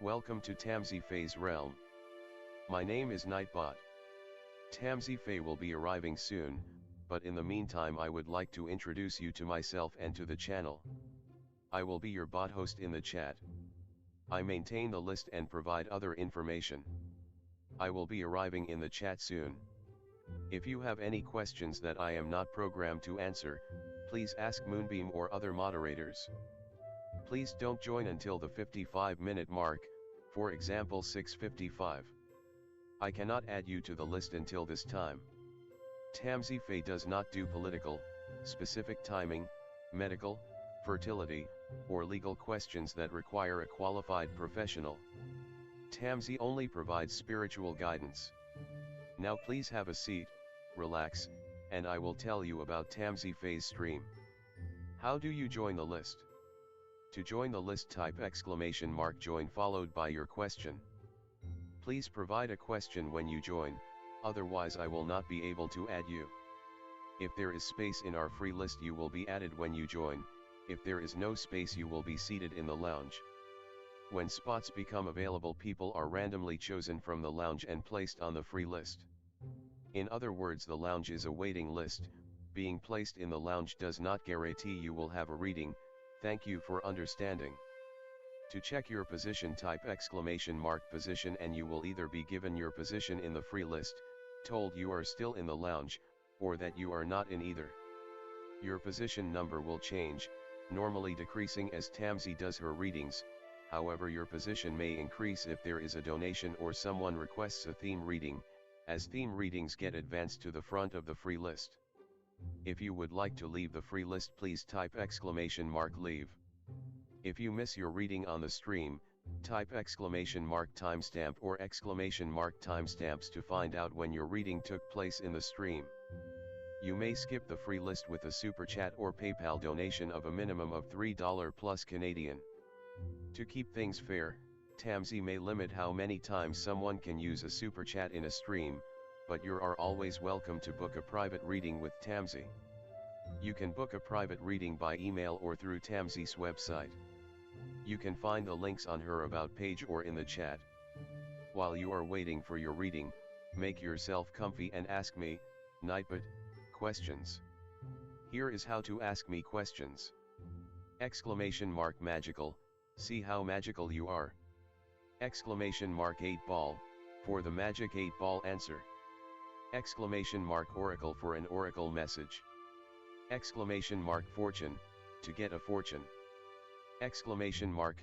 Welcome to tamsyfae's realm. My name is Nightbot. Tamsyfae will be arriving soon, but in the meantime I would like to introduce you to myself and to the channel. I will be your bot host in the chat. I maintain the list and provide other information. I will be arriving in the chat soon. If you have any questions that I am not programmed to answer, please ask Moonbeam or other moderators. Please don't join until the 55-minute mark, for example 6:55. I cannot add you to the list until this time. Tamsyfae does not do political, specific timing, medical, fertility, or legal questions that require a qualified professional. Tamsy only provides spiritual guidance. Now please have a seat, relax, and I will tell you about Tamsyfae's stream. How do you join the list? To join the list, type !join followed by your question. Please provide a question when you join, otherwise I will not be able to add you. If there is space in our free list you will be added when you join, if there is no space you will be seated in the lounge. When spots become available, people are randomly chosen from the lounge and placed on the free list. In other words, the lounge is a waiting list. Being placed in the lounge does not guarantee you will have a reading. Thank you for understanding. To check your position, type !position and you will either be given your position in the free list, told you are still in the lounge, or that you are not in either. Your position number will change, normally decreasing as Tamsy does her readings. However, your position may increase if there is a donation or someone requests a theme reading, as theme readings get advanced to the front of the free list. If you would like to leave the free list, please type !leave. If you miss your reading on the stream, type !timestamp or !timestamps to find out when your reading took place in the stream. You may skip the free list with a super chat or PayPal donation of a minimum of $3 plus Canadian. To keep things fair, Tamsy may limit how many times someone can use a super chat in a stream, but you are always welcome to book a private reading with Tamsy. You can book a private reading by email or through Tamsy's website. You can find the links on her About page or in the chat. While you are waiting for your reading, make yourself comfy and ask me, Nightbot, questions. Here is how to ask me questions. !magical, see how magical you are. !8 ball, for the magic 8 ball answer. !oracle for an oracle message. !fortune, to get a fortune.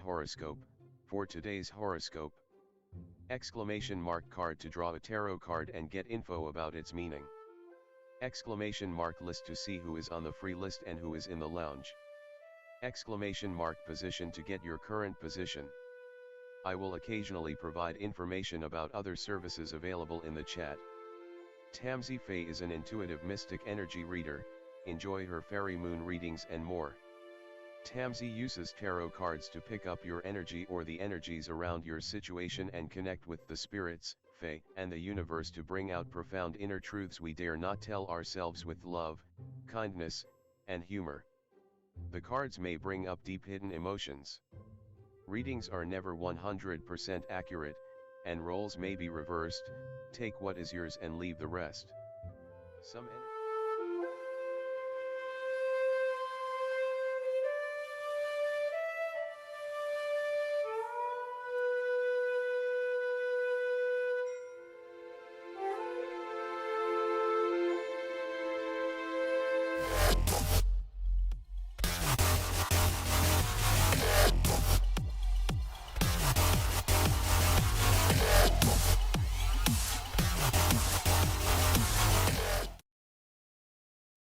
!horoscope, for today's horoscope. !card to draw a tarot card and get info about its meaning. !list to see who is on the free list and who is in the lounge. !position to get your current position. I will occasionally provide information about other services available in the chat. Tamsyfae is an intuitive mystic energy reader. Enjoy her fairy moon readings and more. Tamsy uses tarot cards to pick up your energy or the energies around your situation and connect with the spirits, fae, and the universe to bring out profound inner truths we dare not tell ourselves with love, kindness, and humor. The cards may bring up deep hidden emotions. Readings are never 100% accurate, and roles may be reversed. Take what is yours and leave the rest.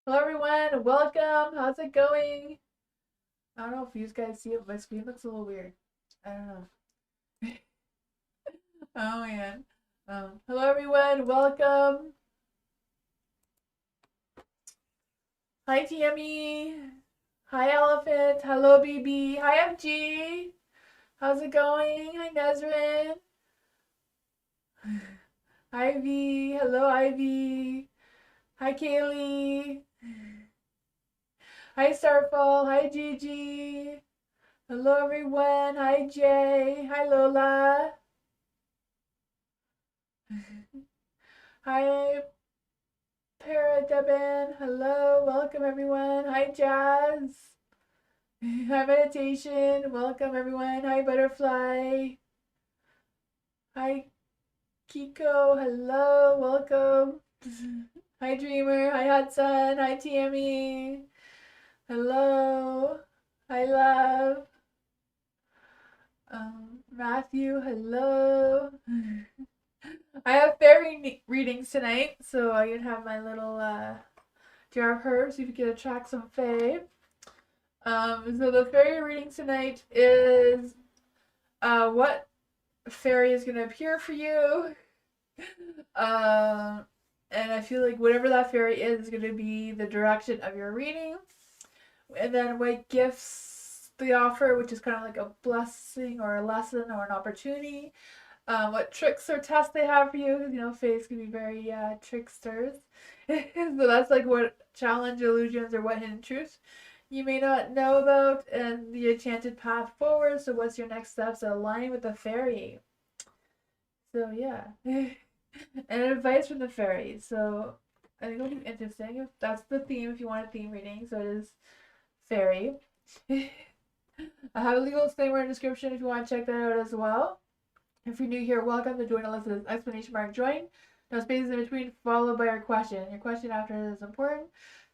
Hello everyone, welcome. How's it going? I don't know if you guys see it, but my screen looks a little weird. I don't know. Oh man. Hello everyone, welcome. Hi Tammy. Hi Elephant. Hello BB. Hi FG. How's it going? Hi Nezrin. Ivy. Hello Ivy. Hi Kaylee. Hi Starfall. Hi Gigi. Hello everyone. Hi Jay. Hi Lola. Hi Paradebin. Hello. Welcome everyone. Hi Jazz. Hi Meditation. Welcome everyone. Hi Butterfly. Hi Kiko. Hello. Welcome. Hi Dreamer. Hi Hudson. Hi Tammy. Hello. Hi Love. Matthew. Hello. I have fairy readings tonight, so I can have my little jar of herbs. You can attract some fae. So the fairy reading tonight is what fairy is going to appear for you. And I feel like whatever that fairy is going to be the direction of your reading. And then what gifts they offer, which is kind of like a blessing or a lesson or an opportunity. What tricks or tests they have for you, because you know, fays can be very tricksters. So that's like what challenge, illusions, or what hidden truth you may not know about, and the enchanted path forward. So, what's your next steps that align with the fairy? So, yeah. And advice from the fairy. So, I think it'll be interesting. If that's the theme, if you want a theme reading, so it is fairy. I have a legal disclaimer in the description if you want to check that out as well. If you're new here, welcome to join a list with exclamation mark join. No spaces in between, followed by your question. Your question after is important.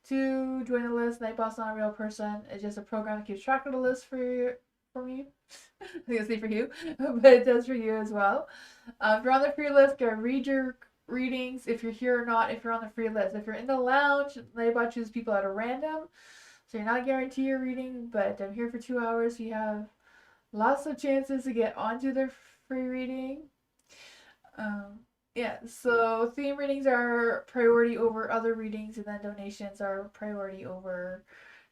To join the list, Nightbot's not a real person. It's just a program that keeps track of the list for you. I think it's for you, but it does for you as well. If you're on the free list, go read your readings. If you're here or not, if you're on the free list. If you're in the lounge, Nightbot chooses people at a random. So you're not guaranteed your reading, but I'm here for 2 hours. So you have lots of chances to get onto their free reading. Yeah, so theme readings are priority over other readings, and then donations are priority over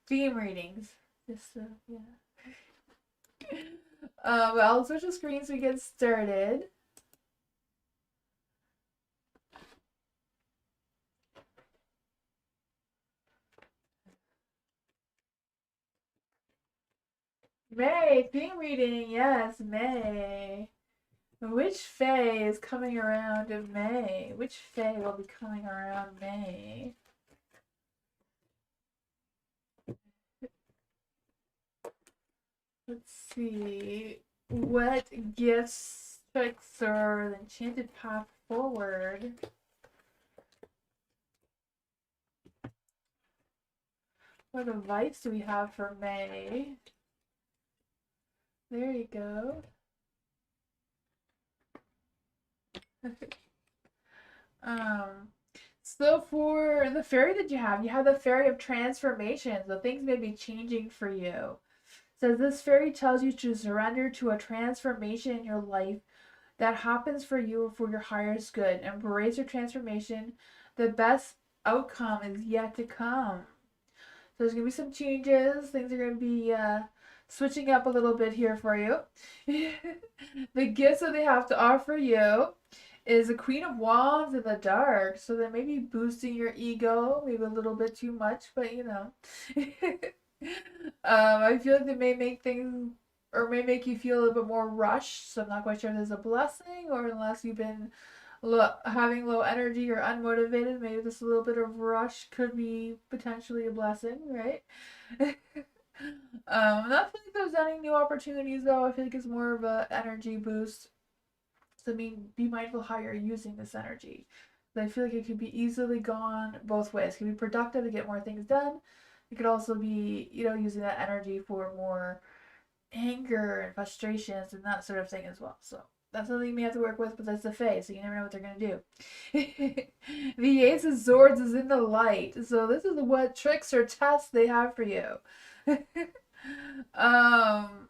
theme readings. Just so, yeah. But I'll switch the screen so we get started. May, theme reading, yes, May. Which fae is coming around in May? Which fae will be coming around May? Let's see. What gifts, tricks, or the enchanted path forward? What advice do we have for May? There you go. So for the fairy that you have the fairy of transformation. So things may be changing for you. So this fairy tells you to surrender to a transformation in your life that happens for you for your highest good. Embrace your transformation. The best outcome is yet to come. So there's gonna be some changes. Things are gonna be switching up a little bit here for you. The gifts that they have to offer you is a Queen of Wands in the dark. So they may be boosting your ego, maybe a little bit too much, but you know. I feel like they may make things or may make you feel a little bit more rushed. So I'm not quite sure if there's a blessing or unless you've been having low energy or unmotivated, maybe this little bit of rush could be potentially a blessing, right? Not feel like there's any new opportunities though. I feel like it's more of a energy boost. So I mean, be mindful how you're using this energy. I feel like it could be easily gone both ways. It could be productive to get more things done. It could also be, you know, using that energy for more anger and frustrations and that sort of thing as well. So that's something you may have to work with, but that's the Fae, so you never know what they're gonna do. The Ace of Swords is in the light, so this is what tricks or tests they have for you. um,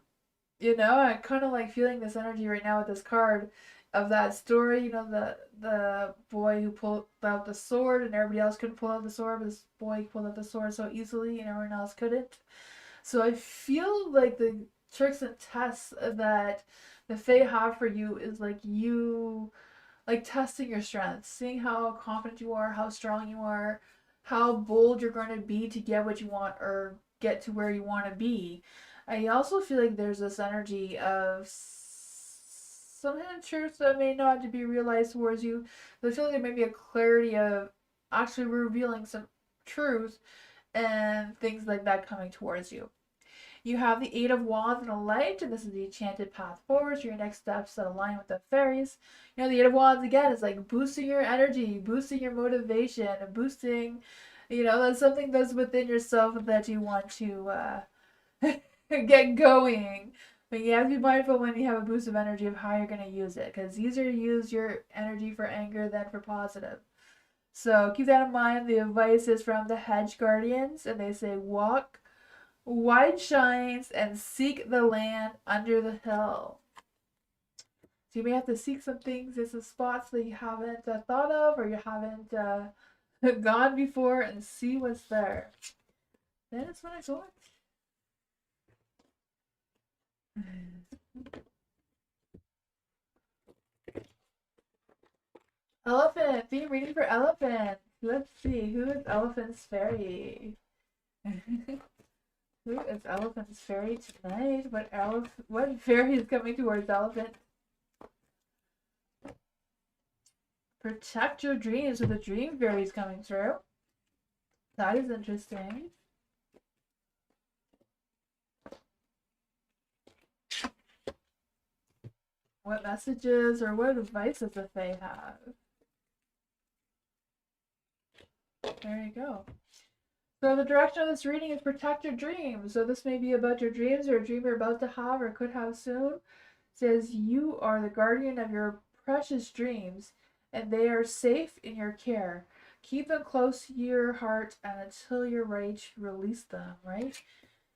you know, I kind of like feeling this energy right now with this card of that story. You know, the boy who pulled out the sword and everybody else couldn't pull out the sword, but this boy pulled out the sword so easily and everyone else couldn't. So I feel like the tricks and tests that the Fae have for you is like you like testing your strengths, seeing how confident you are, how strong you are, how bold you're going to be to get what you want or get to where you want to be. I also feel like there's this energy of some hidden truths that may not have to be realized towards you. I feel like there may be a clarity of actually revealing some truth and things like that coming towards you. You have the Eight of Wands and a Light, and this is the enchanted path forward. So your next steps that align with the fairies. You know, the Eight of Wands again is like boosting your energy, boosting your motivation, and boosting, that's something that's within yourself that you want to get going. But you have to be mindful when you have a boost of energy of how you're going to use it, because it's easier to use your energy for anger than for positive. So keep that in mind. The advice is from the Hedge Guardians, and they say walk wide shines and seek the land under the hill. So you may have to seek some things in some spots that you haven't thought of or you haven't gone before and see what's there. Then it's when I go. Elephant. Theme reading for elephant. Let's see. Who is Elephant's Fairy? Who is Elephant's Fairy tonight? What fairy is coming towards Elephant? Protect your dreams. So the dream fairy is coming through. That is interesting. What messages or what advice does the Fae have? There you go. So the direction of this reading is protect your dreams. So this may be about your dreams or a dream you're about to have or could have soon. It says you are the guardian of your precious dreams and they are safe in your care. Keep them close to your heart and until you're ready to release them, right?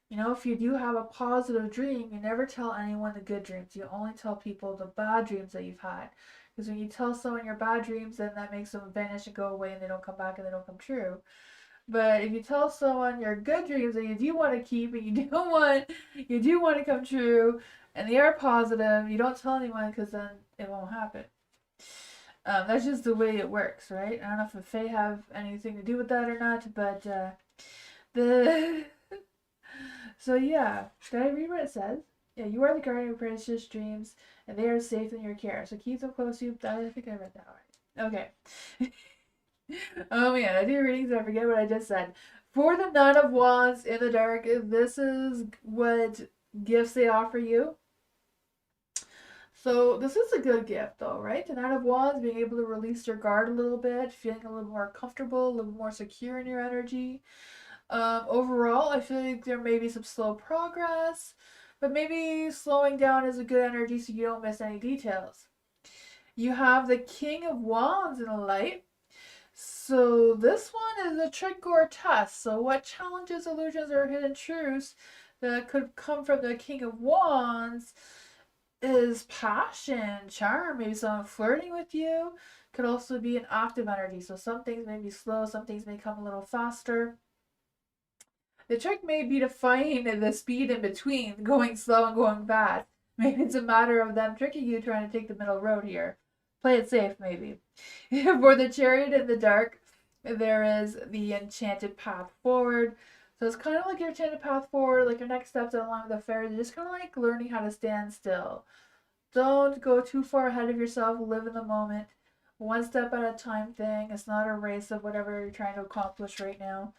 You know, if you do have a positive dream, you never tell anyone the good dreams. You only tell people the bad dreams that you've had. Because when you tell someone your bad dreams, then that makes them vanish and go away and they don't come back and they don't come true. But if you tell someone your good dreams that you do want to keep and you do want to come true and they are positive, you don't tell anyone because then it won't happen. That's just the way it works, right? I don't know if the Fae have anything to do with that or not, but the so yeah, did I read what it says? Yeah, you are the guardian of precious dreams, and they are safe in your care. So keep them close to you. I think I read that right. Okay. Oh man, I do readings. I forget what I just said. For the Nine of Wands in the dark, this is what gifts they offer you. So this is a good gift though, right? The Nine of Wands, being able to release your guard a little bit, feeling a little more comfortable, a little more secure in your energy. Overall, I feel like there may be some slow progress, but maybe slowing down is a good energy so you don't miss any details. You have the King of Wands in the light. So this one is a trick or a test. So what challenges, illusions, or hidden truths that could come from the King of Wands is passion, charm, maybe someone flirting with you. Could also be an active energy. So some things may be slow, some things may come a little faster. The trick may be to find the speed in between, going slow and going fast. Maybe it's a matter of them tricking you, trying to take the middle road here. Play it safe, maybe. For the Chariot in the dark, there is the enchanted path forward. So it's kind of like your enchanted path forward, like your next steps along the fairies. Just kind of like learning how to stand still. Don't go too far ahead of yourself. Live in the moment. One step at a time thing. It's not a race of whatever you're trying to accomplish right now.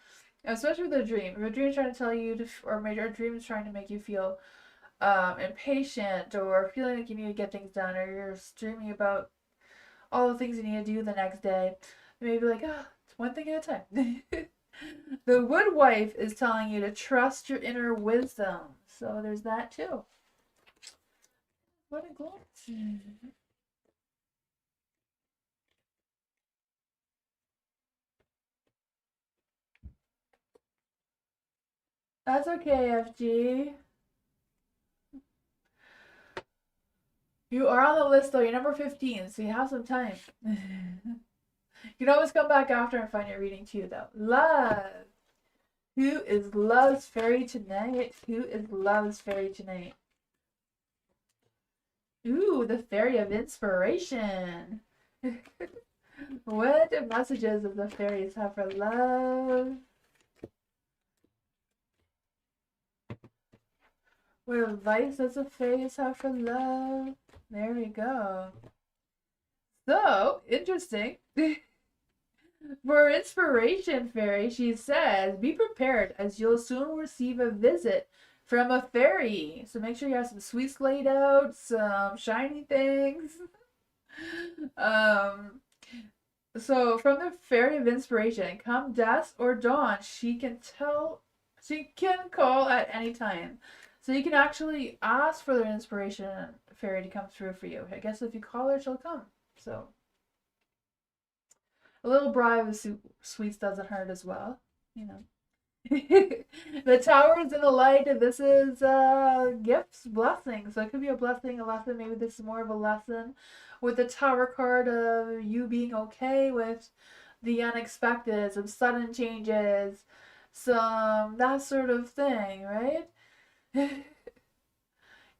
Especially with a dream. If a dream is trying to tell you, or maybe a dream is trying to make you feel impatient or feeling like you need to get things done, or you're dreaming about all the things you need to do the next day, you may be like, it's one thing at a time. The Wood Wife is telling you to trust your inner wisdom. So there's that too. What a glance. That's okay, FG. You are on the list though. You're number 15, so you have some time. You can always come back after and find your reading too, though. Love. Who is Love's Fairy tonight? Who is Love's Fairy tonight? Ooh, the Fairy of Inspiration. What messages does the fairies have for love? What advice does a face have for love? There we go. So, interesting. For inspiration, fairy, she says, be prepared as you'll soon receive a visit from a fairy. So make sure you have some sweets laid out, some shiny things. um, so from the fairy of inspiration, come dusk or dawn, she can call at any time. So you can actually ask for the inspiration fairy to come through for you. I guess if you call her, she'll come. So a little bribe of sweets doesn't hurt as well, you know. The towers in the light, this is gifts, blessings. So it could be a blessing, a lesson. Maybe this is more of a lesson with the tower card of you being okay with the unexpected, some sudden changes, some that sort of thing, right?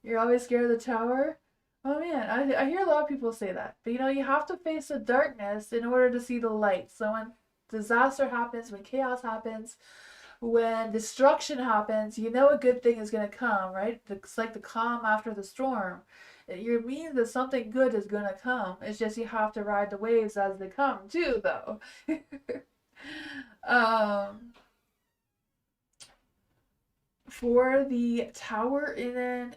You're always scared of the tower. Oh man, I hear a lot of people say that. But you know, you have to face the darkness in order to see the light. So when disaster happens, when chaos happens, when destruction happens, you know a good thing is going to come, right? It's like the calm after the storm. It means that something good is going to come. It's just you have to ride the waves as they come, too, though. um, for the tower in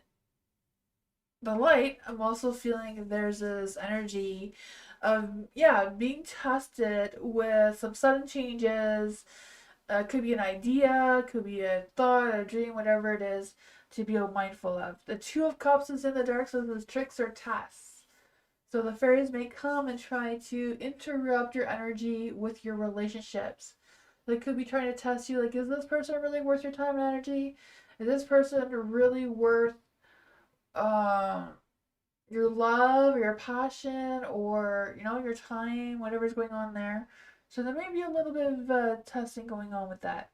the light, I'm also feeling there's this energy of, yeah, being tested with some sudden changes. Could be an idea, could be a thought, a dream, whatever it is to be mindful of. The Two of Cups is in the dark, so there's tricks or tests. So the fairies may come and try to interrupt your energy with your relationships. They could be trying to test you, like, is this person really worth your time and energy? Is this person really worth um, your love, or your passion, or your time, whatever's going on there? So there may be a little bit of testing going on with that.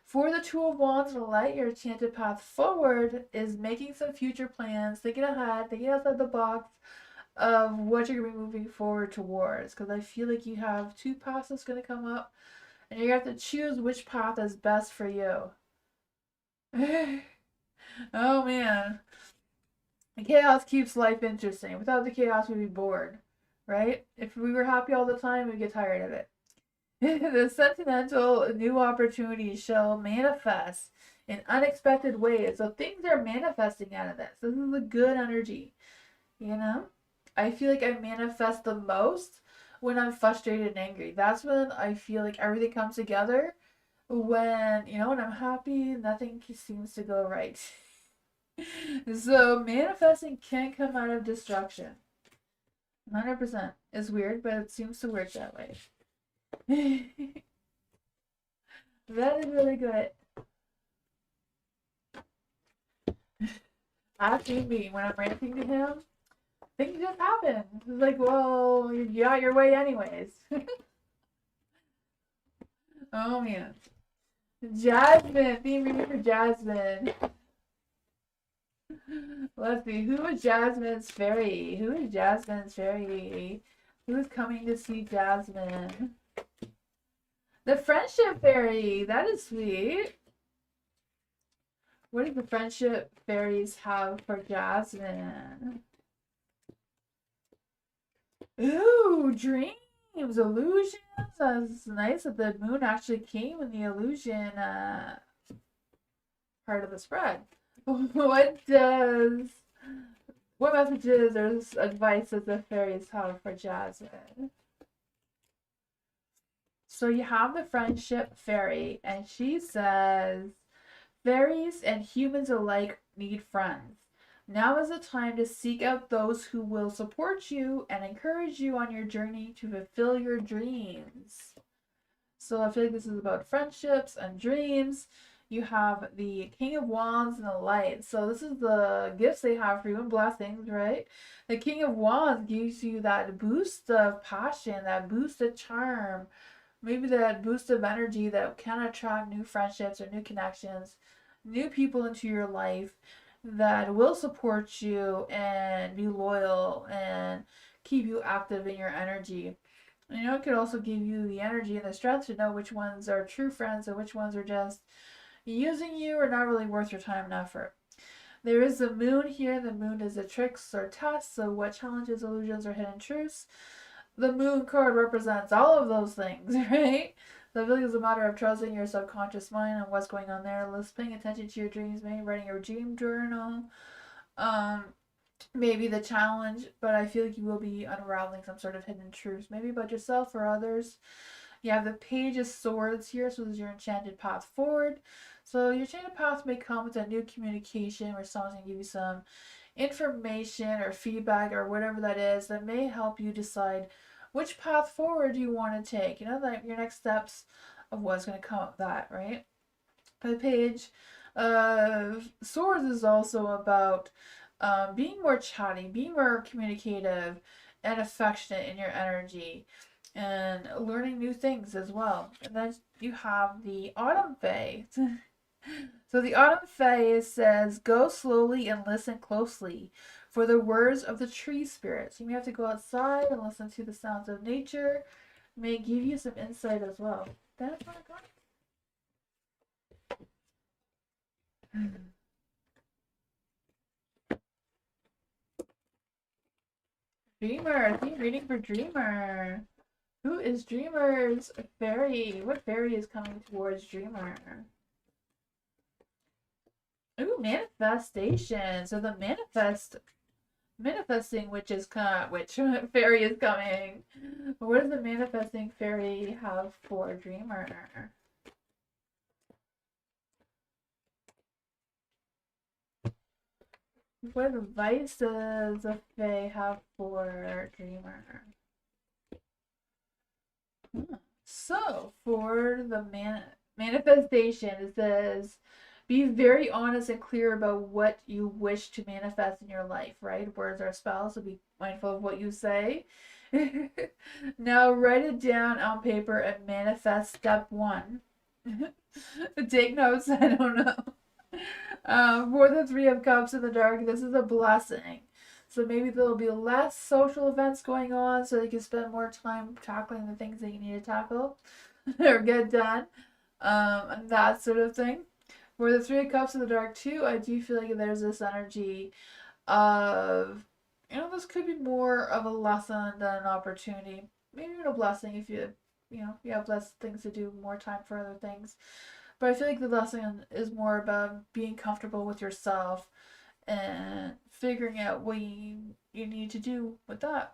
For the Two of Wands and light, your enchanted path forward is making some future plans, thinking ahead, thinking outside the box of what you're going to be moving forward towards. Because I feel like you have two paths that's going to come up, and you have to choose which path is best for you. Oh man. The chaos keeps life interesting. Without the chaos, we'd be bored, right? If we were happy all the time, we'd get tired of it. The sentimental new opportunities shall manifest in unexpected ways. So things are manifesting out of this. This is a good energy, you know? I feel like I manifest the most when I'm frustrated and angry. That's when I feel like everything comes together. When I'm happy, nothing seems to go right. So manifesting can come out of destruction. 100%. It's weird, but it seems to work that way. That is really good. Asking me when I'm ranting to him, things just happen. It's like, well, you got your way anyways. Oh man. Jasmine, theme reading for Jasmine. Let's see, who is Jasmine's fairy? Who is Jasmine's fairy? Who's coming to see Jasmine? The friendship fairy. That is sweet. What do the friendship fairies have for Jasmine? Ooh, dreams, illusions. That's nice that the moon actually came in the illusion part of the spread. What messages or advice does the fairies have for Jasmine? So you have the friendship fairy, and she says, fairies and humans alike need friends. Now is the time to seek out those who will support you and encourage you on your journey to fulfill your dreams. So I feel like this is about friendships and dreams. You have the King of Wands and the Light. So this is the gifts they have for you and blessings, right? The King of Wands gives you that boost of passion, that boost of charm, maybe that boost of energy that can attract new friendships or new connections, new people into your life that will support you and be loyal and keep you active in your energy. It could also give you the energy and the strength to know which ones are true friends and which ones are just using you or not really worth your time and effort. There is the moon here. The moon is a tricks or test. So what challenges, illusions, or hidden truths? The moon card represents all of those things, right? So I feel like it's a matter of trusting your subconscious mind and what's going on there. Paying attention to your dreams, maybe writing your dream journal. Um, Maybe the challenge, but I feel like you will be unraveling some sort of hidden truths, maybe about yourself or others. You have the Page of Swords here, so this is your enchanted path forward. So your enchanted path may come with a new communication where someone's going to give you some information or feedback or whatever that is that may help you decide which path forward you want to take. You know, like your next steps of what's going to come of that, right? The Page of Swords is also about being more chatty, being more communicative and affectionate in your energy and learning new things as well. And then you have the Autumn Fae. So the Autumn Fae says, go slowly and listen closely for the words of the tree spirits. You may have to go outside and listen to the sounds of nature. It may give you some insight as well. That's what I got. Dreamer, theme reading for Dreamer. Who is Dreamer's fairy? What fairy is coming towards Dreamer? Ooh, manifestation. So the manifesting which fairy is coming? What does the manifesting fairy have for Dreamer? What advice does the Fae have for Dreamer? So, for the manifestation, it says, be very honest and clear about what you wish to manifest in your life, right? Words are spells, so be mindful of what you say. Now, write it down on paper and manifest step one. Take notes, I don't know. For the Three of Cups in the dark, this is a blessing. So maybe there'll be less social events going on so you can spend more time tackling the things that you need to tackle or get done. And that sort of thing. For the Three of Cups in the dark too, I do feel like there's this energy of, this could be more of a lesson than an opportunity. Maybe even a blessing if you have less things to do, more time for other things. But I feel like the lesson is more about being comfortable with yourself and figuring out what you need to do with that.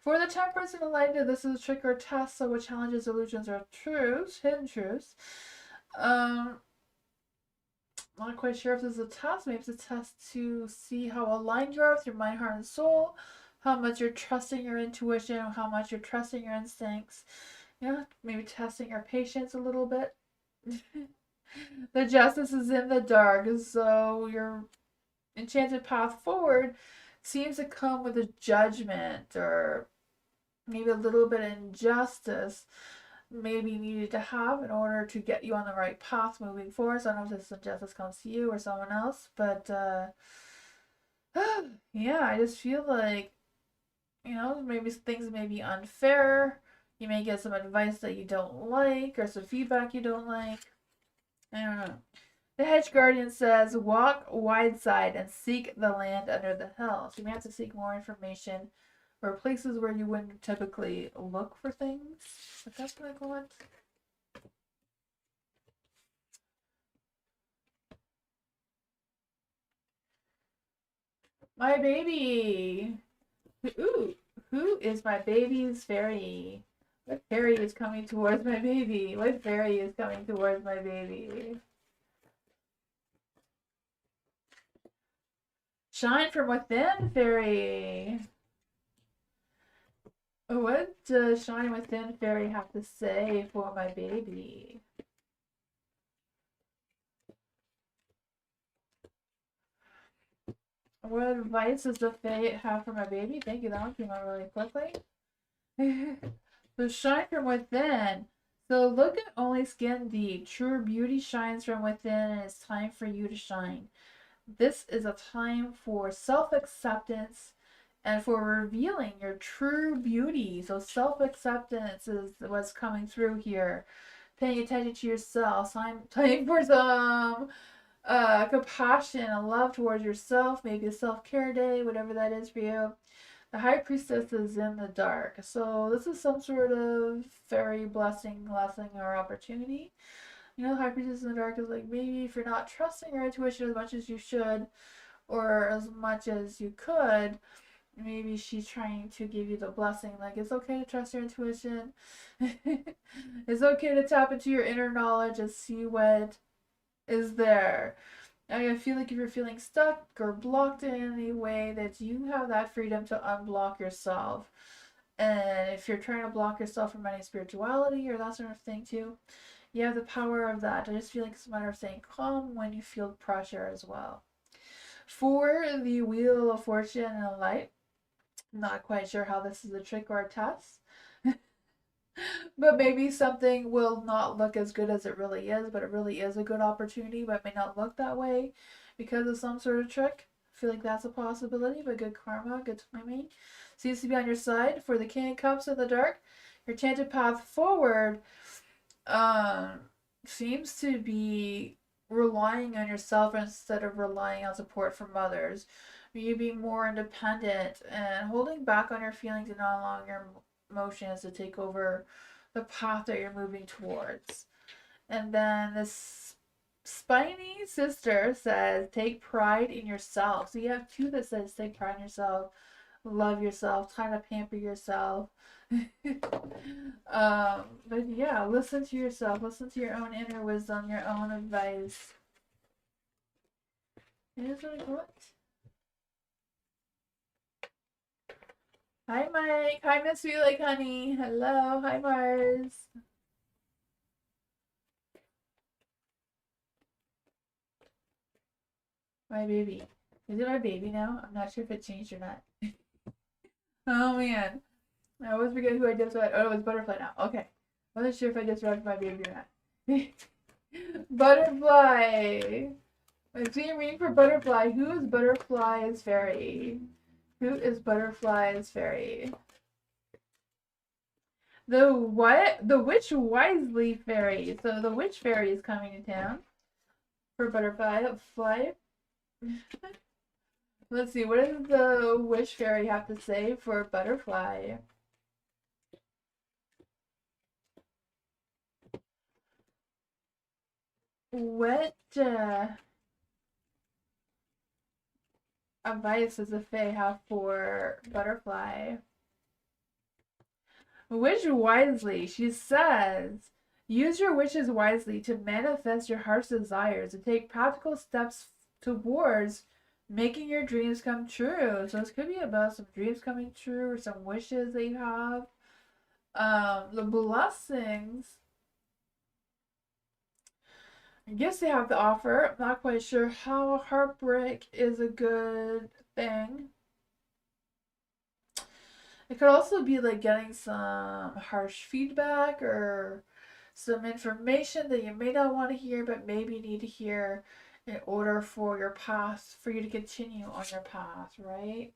For the Temperance and Enlightened, this is a trick or test, so what challenges, illusions, or truths, hidden truths. Not quite sure if this is a test. Maybe it's a test to see how aligned you are with your mind, heart, and soul, how much you're trusting your intuition, how much you're trusting your instincts. Yeah, maybe testing your patience a little bit. The Justice is in the dark, so your enchanted path forward seems to come with a judgment or maybe a little bit of injustice maybe needed to have in order to get you on the right path moving forward. So I don't know if this injustice comes to you or someone else, but yeah, I just feel like, maybe things may be unfair. You may get some advice that you don't like or some feedback you don't like. I don't know. The Hedge Guardian says, walk wide side and seek the land under the hill. So you may have to seek more information or places where you wouldn't typically look for things. But that's what I call it. My baby! Ooh, who is my baby's fairy? What fairy is coming towards my baby? What fairy is coming towards my baby? Shine from within, fairy. What does Shine Within Fairy have to say for my baby? What advice does the Fae have for my baby? Thank you, that one came out really quickly. So shine from within. So look at only skin deep. True beauty shines from within and it's time for you to shine. This is a time for self-acceptance and for revealing your true beauty. So self-acceptance is what's coming through here. Paying attention to yourself. Time for some compassion and love towards yourself, maybe a self-care day, whatever that is for you. The High Priestess is in the dark. So this is some sort of fairy blessing, or opportunity. You know, the High Priestess in the dark is like maybe if you're not trusting your intuition as much as you should or as much as you could, maybe she's trying to give you the blessing. Like, it's okay to trust your intuition. It's okay to tap into your inner knowledge and see what is there. I feel like if you're feeling stuck or blocked in any way, that you have that freedom to unblock yourself. And if you're trying to block yourself from any spirituality or that sort of thing too, you have the power of that. I just feel like it's a matter of staying calm when you feel pressure as well. For the Wheel of Fortune and the Light, I'm not quite sure how this is a trick or a test. But maybe something will not look as good as it really is, but it really is a good opportunity, but it may not look that way because of some sort of trick. I feel like that's a possibility, but good karma, good timing seems to be on your side. For the King of Cups in the dark, your chanted path forward um, seems to be relying on yourself instead of relying on support from others. You being more independent and holding back on your feelings and not allowing your emotions to take over the path that you're moving towards. And then this spiny sister says, take pride in yourself. So you have two that says, take pride in yourself, love yourself, kind of pamper yourself. But yeah, listen to yourself, listen to your own inner wisdom, your own advice. It is really what? Hi, Mike. Hi, Miss Sweet Like Honey. Hello. Hi, Mars. My baby. Is it my baby now? I'm not sure if it changed or not. Oh, man. I always forget who I just read. Oh, it's Butterfly now. Okay. I wasn't sure if I just read my baby or not. Butterfly. Let's see a reading for Butterfly. Who is Butterfly's fairy? Who is Butterfly's fairy? The what? The Witch Wisely fairy. So the Witch fairy is coming to town for Butterfly. Let's see. What does the Witch fairy have to say for Butterfly? What advice does the Fae have for Butterfly? Wish wisely. She says, use your wishes wisely to manifest your heart's desires and take practical steps towards making your dreams come true. So this could be about some dreams coming true or some wishes that you have. The blessings. I guess they have to offer. I'm not quite sure how heartbreak is a good thing. It could also be like getting some harsh feedback or some information that you may not want to hear but maybe need to hear in order for your path, for you to continue on your path, right?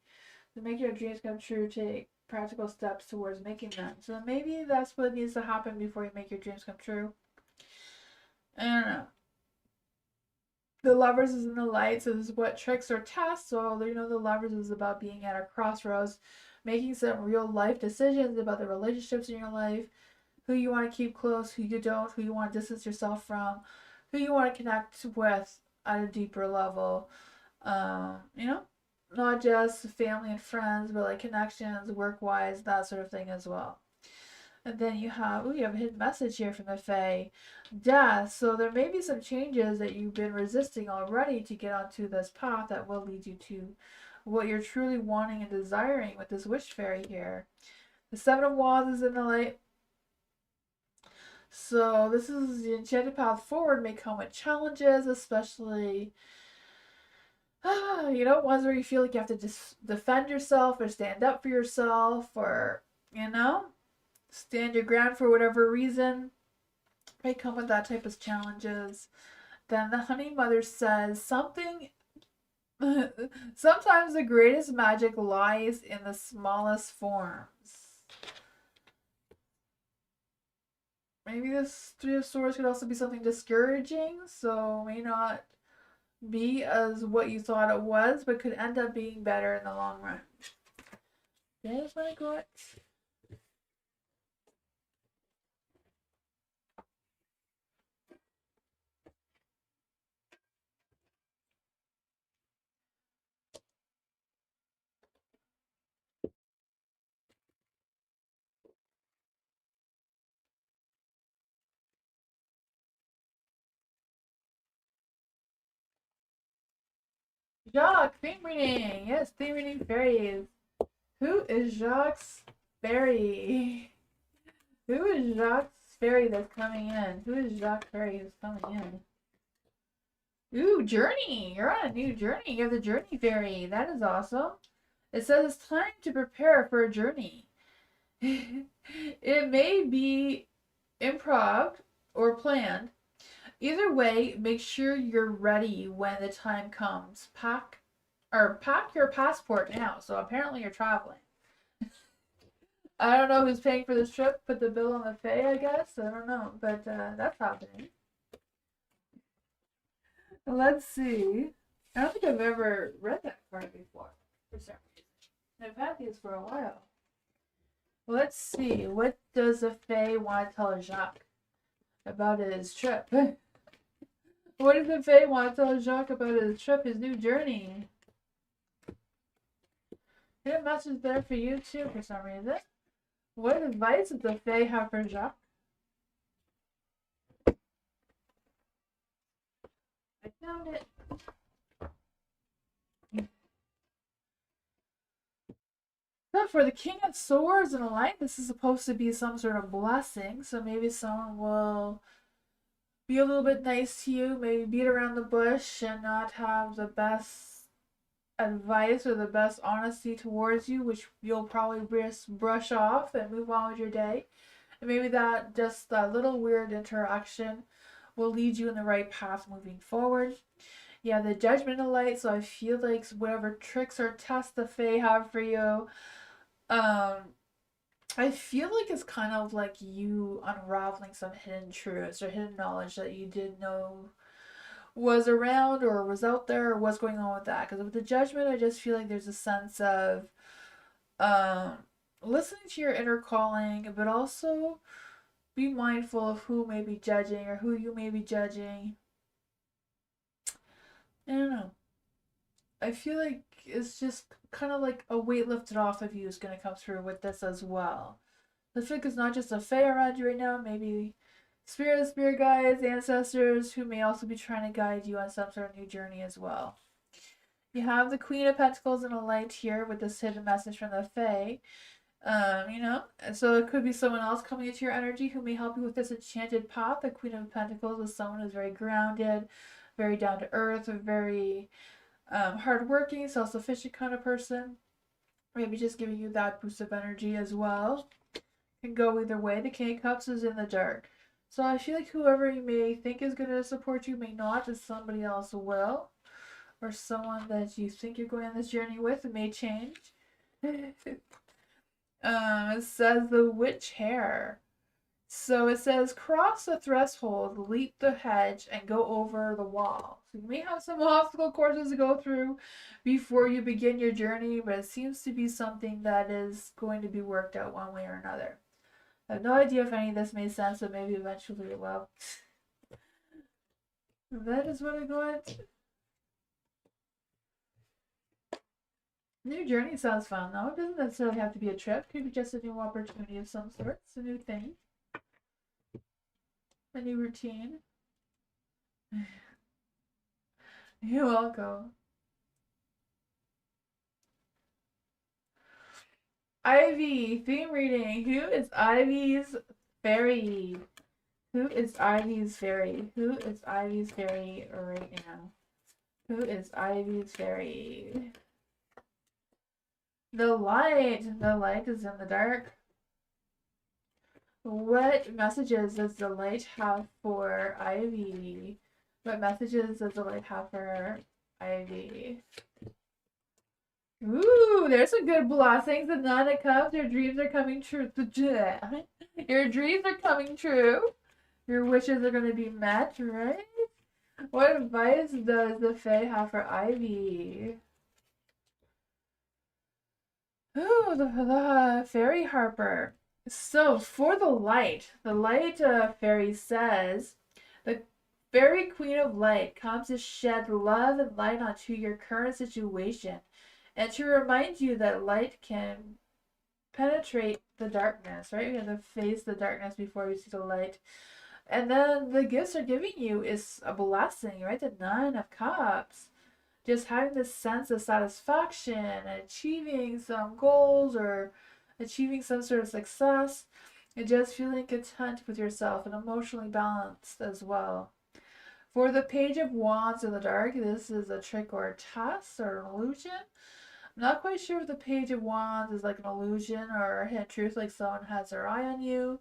To make your dreams come true, take practical steps towards making them. So maybe that's what needs to happen before you make your dreams come true. I don't know. The Lovers is in the light, so this is what tricks or tests. So you know, the Lovers is about being at a crossroads, making some real life decisions about the relationships in your life, who you want to keep close, who you don't, who you want to distance yourself from, who you want to connect with at a deeper level. You know, not just family and friends, but like connections, work wise, that sort of thing as well. And then you have, you have a hidden message here from the Fae. Death. So there may be some changes that you've been resisting already to get onto this path that will lead you to what you're truly wanting and desiring with this Witch Fairy here. The Seven of Wands is in the light. So this is the enchanted path forward may come with challenges, especially you know, ones where you feel like you have to just defend yourself or stand up for yourself or, you know, stand your ground for whatever reason. May come with that type of challenges. Then the Honey Mother says something. Sometimes the greatest magic lies in the smallest forms. Maybe this Three of Swords could also be something discouraging, so may not be as what you thought it was, but could end up being better in the long run. That's what I got. Jacques, theme reading. Yes, theme reading fairies. Who is Jacques' fairy? Who is Jacques' fairy that's coming in? Who is Jacques' fairy who's coming in? Ooh, journey. You're on a new journey. You're the journey fairy. That is awesome. It says it's time to prepare for a journey. It may be improv or planned. Either way, make sure you're ready when the time comes. Pack your passport now. So apparently you're traveling. I don't know who's paying for this trip. Put the bill on the Fae, I guess. I don't know, but that's happening. Let's see. I don't think I've ever read that card before for some reason. I've had these for a while. Let's see. What does the Fae want to tell Jacques about his trip? What does the Fae want to tell Jacques about his trip, his new journey? Hidden message there for you too for some reason. What advice does the Fae have for Jacques? I found it. So for the King of Swords and a light, this is supposed to be some sort of blessing. So maybe someone will be a little bit nice to you, maybe beat around the bush and not have the best advice or the best honesty towards you, which you'll probably just brush off and move on with your day. And maybe that just that little weird interaction will lead you in the right path moving forward. Yeah, the Judgment of Light, so I feel like whatever tricks or tests the Fae have for you, I feel like it's kind of like you unraveling some hidden truths or hidden knowledge that you didn't know was around or was out there or what's going on with that. Because with the Judgment, I just feel like there's a sense of um, listening to your inner calling, but also be mindful of who may be judging or who you may be judging. I don't know. I feel like it's just kind of like a weight lifted off of you is going to come through with this as well. I feel like it's not just a Fae around you right now, maybe spirit guides, ancestors who may also be trying to guide you on some sort of new journey as well. You have the Queen of Pentacles and a light here with this hidden message from the Fae. So it could be someone else coming into your energy who may help you with this enchanted path. The Queen of Pentacles is someone who's very grounded, very down to earth, very hardworking, self-sufficient kind of person. Maybe just giving you that boost of energy as well. Can go either way. The King of Cups is in the dark. So I feel like whoever you may think is going to support you may not, and somebody else will. Or someone that you think you're going on this journey with, it may change. It says the witch hair. So it says cross the threshold, leap the hedge, and go over the wall. So you may have some obstacle courses to go through before you begin your journey, but it seems to be something that is going to be worked out one way or another. I have no idea if any of this made sense, but maybe eventually it will. That is what I got. New journey sounds fun, though. It doesn't necessarily have to be a trip. It could be just a new opportunity of some sort. It's a new thing. A new routine. You're welcome. Ivy, theme reading. Who is Ivy's fairy? Who is Ivy's fairy? Who is Ivy's fairy right now? Who is Ivy's fairy? The light. The light is in the dark. What messages does the light have for Ivy? What messages does the light have for Ivy? Ooh, there's some good blessings. The Nine of Cups. Your dreams are coming true. Your dreams are coming true. Your wishes are going to be met, right? What advice does the Fae have for Ivy? Ooh, the fairy harper. So for the light fairy says, the fairy queen of light comes to shed love and light onto your current situation, and to remind you that light can penetrate the darkness. Right, we have to face the darkness before we see the light. And then the gifts are giving you is a blessing, right? The Nine of Cups. Just having this sense of satisfaction and achieving some goals or achieving some sort of success and just feeling content with yourself and emotionally balanced as well. For the Page of Wands in the dark, this is a trick or a test or an illusion. I'm not quite sure if the Page of Wands is like an illusion or a hidden truth, like someone has their eye on you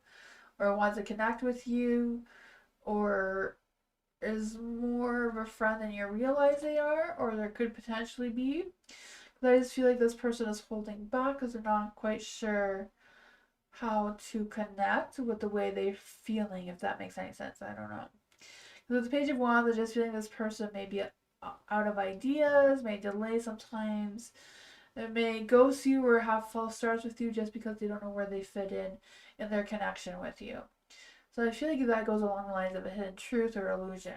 or wants to connect with you or is more of a friend than you realize they are, or there could potentially be. But I just feel like this person is holding back because they're not quite sure how to connect with the way they're feeling, if that makes any sense. I don't know. With the Page of Wands, I'm just feeling this person may be out of ideas, may delay sometimes. It may ghost you or have false starts with you just because they don't know where they fit in their connection with you. So I feel like that goes along the lines of a hidden truth or illusion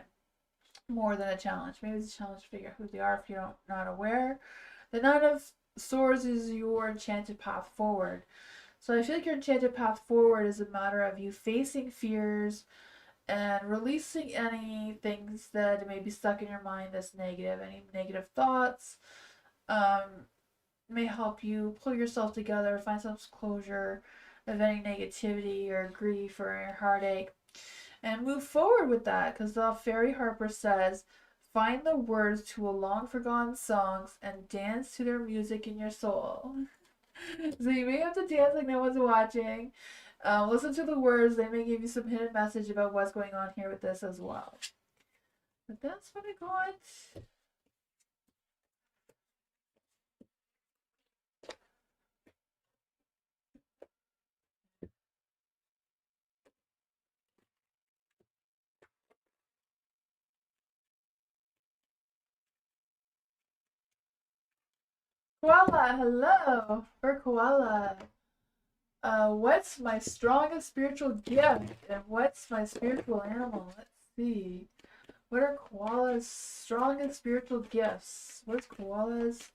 more than a challenge. Maybe it's a challenge to figure out who they are if you're not aware. The Nine of Swords is your enchanted path forward. So I feel like your enchanted path forward is a matter of you facing fears and releasing any things that may be stuck in your mind that's negative, any negative thoughts. Um, may help you pull yourself together, find some closure of any negativity or grief or heartache, and move forward with that. Because the Fairy Harper says, find the words to a long forgotten songs and dance to their music in your soul. So you may have to dance like no one's watching. Listen to the words. They may give you some hidden message about what's going on here with this as well. But that's what I got. Koala, hello. For Koala. What's my strongest spiritual gift and what's my spiritual animal? Let's see. What are koala's strongest spiritual gifts? What's koala's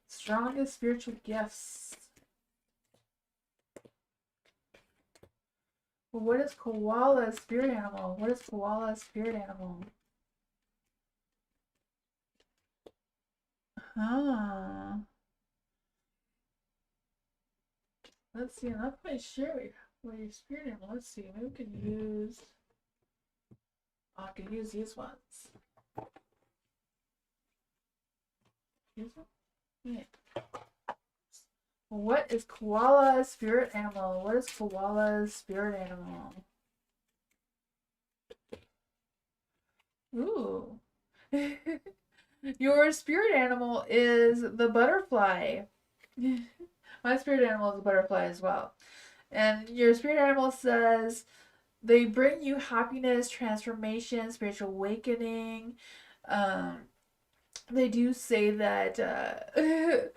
strongest spiritual gifts? Well, what is koala's spirit animal? What is koala's spirit animal? Huh. Let's see. I'm not quite sure what your spirit animal. Let's see. Maybe we can use. Oh, I can use these ones. These ones? Yeah. What is koala's spirit animal? What is koala's spirit animal? Ooh. Your spirit animal is the butterfly. My spirit animal is a butterfly as well. And your spirit animal says they bring you happiness, transformation, spiritual awakening. Um, they do say that a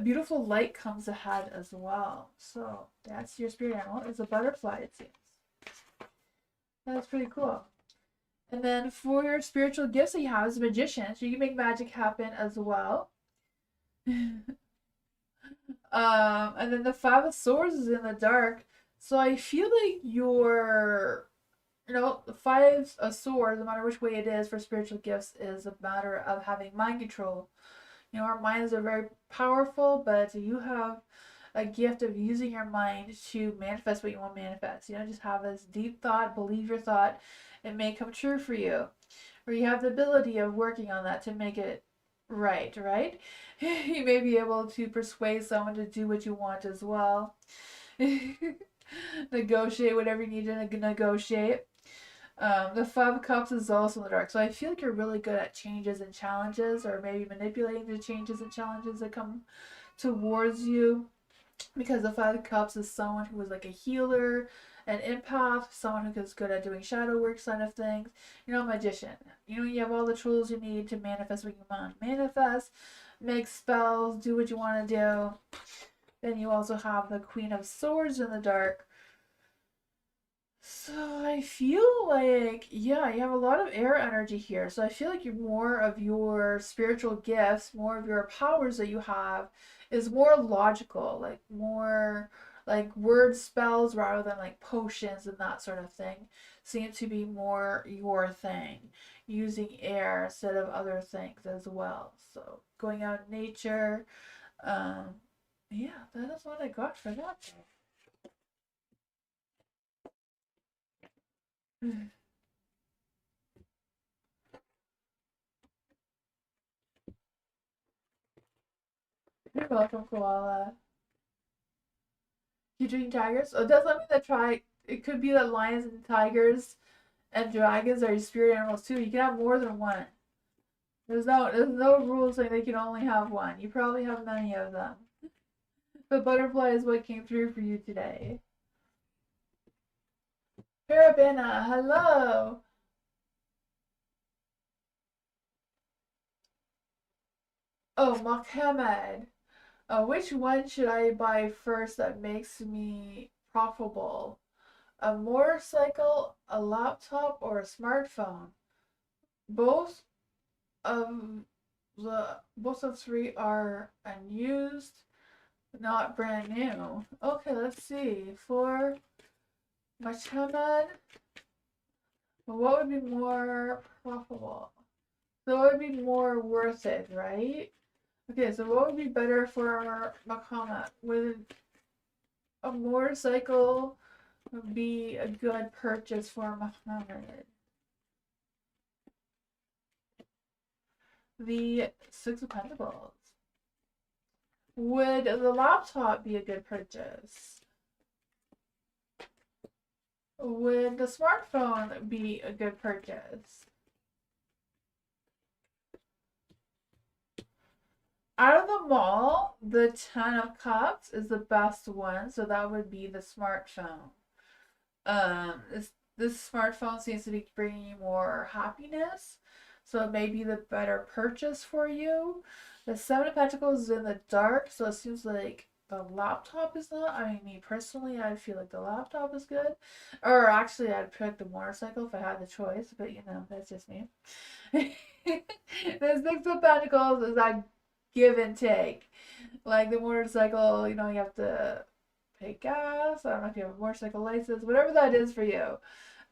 beautiful light comes ahead as well. So that's your spirit animal. It's a butterfly, it seems. That's pretty cool. And then for your spiritual gifts that you have as a magician, so you can make magic happen as well. And then the Five of Swords is in the dark. So I feel like the Five of Swords, no matter which way it is for spiritual gifts, is a matter of having mind control. Our minds are very powerful, but you have a gift of using your mind to manifest what you want to manifest. Just have this deep thought, believe your thought, it may come true for you. Or you have the ability of working on that to make it right, right? You may be able to persuade someone to do what you want as well. Negotiate whatever you need to negotiate. The Five of Cups is also in the dark. So I feel like you're really good at changes and challenges, or maybe manipulating the changes and challenges that come towards you. because the Five of Cups is someone who is like a healer, an empath, someone who is good at doing shadow work side of things, magician. You have all the tools you need to manifest what you want. Manifest, make spells, do what you want to do. Then you also have the Queen of Swords in the dark. So I feel like, yeah, you have a lot of air energy here. So I feel like you're more of your spiritual gifts, more of your powers that you have is more logical, like more like word spells rather than like potions and that sort of thing. Seem to be more your thing, using air instead of other things as well. So going out in nature, um, yeah, that is what I got for that. You're welcome, Koala. You drink tigers? Oh, that's something that try. It could be that lions and tigers and dragons are your spirit animals too. You can have more than one. There's no rule saying they can only have one. You probably have many of them. But butterfly is what came through for you today. Parabena, hello. Oh, Mohammed. Which one should I buy first that makes me profitable? A motorcycle, a laptop, or a smartphone? Both of both of three are unused, not brand new. Okay, let's see. For Machaman, what would be more profitable? So what would be more worth it, right? Okay, so what would be better for Makama? Would a motorcycle be a good purchase for Muhammad? The Six of Pentacles. Would the laptop be a good purchase? Would the smartphone be a good purchase? Out of them all, the Ten of Cups is the best one, so that would be the smartphone. This smartphone seems to be bringing you more happiness, so it may be the better purchase for you. The Seven of Pentacles is in the dark, so it seems like the laptop is not. I mean, me personally, I feel like the laptop is good. Or actually, I'd pick the motorcycle if I had the choice, but that's just me. The Six of Pentacles is that give and take. Like the motorcycle, you have to pay gas. I don't know if you have a motorcycle license, whatever that is for you.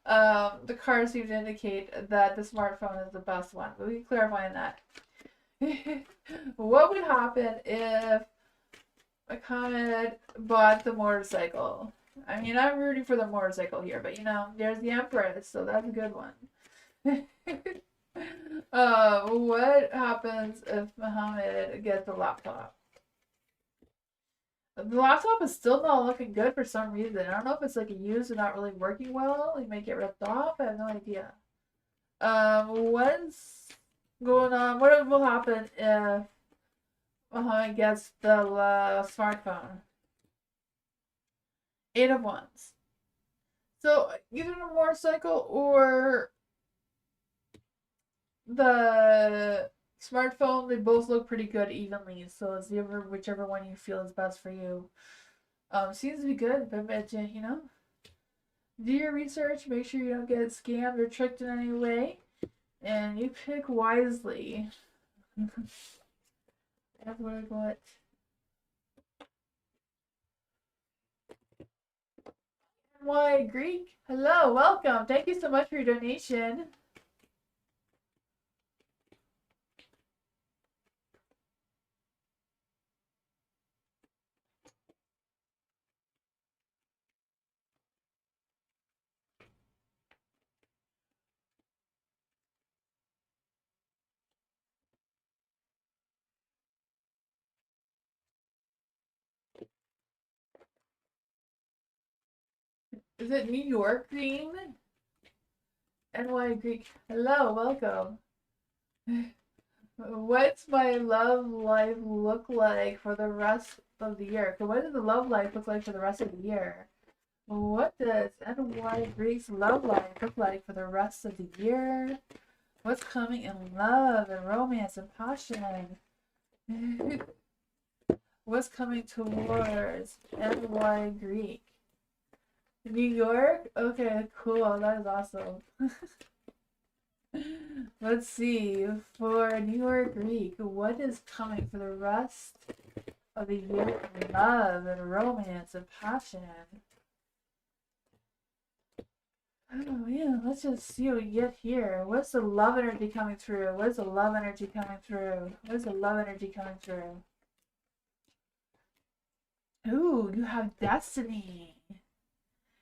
The cards seem to indicate that the smartphone is the best one, but we can clarify on that. What would happen if Muhammad bought the motorcycle? I mean, I'm rooting for the motorcycle here, but there's the Empress, so that's a good one. What happens if Muhammad gets a laptop? The laptop is still not looking good for some reason. I don't know if it's like a used and not really working well. It might get ripped off. I have no idea. What's going on? What will happen if Muhammad gets the smartphone? Eight of Wands. So either the motorcycle or the smartphone, they both look pretty good evenly. So it's whichever one you feel is best for you. Seems to be good, but do your research, make sure you don't get scammed or tricked in any way, and you pick wisely. That's what I got. Why, Greek? Hello, welcome. Thank you so much for your donation. Is it New York green? NY Greek. Hello, welcome. What's my love life look like for the rest of the year? Okay, what does the love life look like for the rest of the year? What does NY Greek's love life look like for the rest of the year? What's coming in love and romance and passion? What's coming towards NY Greek? New York? Okay, cool. That is awesome. Let's see. For New York Greek, what is coming for the rest of the year of love and romance and passion? Oh yeah, let's just see what we get here. What's the love energy coming through? What is the love energy coming through? What is the love energy coming through? Ooh, you have destiny.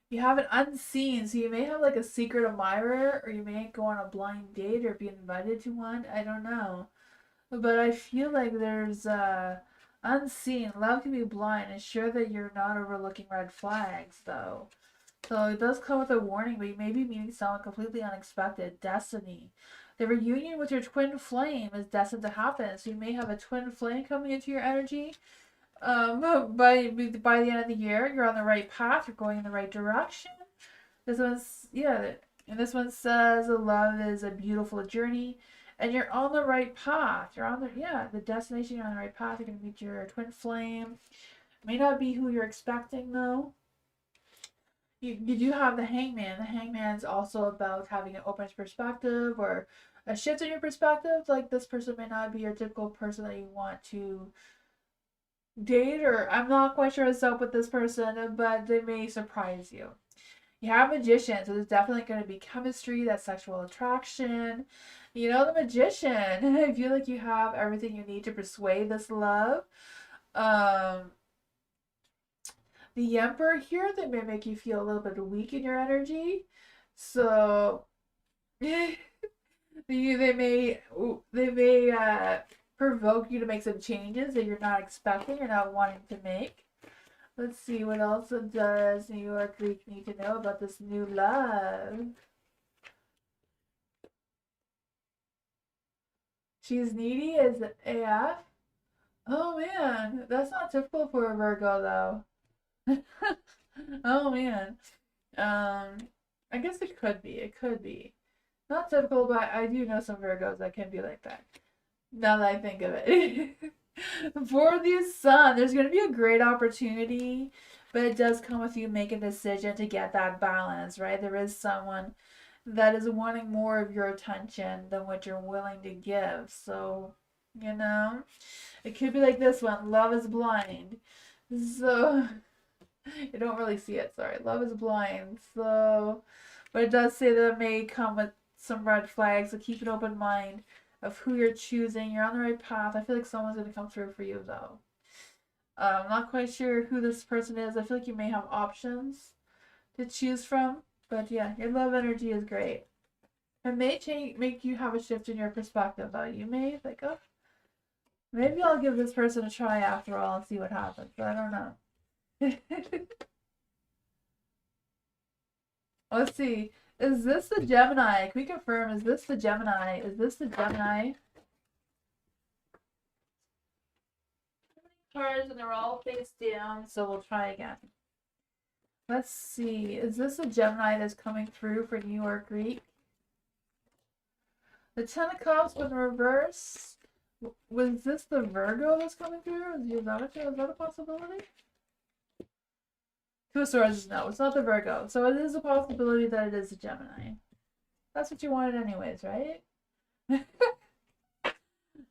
You have an unseen, so you may have like a secret admirer, or you may go on a blind date or be invited to one. I don't know. But I feel like there's unseen. Love can be blind. Ensure that you're not overlooking red flags, though. So it does come with a warning, but you may be meeting someone completely unexpected. Destiny. The reunion with your twin flame is destined to happen. So you may have a twin flame coming into your energy. By the end of the year, you're on the right path. You're going in the right direction. This one's and this one says love is a beautiful journey, and you're on the right path. You're on the destination. You're on the right path. You're gonna meet your twin flame. May not be who you're expecting though. You do have the hangman. The hangman's also about having an open perspective or a shift in your perspective. Like this person may not be your typical person that you want to date, or I'm not quite sure what's up with this person, but they may surprise you. You have magician, so there's definitely going to be chemistry, that sexual attraction. You know, the magician. I feel like you have everything you need to persuade this love. Um, the emperor here, they may make you feel a little bit weak in your energy. So they may provoke you to make some changes that you're not expecting or not wanting to make. Let's see, what else does New York Greek need to know about this new love? She's needy as AF. Oh man, that's not typical for a Virgo though. Oh man. I guess it could be. It could be. Not typical, but I do know some Virgos that can be like that. Now that I think of it. For the sun, there's going to be a great opportunity, but it does come with you making a decision to get that balance, right? There is someone that is wanting more of your attention than what you're willing to give. So, you know, it could be like this one, love is blind. So, you don't really see it, sorry. Love is blind. So, but it does say that it may come with some red flags, so keep an open mind of who you're choosing. You're on the right path. I feel like someone's going to come through for you, though. I'm not quite sure who this person is. I feel like you may have options to choose from. But yeah, your love energy is great. It may make you have a shift in your perspective, though. You may think, oh, maybe I'll give this person a try after all and see what happens. But I don't know. Let's see. Is this the Gemini? Can we confirm? Is this the Gemini? Is this the Gemini? Cards and they're all face down, so we'll try again. Let's see. Is this a Gemini that's coming through for New York Greek? The Ten of Cups in reverse. Was this the Virgo that's coming through? Is that a possibility? Two of Swords is no. It's not the Virgo. So it is a possibility that it is a Gemini. That's what you wanted anyways, right?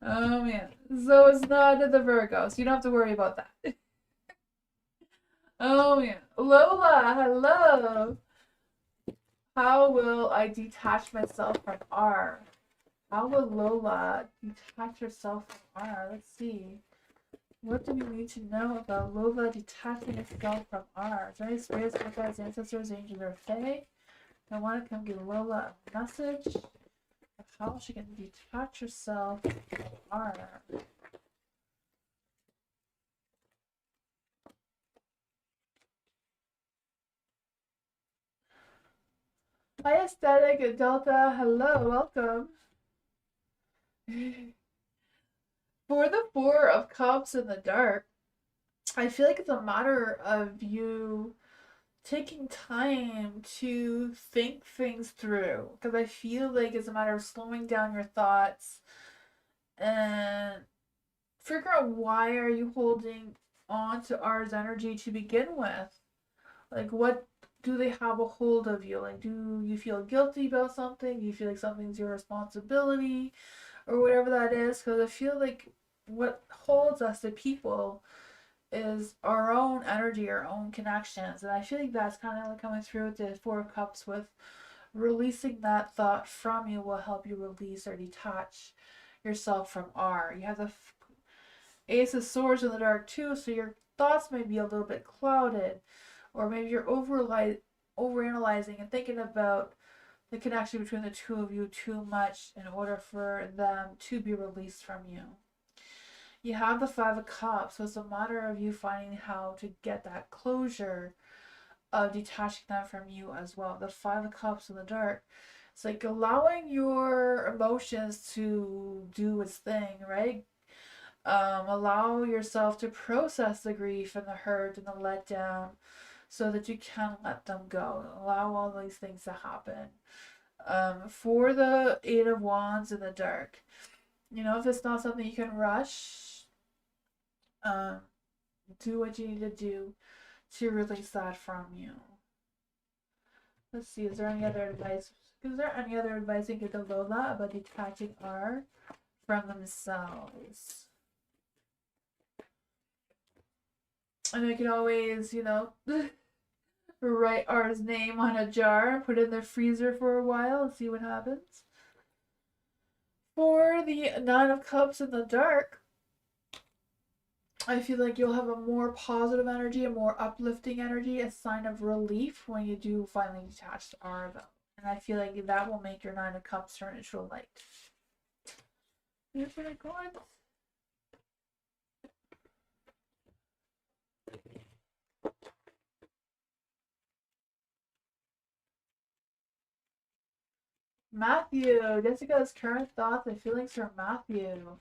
Oh man. So it's not the Virgo, so you don't have to worry about that. Oh man. Lola, hello. How will I detach myself from R? How will Lola detach herself from R? Let's see. What do we need to know about Lola detaching herself from R? Is there any spirits, guides, ancestors, angels, or fae that want to come give Lola a message of how she can detach herself from R? Hi, Aesthetic Delta. Hello, welcome. For the Four of Cups in the dark, I feel like it's a matter of you taking time to think things through. Because I feel like it's a matter of slowing down your thoughts and figure out why are you holding on to R's energy to begin with. Like, what do they have a hold of you? Like, do you feel guilty about something? Do you feel like something's your responsibility? Or whatever that is? Because I feel like what holds us to people is our own energy, our own connections. And I feel like that's kind of like coming through with the Four of Cups with releasing that thought from you will help you release or detach yourself from R. You have the Ace of Swords in the dark too, so your thoughts may be a little bit clouded, or maybe you're overanalyzing and thinking about the connection between the two of you too much in order for them to be released from you. You have the Five of Cups, so it's a matter of you finding how to get that closure of detaching them from you as well. The Five of Cups in the dark, it's like allowing your emotions to do its thing, right? Allow yourself to process the grief and the hurt and the letdown so that you can let them go. Allow all these things to happen. For the Eight of Wands in the dark, if it's not something you can rush, um, do what you need to do to release that from you. Let's see, is there any other advice? Is there any other advice you can give to Lola about detaching R from themselves? And you can always, write R's name on a jar, put it in the freezer for a while, and see what happens. For the Nine of Cups in the dark, I feel like you'll have a more positive energy, a more uplifting energy, a sign of relief when you do finally detach R, though. And I feel like that will make your Nine of Cups turn into a light. Here's what I got. Matthew, Jessica's current thoughts and feelings for Matthew.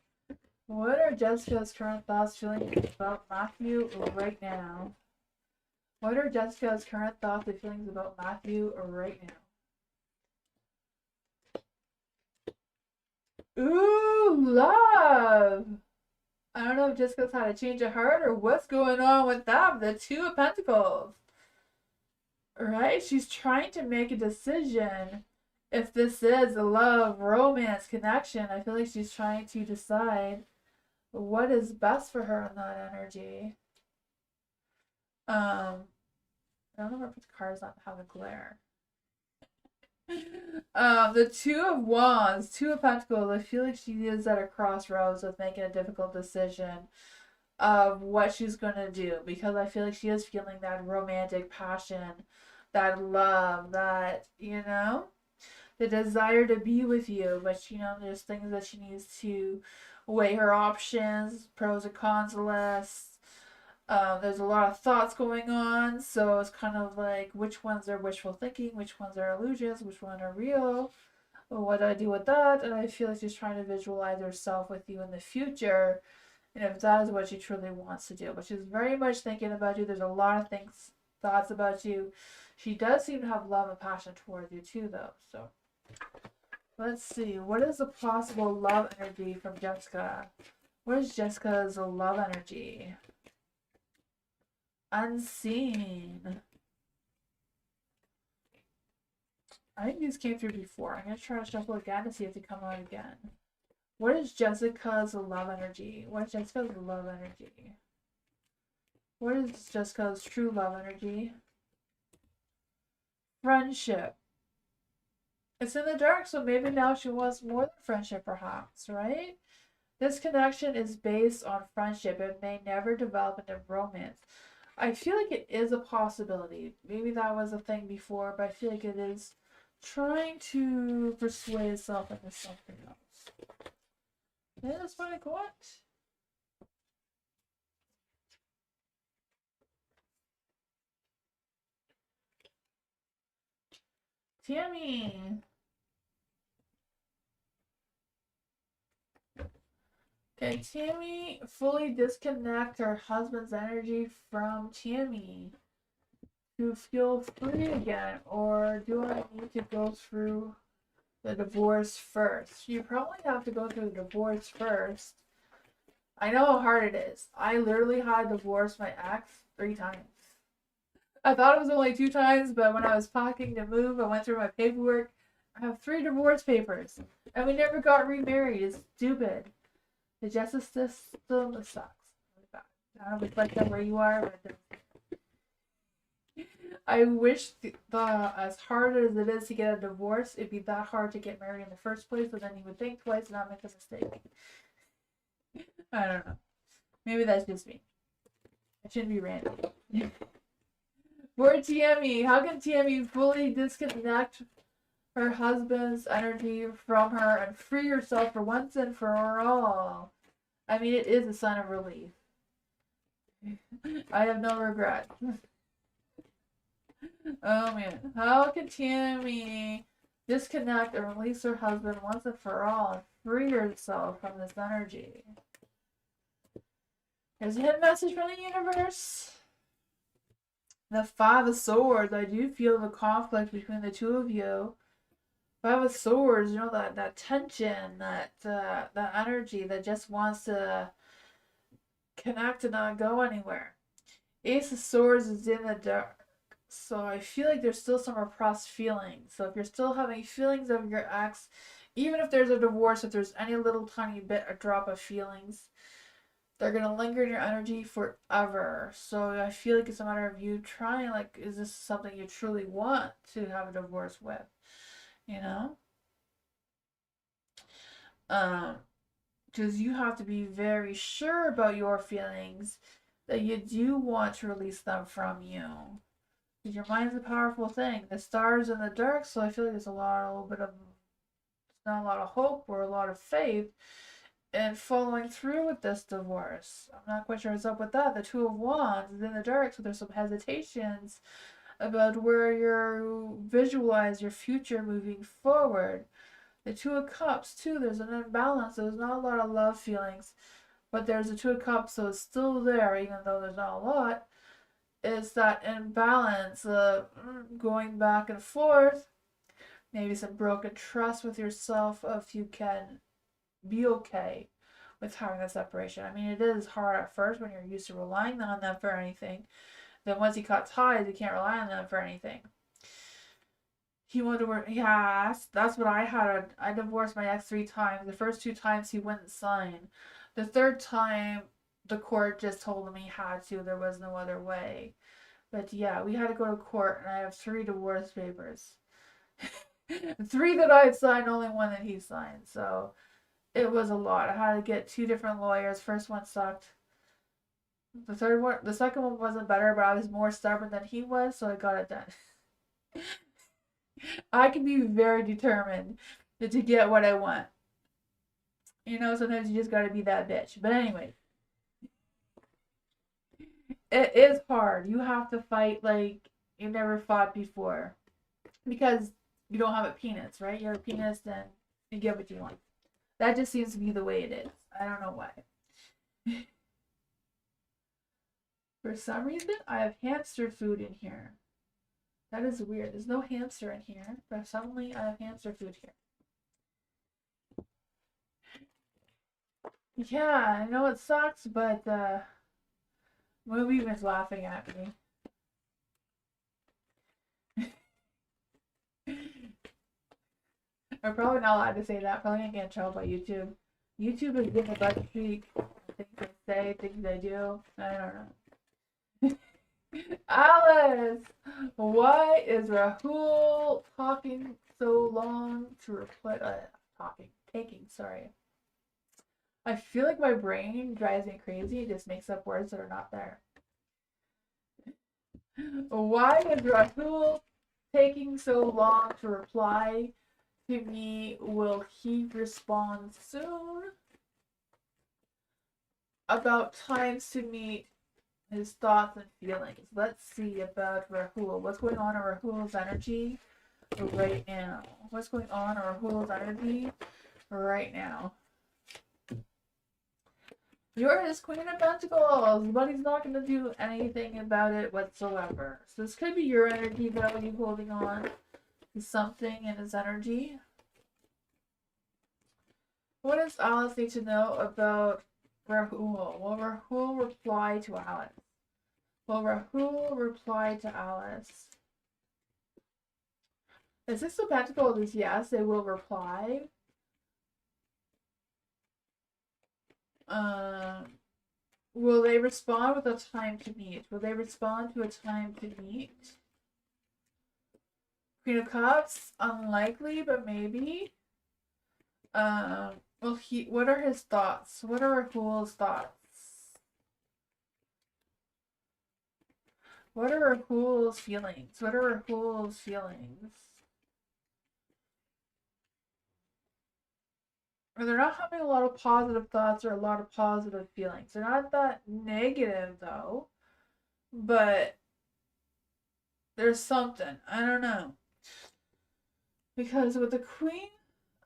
What are Jessica's current thoughts, feelings about Matthew right now? What are Jessica's current thoughts and feelings about Matthew right now? Ooh, love! I don't know if Jessica's had a change of heart or what's going on with that. The Two of Pentacles. Right? She's trying to make a decision if this is a love, romance, connection. I feel like she's trying to decide what is best for her in that energy. I don't know where I put the cards on how to glare. The Two of Wands, Two of Pentacles. I feel like she is at a crossroads with making a difficult decision of what she's gonna do, because I feel like she is feeling that romantic passion, that love, that the desire to be with you, but there's things that she needs to weigh her options, pros and cons list. There's a lot of thoughts going on, so it's kind of like which ones are wishful thinking, which ones are illusions, which ones are real. What do I do with that? And I feel like she's trying to visualize herself with you in the future, and if that is what she truly wants to do. But she's very much thinking about you. There's a lot of thoughts about you. She does seem to have love and passion towards you too, though. So let's see. What is the possible love energy from Jessica? What is Jessica's love energy? Unseen. I think these came through before. I'm going to try to shuffle again to see if they come out again. What is Jessica's love energy? What is Jessica's love energy? What is Jessica's true love energy? Friendship. It's in the dark, so maybe now she wants more than friendship, perhaps, right? This connection is based on friendship. It may never develop into romance. I feel like it is a possibility. Maybe that was a thing before, but I feel like it is trying to persuade itself into something else. And that's what I got. Tammy. Can Tammy fully disconnect her husband's energy from Tammy to feel free again, or do I need to go through the divorce first? You probably have to go through the divorce first. I know how hard it is. I literally had to divorce my ex 3 times. I thought it was only 2 times, but when I was packing to move, I went through my paperwork. I have 3 divorce papers, and we never got remarried. It's stupid. The justice system sucks. I don't know if it's like that where you are, but I wish as hard as it is to get a divorce, it'd be that hard to get married in the first place, so then you would think twice and not make a mistake. I don't know. Maybe that's just me. I shouldn't be ranting. For Tammy, how can Tammy fully disconnect her husband's energy from her and free herself for once and for all? I mean, it is a sign of relief. I have no regrets. Oh man. How can Tammy disconnect and release her husband once and for all and free herself from this energy? There's a hidden message from the universe. The 5 of Swords. I do feel the conflict between the two of you. 5 of Swords, you know, that tension, that energy that just wants to connect and not go anywhere. Ace of Swords is in the dark. So I feel like there's still some repressed feelings. So if you're still having feelings of your ex, even if there's a divorce, if there's any little tiny bit, a drop of feelings, they're going to linger in your energy forever. So I feel like it's a matter of you trying, like, is this something you truly want to have a divorce with? You know? Because you have to be very sure about your feelings, that you do want to release them from you. Because your mind's a powerful thing. The stars in the dark, so I feel like there's not a lot of hope or a lot of faith in following through with this divorce. I'm not quite sure what's up with that. The 2 of Wands is in the dark, so there's some hesitations about where you visualize your future moving forward. The 2 of Cups, too, there's an imbalance. There's not a lot of love feelings, but there's the 2 of Cups, so it's still there, even though there's not a lot. It's that imbalance of going back and forth. Maybe some broken trust with yourself if you can be okay with having a separation. I mean, it is hard at first when you're used to relying on them for anything. Then once you cut ties, you can't rely on them for anything. He wanted to work. Yeah, that's what I had. I divorced my ex 3 times. The first 2 times he wouldn't sign. The 3rd time, the court just told him he had to. There was no other way. But yeah, we had to go to court, and I have 3 divorce papers. 3 that I had signed, only 1 that he signed. So it was a lot. I had to get 2 different lawyers. First one sucked. The second one wasn't better, but I was more stubborn than he was, so I got it done. I can be very determined to get what I want. You know, sometimes you just gotta be that bitch. But anyway, it is hard. You have to fight like you never fought before. Because you don't have a penis, right? You're a penis, then you get what you want. That just seems to be the way it is. I don't know why. For some reason, I have hamster food in here. That is weird. There's no hamster in here, but suddenly I have hamster food here. Yeah, I know it sucks, but the movie was laughing at me. I'm probably not allowed to say that. Probably gonna get in trouble by YouTube. YouTube is getting a butt cheek. Things I say, things I do. I don't know. Alice! Why is Rahul talking so long to reply? Sorry. I feel like my brain drives me crazy. It just makes up words that are not there. Why is Rahul taking so long to reply to me? Will he respond soon? About times to meet, his thoughts and feelings. Let's see about Rahul. What's going on in Rahul's energy right now? What's going on in Rahul's energy right now? You're his Queen of Pentacles, but he's not going to do anything about it whatsoever. So this could be your energy, though, you holding on to something in his energy. What does Alice need to know about Rahul? Will Rahul reply to Alice? Will Rahul reply to Alice? The Six of Pentacles is yes, they will reply. Will they respond with a time to meet? Will they respond to a time to meet? Queen of Cups, unlikely, but maybe. What are his thoughts? What are Rahul's thoughts? What are Rahul's feelings? What are Rahul's feelings? Or they're not having a lot of positive thoughts or a lot of positive feelings. They're not that negative, though. But there's something. I don't know. Because with the Queen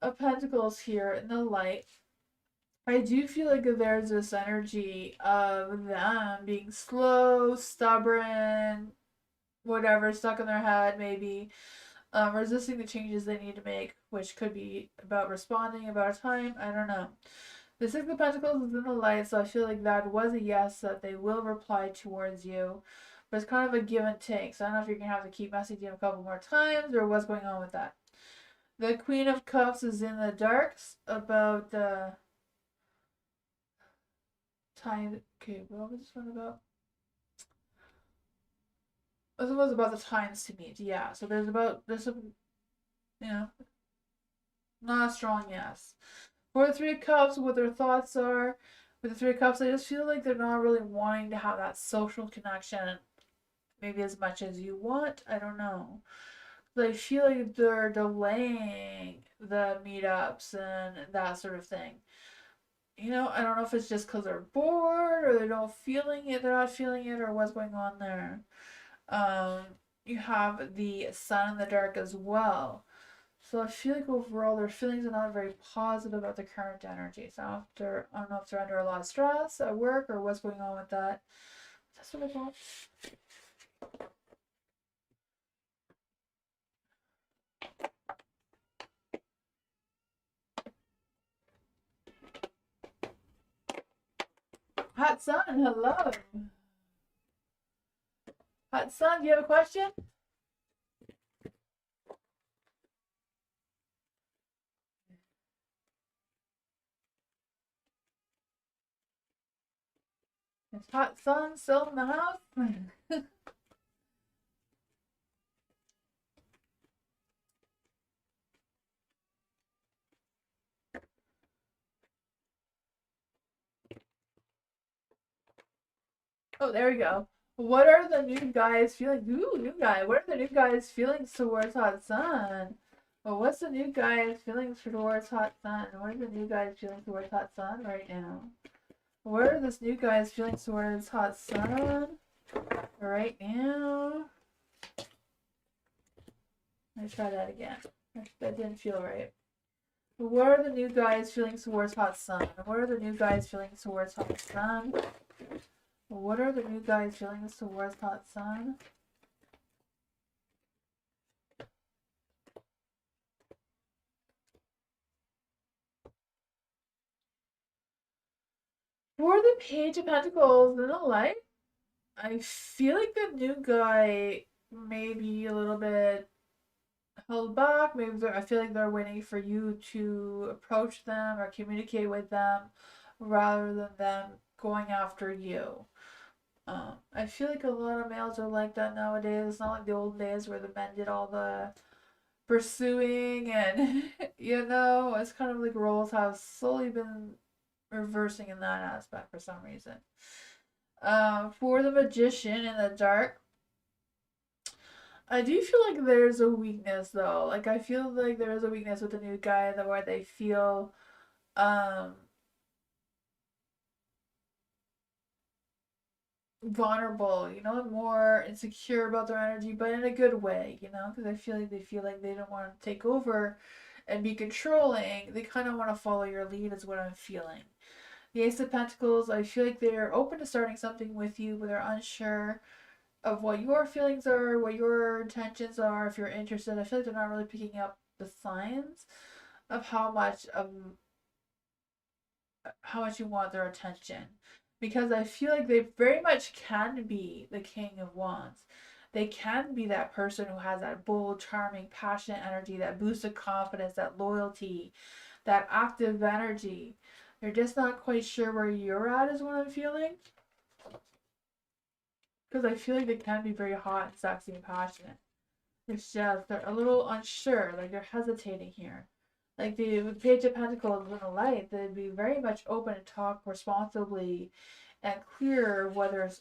of Pentacles here in the light, I do feel like there's this energy of them being slow, stubborn, whatever, stuck in their head, maybe. Resisting the changes they need to make, which could be about responding, about time, I don't know. The Six of Pentacles is in the light, so I feel like that was a yes, that they will reply towards you. But it's kind of a give and take, so I don't know if you're going to have to keep messaging him a couple more times, or what's going on with that. The Queen of Cups is in the darks about time. Okay, what was this one about? This was about the times to meet. Yeah, so there's some, you know, not a strong yes. For the Three of Cups, what their thoughts are. With the Three of Cups, I just feel like they're not really wanting to have that social connection maybe as much as you want. I don't know. I feel like they're delaying the meetups and that sort of thing. I don't know if it's just because they're bored or they're not feeling it, or what's going on there. You have the sun in the dark as well. So I feel like overall their feelings are not very positive about the current energy. So I don't know if they're under a lot of stress at work or what's going on with that. That's what I thought. Hot Sun, hello. Hot Sun, do you have a question? Is Hot Sun still in the house? Oh, there we go. What are the new guys feeling? Ooh, new guy. What are the new guys' feelings towards Hot Sun? Well, what's the new guy's feelings towards Hot Sun? What are the new guys' feelings towards Hot Sun right now? What are this new guy's feelings towards Hot Sun right now? Let's try that again. That didn't feel right. What are the new guys' feelings towards Hot Sun? What are the new guys' feelings towards Hot Sun? What are the new guys' feelings towards Hot Sun? For the Page of Pentacles in the light, I feel like the new guy may be a little bit held back. Maybe I feel like they're waiting for you to approach them or communicate with them rather than them going after you. I feel like a lot of males are like that nowadays. It's not like the old days where the men did all the pursuing and it's kind of like roles have slowly been reversing in that aspect for some reason. For the Magician in the dark, I do feel like there's a weakness though. Like I feel like there is a weakness with the new guy that where they feel vulnerable, more insecure about their energy, but in a good way, because I feel like they don't want to take over and be controlling. They kind of want to follow your lead is what I'm feeling. The Ace of Pentacles, I feel like they're open to starting something with you, but they're unsure of what your feelings are, what your intentions are, if you're interested. I feel like they're not really picking up the signs of how much you want their attention. Because I feel like they very much can be the King of Wands. They can be that person who has that bold, charming, passionate energy, that boost of confidence, that loyalty, that active energy. They're just not quite sure where you're at, is what I'm feeling. Because I feel like they can be very hot and sexy and passionate. It's just they're a little unsure, like they're hesitating here. Like the Page of Pentacles in the light, they'd be very much open to talk responsibly and clear what their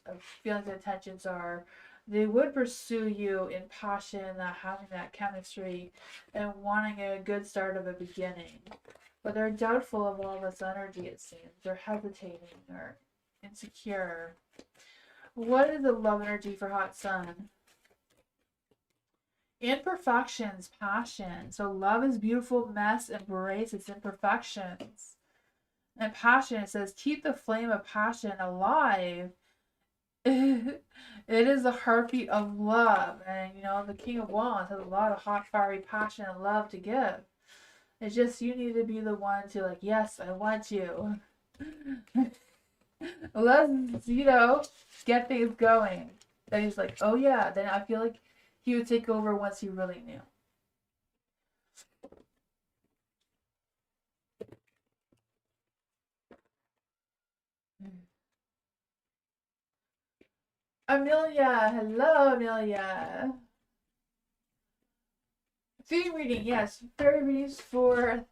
feelings and intentions are. They would pursue you in passion, having that chemistry, and wanting a good start of a beginning. But they're doubtful of all this energy, it seems. They're hesitating or insecure. What is the love energy for Hot Sun? Imperfections, passion. So love is beautiful mess, embrace its imperfections. And passion, it says, keep the flame of passion alive. It is the heartbeat of love. And, you know, the King of Wands has a lot of hot, fiery passion and love to give. It's just you need to be the one to, like, yes, I want you. Let's, you know, get things going. And he's like, oh yeah. Then I feel like he would take over once he really knew. Amelia, hello Amelia. Theme reading, yes. Fairy readings for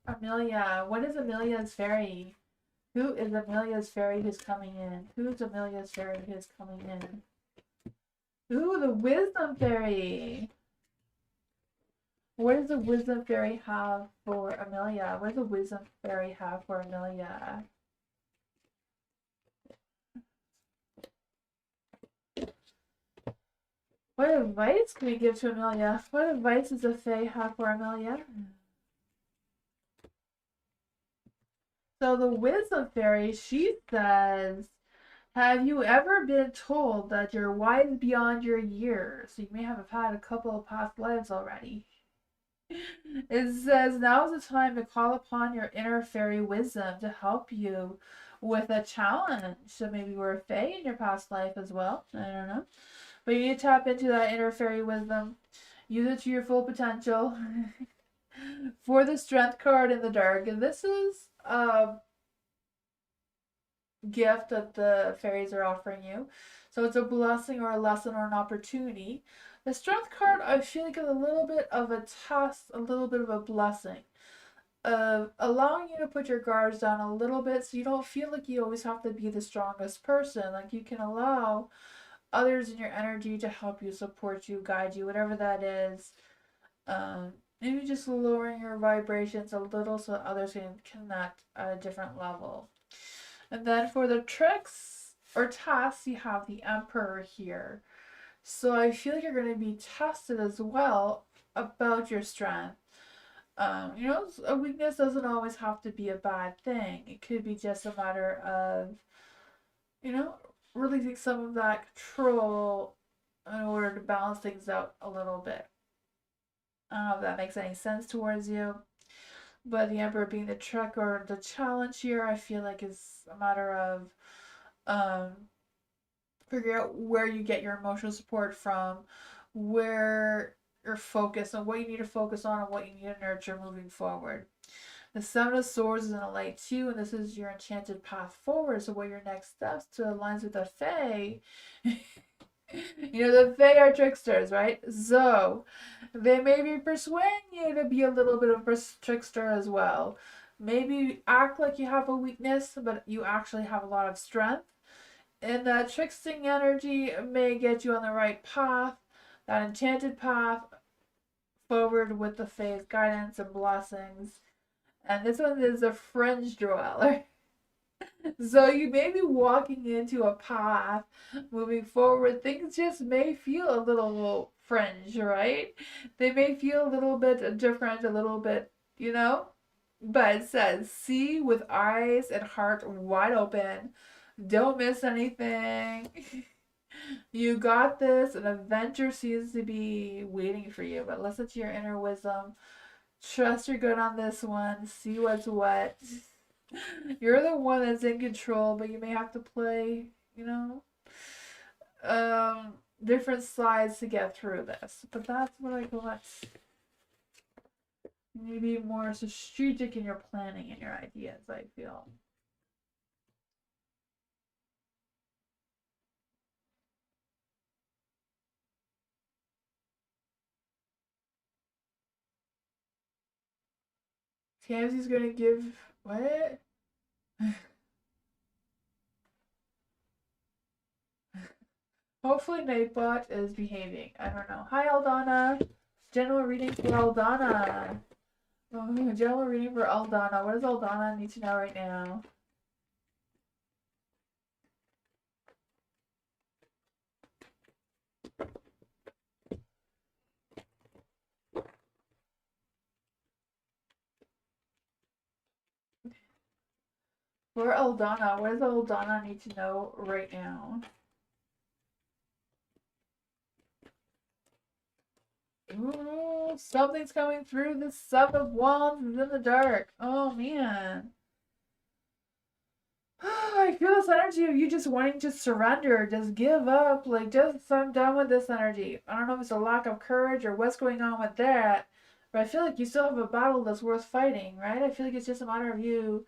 Amelia. What is Amelia's fairy? Who is Amelia's fairy who's coming in? Who's Amelia's fairy who's coming in? Ooh, the wisdom fairy. What does the wisdom fairy have for Amelia? What does the wisdom fairy have for Amelia? What advice can we give to Amelia? What advice does the Fae have for Amelia? So the wisdom fairy, she says, have you ever been told that you're wise beyond your years? So you may have had a couple of past lives already. It says, now is the time to call upon your inner fairy wisdom to help you with a challenge. So maybe you were a fae in your past life as well. I don't know. But you need to tap into that inner fairy wisdom. Use it to your full potential. For the strength card in the dark. And this is a gift that the fairies are offering you. So it's a blessing or a lesson or an opportunity. The strength card, I feel like, is a little bit of a test, a little bit of a blessing. Allowing you to put your guards down a little bit so you don't feel like you always have to be the strongest person. Like you can allow others in your energy to help you, support you, guide you, whatever that is. Maybe just lowering your vibrations a little so others can connect at a different level. And then for the tricks or tasks, you have the Emperor here. So I feel like you're going to be tested as well about your strength. You know, a weakness doesn't always have to be a bad thing. It could be just a matter of, you know, releasing some of that control in order to balance things out a little bit. I don't know if that makes any sense towards you. But the Emperor being the trick or the challenge here, I feel like is a matter of figure out where you get your emotional support from, where you're focused on what you need to focus on and what you need to nurture moving forward. The Seven of Swords is in a light too, and this is your enchanted path forward. So what are your next steps to aligns with the Fae? You know, the Fae are tricksters, right? So they may be persuading you to be a little bit of a trickster as well. Maybe act like you have a weakness, but you actually have a lot of strength. And that tricksting energy may get you on the right path, that enchanted path, forward with the Fae's guidance and blessings. And this one is a fringe dweller. So you may be walking into a path, moving forward. Things just may feel a little fringe, right? They may feel a little bit different, a little bit, you know? But it says, see with eyes and heart wide open. Don't miss anything. You got this. An adventure seems to be waiting for you, but listen to your inner wisdom. Trust you're good on this one. See what's what. You're the one that's in control, but you may have to play, you know, different slides to get through this. But that's what I got. You need to be more strategic in your planning and your ideas, I feel. Tamsy's gonna give what? Hopefully Nightbot is behaving. I don't know. Hi Aldana. General reading for Aldana. Oh, general reading for Aldana. What does Aldana need to know right now? For Aldana, what does Aldana need to know right now? Ooh, something's coming through. The Seven of Wands is in the dark. Oh man. I feel this energy of you just wanting to surrender, just give up, like just I'm done with this energy. I don't know if it's a lack of courage or what's going on with that, but I feel like you still have a battle that's worth fighting, right? I feel like it's just a matter of you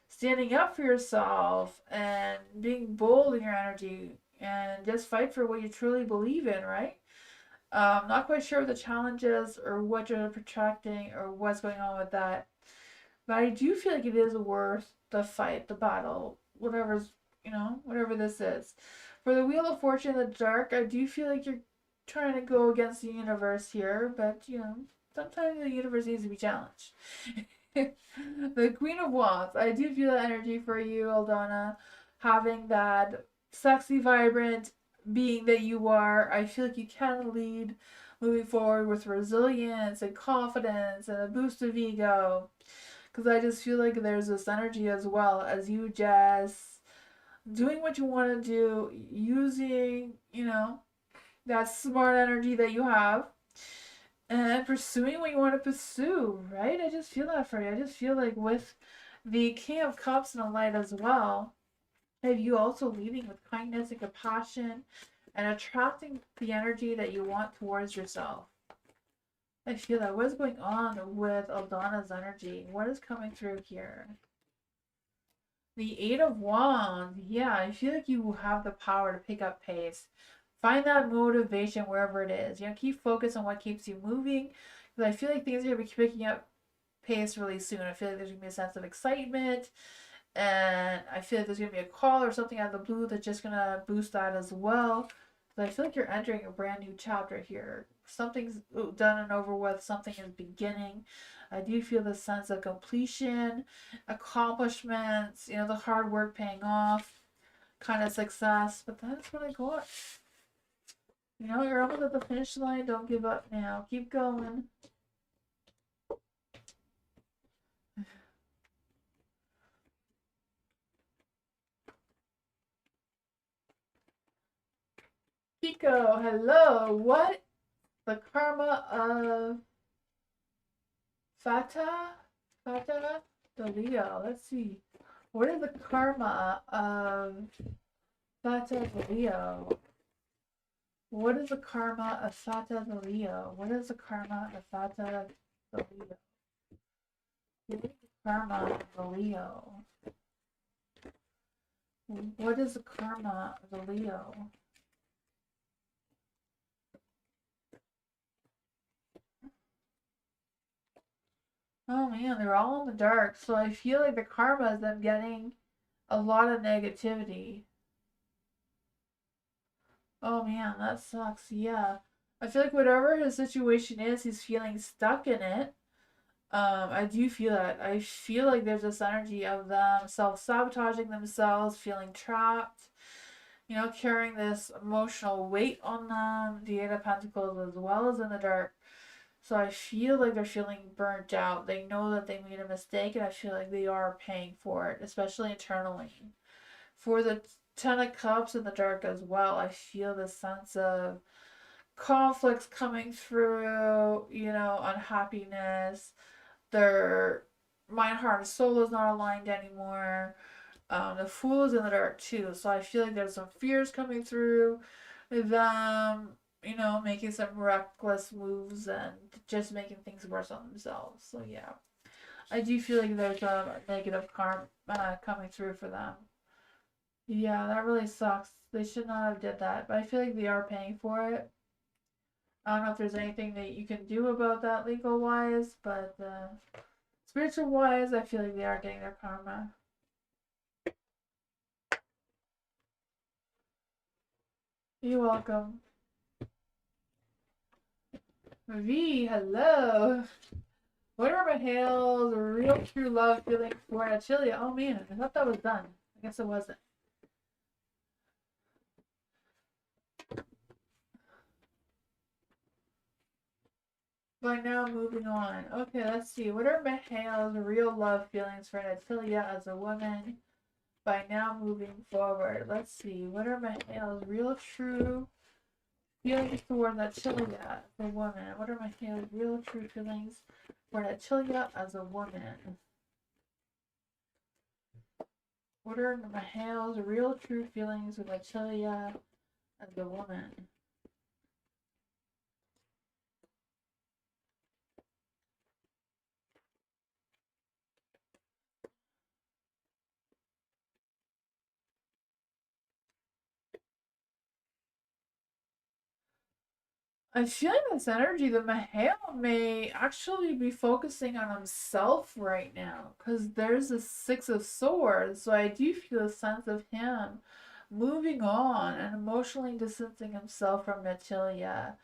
standing up for yourself and being bold in your energy and just fight for what you truly believe in, right? Not quite sure what the challenge is or what you're protracting or what's going on with that. But I do feel like it is worth the fight, the battle, whatever's, whatever this is. For the Wheel of Fortune in the dark, I do feel like you're trying to go against the universe here, but, sometimes the universe needs to be challenged. The Queen of Wands, I do feel that energy for you, Aldana, having that sexy, vibrant being that you are. I feel like you can lead moving forward with resilience and confidence and a boost of ego. Because I just feel like there's this energy as well as you just doing what you want to do, using, that smart energy that you have and pursuing what you want to pursue, right? I just feel that for you. I just feel like with the King of Cups and the light as well, and you also leading with kindness and compassion and attracting the energy that you want towards yourself. I feel that. What is going on with Aldana's energy? What is coming through here? The Eight of Wands. Yeah, I feel like you have the power to pick up pace. Find that motivation wherever it is. Keep focus on what keeps you moving. Because I feel like things are going to be picking up pace really soon. I feel like there's going to be a sense of excitement. And I feel like there's going to be a call or something out of the blue that's just going to boost that as well. But I feel like you're entering a brand new chapter here. Something's done and over with. Something is beginning. I do feel the sense of completion, accomplishments, the hard work paying off, kind of success. But that's what I got. You're almost at the finish line. Don't give up now. Keep going. Pico, hello. What the karma of Fata the Leo? Let's see. What is the karma of Fata the Leo? What is the karma of Fata the Leo? What is the karma of Fata the Leo? What is the karma of the Leo? What is the karma of the Leo? Oh man, they're all in the dark. So I feel like the karma is them getting a lot of negativity. Oh man, that sucks. Yeah. I feel like whatever his situation is, he's feeling stuck in it. I do feel that. I feel like there's this energy of them self-sabotaging themselves, feeling trapped, carrying this emotional weight on them. The Eight of Pentacles as well as in the dark. So I feel like they're feeling burnt out. They know that they made a mistake, and I feel like they are paying for it, especially internally. For the Ten of Cups in the dark as well, I feel the sense of conflicts coming through, unhappiness. Their mind, heart, and soul is not aligned anymore. The Fool is in the dark too, so I feel like there's some fears coming through them, making some reckless moves and just making things worse on themselves. So yeah, I do feel like there's a negative karma coming through for them. Yeah, that really sucks. They should not have did that, but I feel like they are paying for it. I don't know if there's anything that you can do about that legal wise, but spiritual wise, I feel like they are getting their karma. You're welcome. V, hello. What are my hails? Real true love feeling for Achilia? Oh man, I thought that was done. I guess it wasn't. But now moving on. Okay, let's see. What are Mihail's real love feelings for Natalia as a woman? By now moving forward. Let's see. What are Mihail's real true feelings toward Natalia as a woman? What are Mihail's real true feelings for Natalia as a woman? What are Mihail's real true feelings with Natalia as a woman? I feel like this energy that Mahale may actually be focusing on himself right now because there's a Six of Swords. So I do feel a sense of him moving on and emotionally distancing himself from Natalia.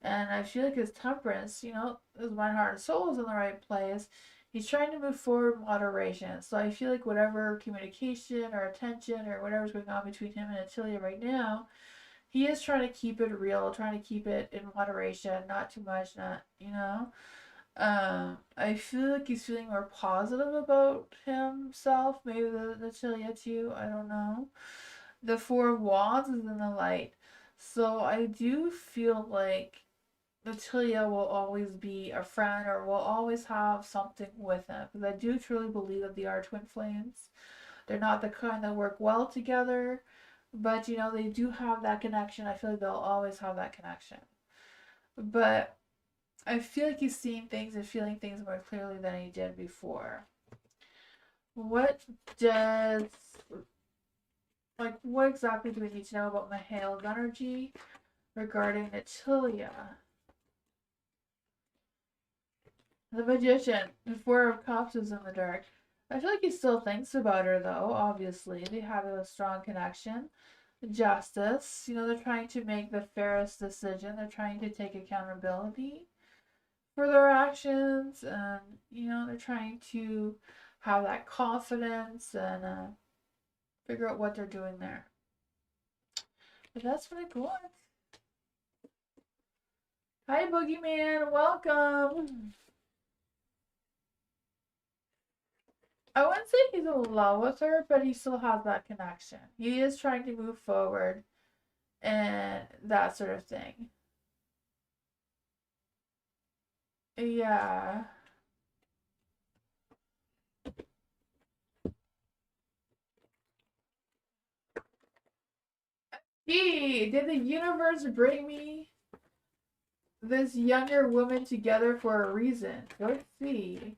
And I feel like his temperance, his mind, heart, and soul is in the right place. He's trying to move forward in moderation. So I feel like whatever communication or attention or whatever's going on between him and Natalia right now, he is trying to keep it real, trying to keep it in moderation, not too much, not. I feel like he's feeling more positive about himself, maybe the Chilia too, I don't know. The Four of Wands is in the light. So I do feel like the Chilia will always be a friend or will always have something with him. Because I do truly believe that they are twin flames. They're not the kind that work well together, but they do have that connection. I feel like they'll always have that connection. But I feel like he's seeing things and feeling things more clearly than he did before. What does what exactly do we need to know about Mihail's energy regarding Natalia? The Magician, the Four of Cups is in the dark. I feel like he still thinks about her though, obviously. They have a strong connection. Justice, they're trying to make the fairest decision. They're trying to take accountability for their actions, and they're trying to have that confidence and figure out what they're doing there. But that's what I got. Hi, Boogeyman, welcome. I wouldn't say he's in love with her, but he still has that connection. He is trying to move forward and that sort of thing. Yeah. Did the universe bring me this younger woman together for a reason? Let's see.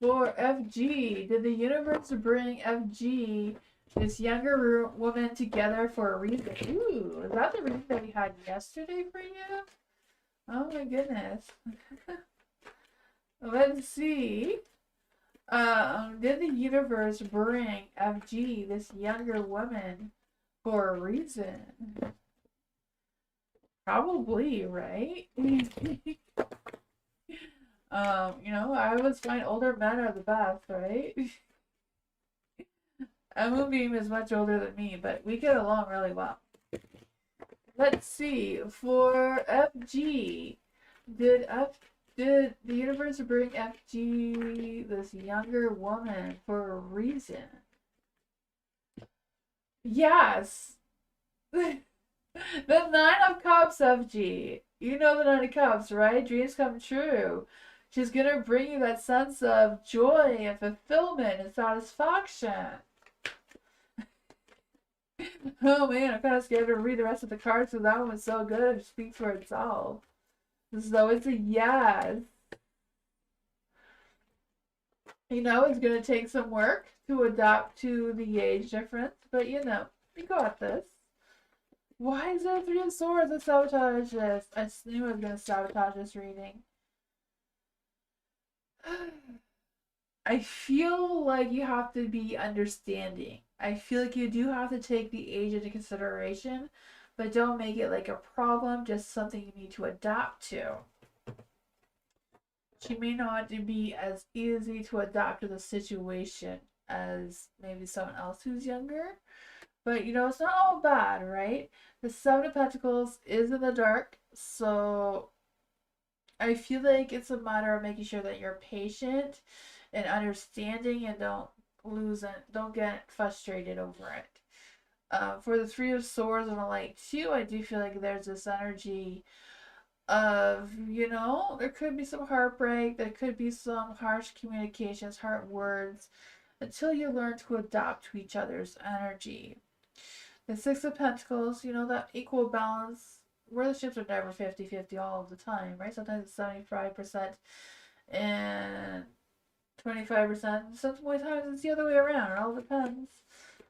For FG, did the universe bring FG, this younger woman, together for a reason? Ooh, is that the reason that we had yesterday for you? Oh my goodness. Let's see. Did the universe bring FG, this younger woman, for a reason? Probably, right? I always find older men are the best, right? Moonbeam is much older than me, but we get along really well. Let's see. For FG, did Did the universe bring FG this younger woman for a reason? Yes. The Nine of Cups, FG. You know the Nine of Cups, right? Dreams come true. She's gonna bring you that sense of joy and fulfillment and satisfaction. Oh man, I'm kind of scared to read the rest of the cards because that one was so good. It speaks for itself. So it's a yes. You know, it's going to take some work to adapt to the age difference, but you know, you got this. Why is there 3 of Swords that sabotage this? I knew I was going to sabotage this reading. I feel like you have to be understanding. I feel like you do have to take the age into consideration, but don't make it like a problem, just something you need to adapt to. She may not be as easy to adapt to the situation as maybe someone else who's younger. But you know, it's not all bad, right? The Seven of Pentacles is in the dark, so I feel like it's a matter of making sure that you're patient and understanding and don't get frustrated over it. For the Three of Swords and the Light too, I do feel like there's this energy of, you know, there could be some heartbreak, there could be some harsh communications, hard words, until you learn to adapt to each other's energy. The Six of Pentacles, you know, that equal balance, relationships are never 50-50 all of the time, right? Sometimes it's 75% and 25%. Sometimes it's the other way around. It all depends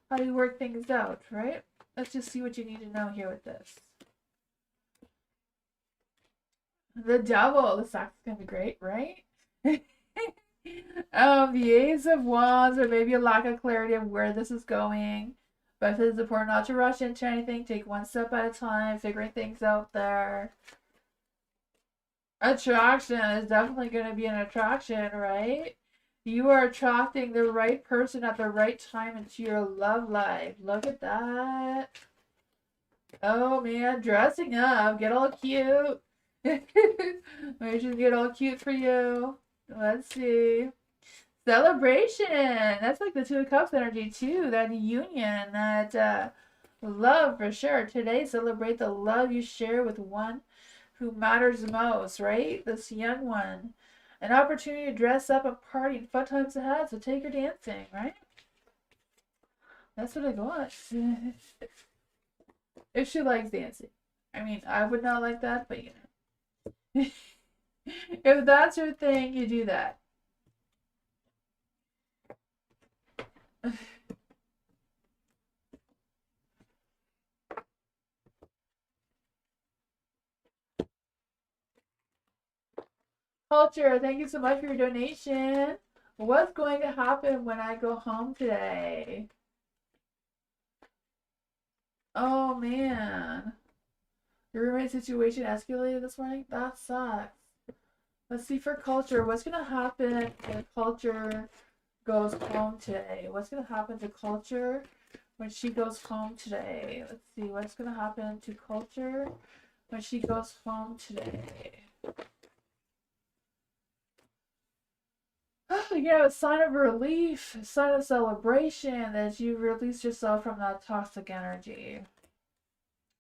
how you work things out, right? Let's just see what you need to know here with this. The Devil. The sax is gonna be great, right? The Ace of Wands, or maybe a lack of clarity of where this is going. But it's important not to rush into anything. Take one step at a time, figuring things out there. Attraction is definitely going to be an attraction, right? You are attracting the right person at the right time into your love life. Look at that. Oh man, dressing up. Get all cute. Maybe she'll get all cute for you. Let's see. Celebration. That's like the Two of Cups energy too. That union, that love for sure. Today, celebrate the love you share with one who matters most, right? This young one. An opportunity to dress up and party and fun times ahead, so take her dancing, right? That's what I got. If she likes dancing. I mean, I would not like that, but you know. If that's her thing, you do that. Culture, thank you so much for your donation. What's going to happen when I go home today? Oh man. Your roommate situation escalated this morning? That sucks. Let's see for culture. What's going to happen when culture goes home today? What's going to happen to culture when she goes home today? Let's see. What's going to happen to culture when she goes home today? You have a sign of relief, a sign of celebration that you released yourself from that toxic energy.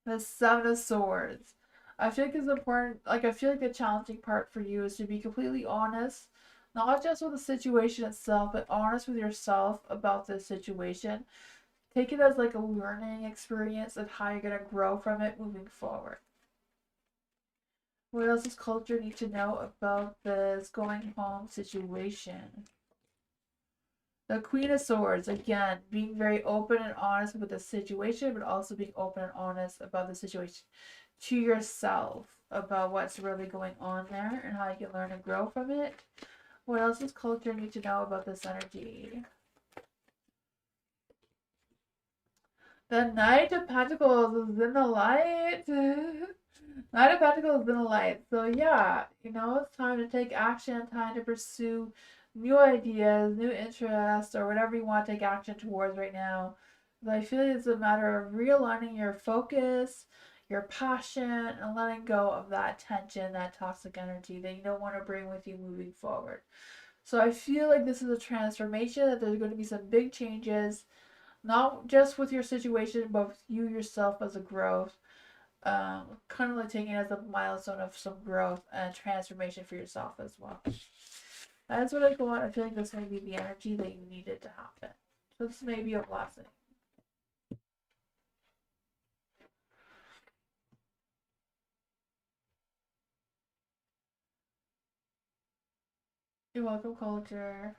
The Seven of Swords. I feel like it's important, like I feel like the challenging part for you is to be completely honest, not just with the situation itself, but honest with yourself about this situation. Take it as like a learning experience and how you're going to grow from it moving forward. What else does culture need to know about this going home situation? The Queen of Swords, again, being very open and honest with the situation, but also being open and honest about the situation to yourself, about what's really going on there and how you can learn and grow from it. What else does culture need to know about this energy? The Knight of Pentacles is in the light. Knight of Pentacles is in the light. So yeah, you know, it's time to take action, time to pursue new ideas, new interests, or whatever you want to take action towards right now. But I feel like it's a matter of realigning your focus, your passion, and letting go of that tension, that toxic energy that you don't want to bring with you moving forward. So I feel like this is a transformation, that there's going to be some big changes, not just with your situation, but with you yourself as a growth. Kind of like taking it as a milestone of some growth and transformation for yourself as well. That's what I go on. I feel like this may be the energy that you needed to happen. So this may be a blessing. You're welcome, culture.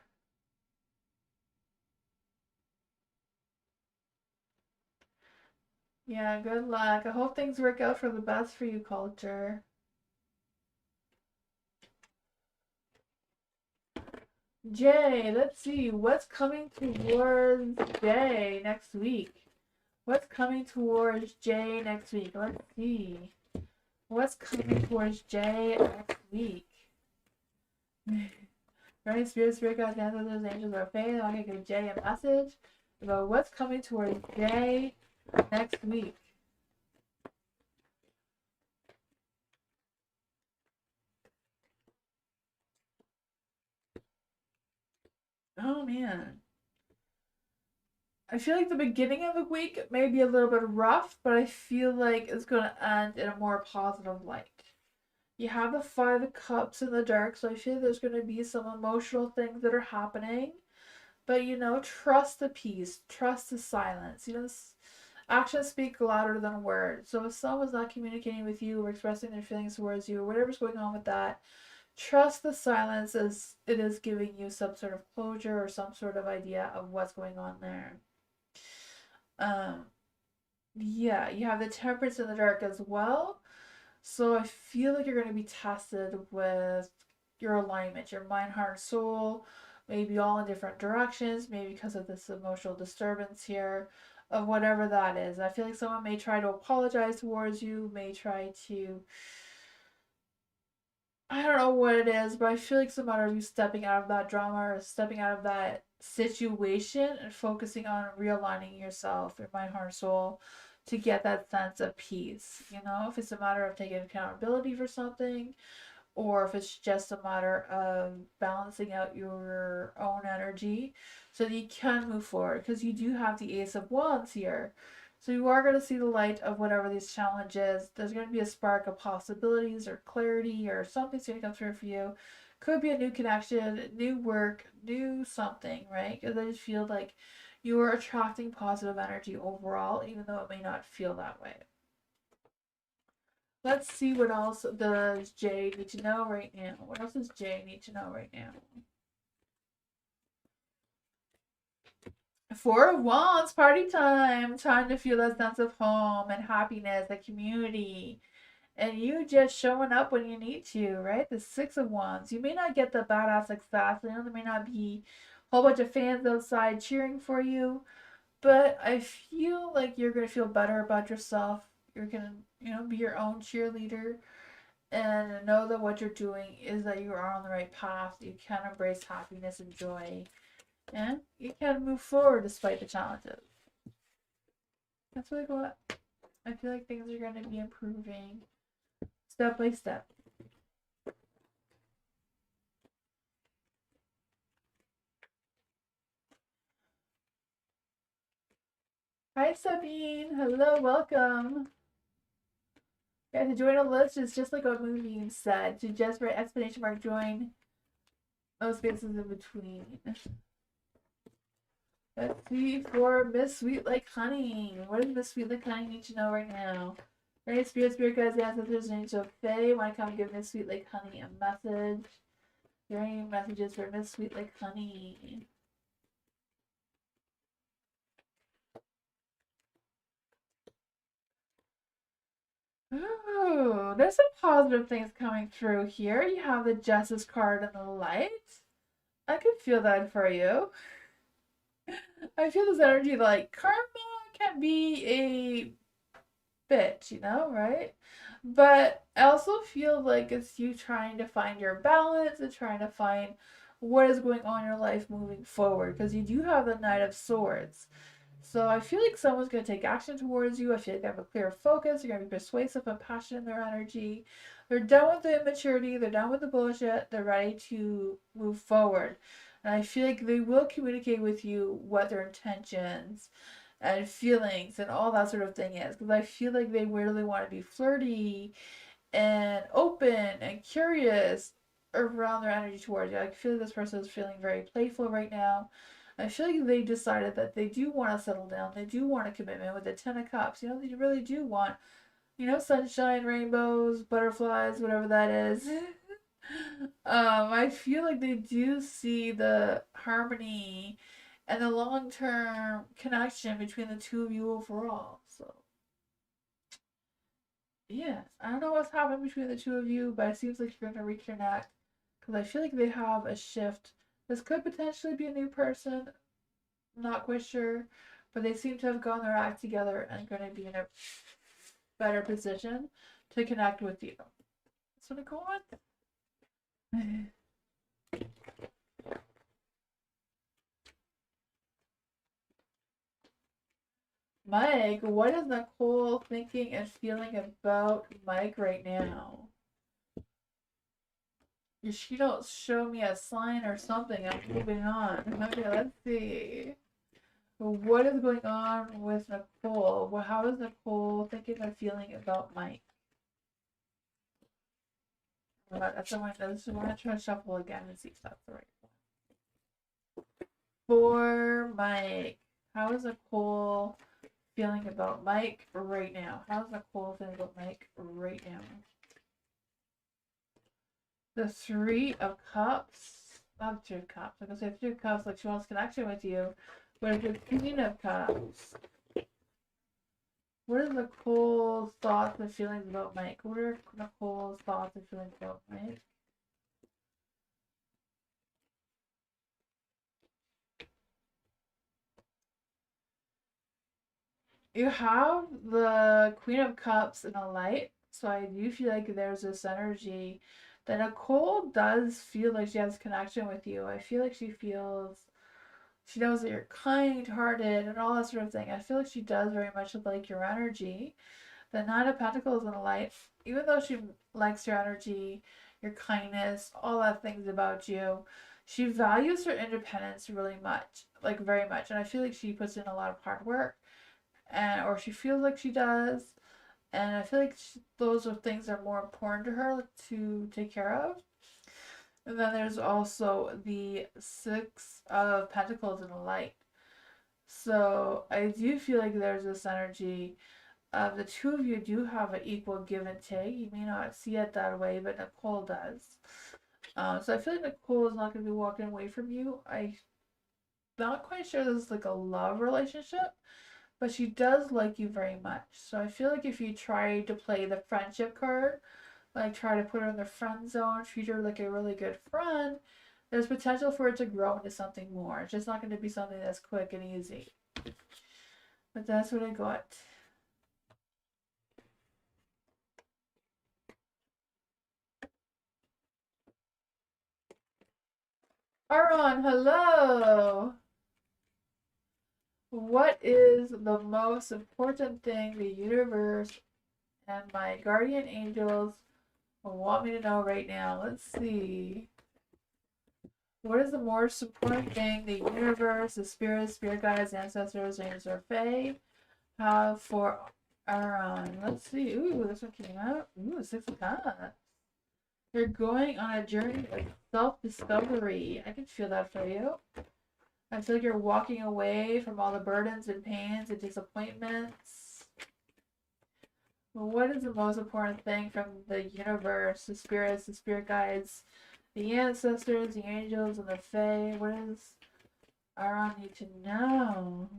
Yeah, good luck. I hope things work out for the best for you, culture. Jay, let's see. What's coming towards Jay next week? What's coming towards Jay next week? Let's see. What's coming towards Jay next week? Running spirit guides, ancestors, angels, or faith. I'm gonna give Jay a message about what's coming towards Jay next week. Oh man. I feel like the beginning of the week may be a little bit rough, but I feel like it's going to end in a more positive light. You have the Five of Cups in the dark, so I feel there's going to be some emotional things that are happening. But trust the peace, trust the silence. Actions speak louder than words. So if someone's not communicating with you or expressing their feelings towards you, or whatever's going on with that, trust the silence as it is giving you some sort of closure or some sort of idea of what's going on there. Um, yeah, you have the Temperance in the dark as well. So I feel like you're going to be tested with your alignment, your mind, heart, soul, maybe all in different directions, maybe because of this emotional disturbance here, of whatever that is. I feel like someone may try to apologize towards you, may try to, I don't know what it is, but I feel like it's a matter of you stepping out of that drama or stepping out of that situation and focusing on realigning yourself, your mind, heart, soul, to get that sense of peace. If it's a matter of taking accountability for something, or if it's just a matter of balancing out your own energy so that you can move forward, because you do have the Ace of Wands here. So you are going to see the light of whatever these challenges. There's going to be a spark of possibilities or clarity, or something's going to come through for you. Could be a new connection, new work, new something, right? Because I just feel like you are attracting positive energy overall, even though it may not feel that way. Let's see what else does Jay need to know right now. What else does Jay need to know right now? Four of Wands, party time. Time to feel that sense of home and happiness, a community. And you just showing up when you need to, right? The Six of Wands. You may not get the badass success. There may not be a whole bunch of fans outside cheering for you. But I feel like you're going to feel better about yourself. You're going to, be your own cheerleader. And know that what you're doing is that you are on the right path. You can embrace happiness and joy, and you can move forward despite the challenges. That's what I feel like things are going to be improving step by step. Hi Sabine, hello, welcome. Yeah, to join a list is just like what Moonbeam said. To just write explanation mark join, no spaces in between. Let's see for Miss Sweet Like Honey. What does Miss Sweet Like Honey need to know right now? Right, spirit guides, ancestors, and angel Fae. Want to come give Miss Sweet Like Honey a message? Are there any messages for Miss Sweet Like Honey? Ooh, there's some positive things coming through here. You have the Justice card and the light. I can feel that for you. I feel this energy like karma can be a bitch, right? But I also feel like it's you trying to find your balance and trying to find what is going on in your life moving forward, because you do have the Knight of Swords. So I feel like someone's going to take action towards you. I feel like they have a clear focus. They're going to be persuasive and passionate in their energy. They're done with the immaturity. They're done with the bullshit. They're ready to move forward. And I feel like they will communicate with you what their intentions and feelings and all that sort of thing is. Because I feel like they really want to be flirty and open and curious around their energy towards you. I feel like this person is feeling very playful right now. I feel like they decided that they do want to settle down. They do want a commitment with the Ten of Cups. They really do want, sunshine, rainbows, butterflies, whatever that is. I feel like they do see the harmony and the long-term connection between the two of you overall. So yeah, I don't know what's happened between the two of you, but it seems like you're gonna reconnect because I feel like they have a shift. This could potentially be a new person, not quite sure, but they seem to have gotten their act together and going to be in a better position to connect with you. That's what I go on. Mike, what is Nicole thinking and feeling about Mike right now? If she don't show me a sign or something, I'm moving on. Okay, let's see. What is going on with Nicole? How is Nicole thinking and feeling about Mike? That's the one. I just want to try to shuffle again and see if that's the right one. For Mike, how is Nicole feeling about Mike right now? How's Nicole feeling about Mike right now? The Three of Cups. Not Three of Cups. Like I say, Three of Cups, like she wants connection with you. But it's the Queen of Cups. What are Nicole's thoughts and feelings about Mike? What are Nicole's thoughts and feelings about Mike? You have the Queen of Cups in a light, so I do feel like there's this energy that Nicole does feel like she has connection with you. I feel like she knows that you're kind-hearted and all that sort of thing. I feel like she does very much like your energy. The Nine of Pentacles in the light, even though she likes your energy, your kindness, all that things about you, she values her independence really much, like very much. And I feel like she puts in a lot of hard work or she feels like she does. And I feel like those are things that are more important to her to take care of. And then there's also the Six of Pentacles in the light. So I do feel like there's this energy of the two of you do have an equal give and take. You may not see it that way, but Nicole does. So I feel like Nicole is not going to be walking away from you. I'm not quite sure this is like a love relationship, but she does like you very much. So I feel like if you try to play the friendship card, like try to put her in the friend zone, treat her like a really good friend, there's potential for it to grow into something more. It's just not going to be something that's quick and easy. But that's what I got. Aaron, hello! What is the most important thing the universe and my guardian angels want me to know right now? Let's see. What is the most important thing the universe, the spirit guides, ancestors, angels, or fae have for Aaron? Let's see. Ooh, this one came out. Ooh, Six of Cups. You're going on a journey of self-discovery. I can feel that for you. I feel like you're walking away from all the burdens and pains and disappointments. What is the most important thing from the universe, the spirits, the spirit guides, the ancestors, the angels, and the fae? What does Aaron need to know?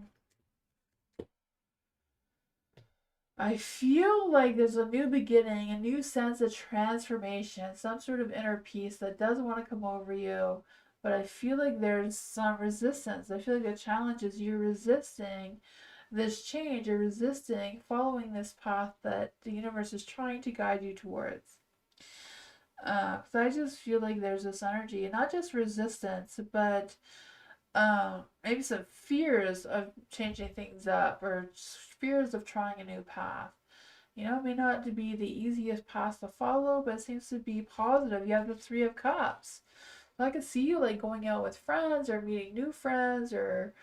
I feel like there's a new beginning, a new sense of transformation, some sort of inner peace that doesn't want to come over you. But I feel like there's some resistance. I feel like the challenge is you're resisting this change, you're resisting following this path that the universe is trying to guide you towards. Because I just feel like there's this energy, and not just resistance, but maybe some fears of changing things up or fears of trying a new path. You know, it may not to be the easiest path to follow, but it seems to be positive. You have the Three of Cups. So I could see you like going out with friends or meeting new friends or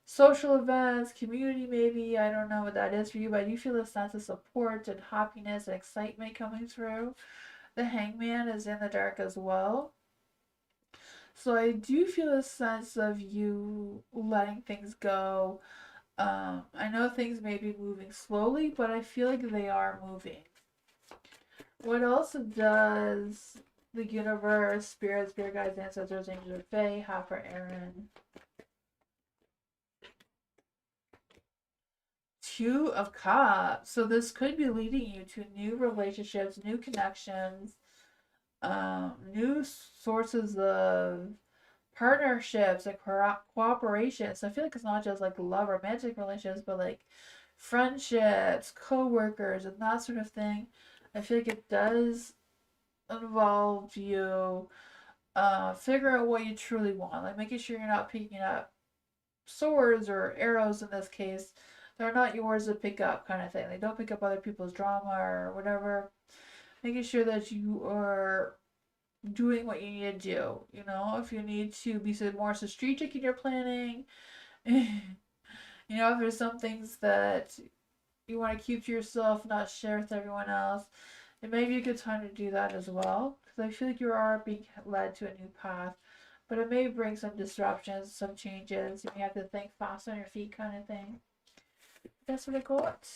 social events, community maybe. I don't know what that is for you, but you feel a sense of support and happiness and excitement coming through. The Hangman is in the dark as well. So I do feel a sense of you letting things go. I know things may be moving slowly, but I feel like they are moving. What else does the universe, spirit guides, ancestors, angels, or fae have for Aaron? Two of Cups. So this could be leading you to new relationships, new connections, new sources of partnerships and cooperation. So I feel like it's not just like love, romantic relationships, but like friendships, co-workers, and that sort of thing. I feel like it does involve you figure out what you truly want, like making sure you're not picking up swords or arrows in this case. They're not yours to pick up, kind of thing. They don't pick up other people's drama or whatever. Making sure that you are doing what you need to do. You know, if you need to be more strategic in your planning, you know, if there's some things that you want to keep to yourself, not share with everyone else, it may be a good time to do that as well. Because I feel like you are being led to a new path, but it may bring some disruptions, some changes. You may have to think fast on your feet, kind of thing. That's what I got.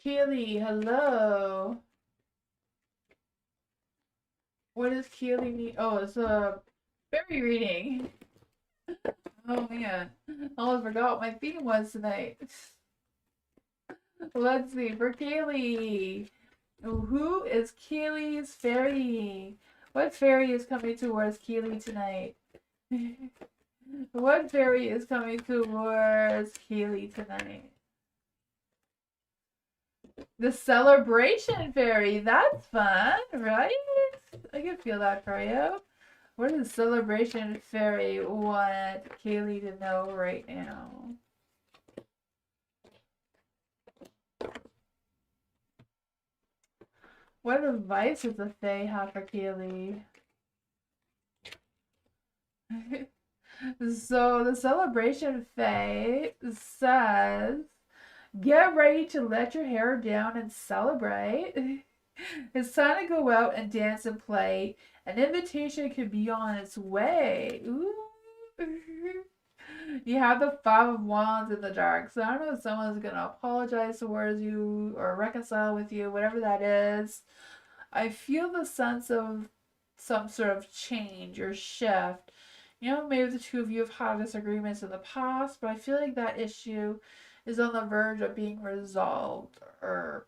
Keely, hello. What does Keely need? Oh, it's a fairy reading. Oh man, I almost forgot what my theme was tonight. Let's see, for Kaylee. Who is Keely's fairy? What fairy is coming towards Keely tonight? What fairy is coming towards Keely tonight? The celebration fairy. That's fun, right? I can feel that for you. What does the celebration fairy want Kaylee to know right now? What advice does the Fae have for Kaylee? So the celebration Fae says, get ready to let your hair down and celebrate. It's time to go out and dance and play. An invitation could be on its way. Ooh. You have the Five of Wands in the dark. So I don't know if someone's going to apologize towards you or reconcile with you, whatever that is. I feel the sense of some sort of change or shift. You know, maybe the two of you have had disagreements in the past, but I feel like that issue is on the verge of being resolved or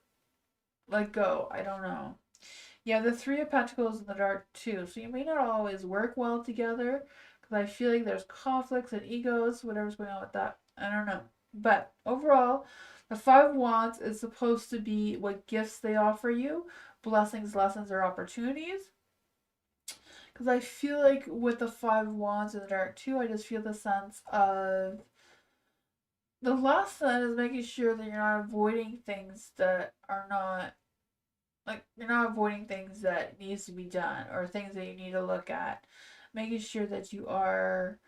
let go. I don't know. Yeah, the Three of Pentacles in the dark too. So you may not always work well together because I feel like there's conflicts and egos, whatever's going on with that. I don't know. But overall, the Five of Wands is supposed to be what gifts they offer you, blessings, lessons, or opportunities. Because I feel like with the Five of Wands in the dark too, I just feel the sense of the lesson is making sure that you're not avoiding things that are not like you're not avoiding things that needs to be done or things that you need to look at. Making sure that you are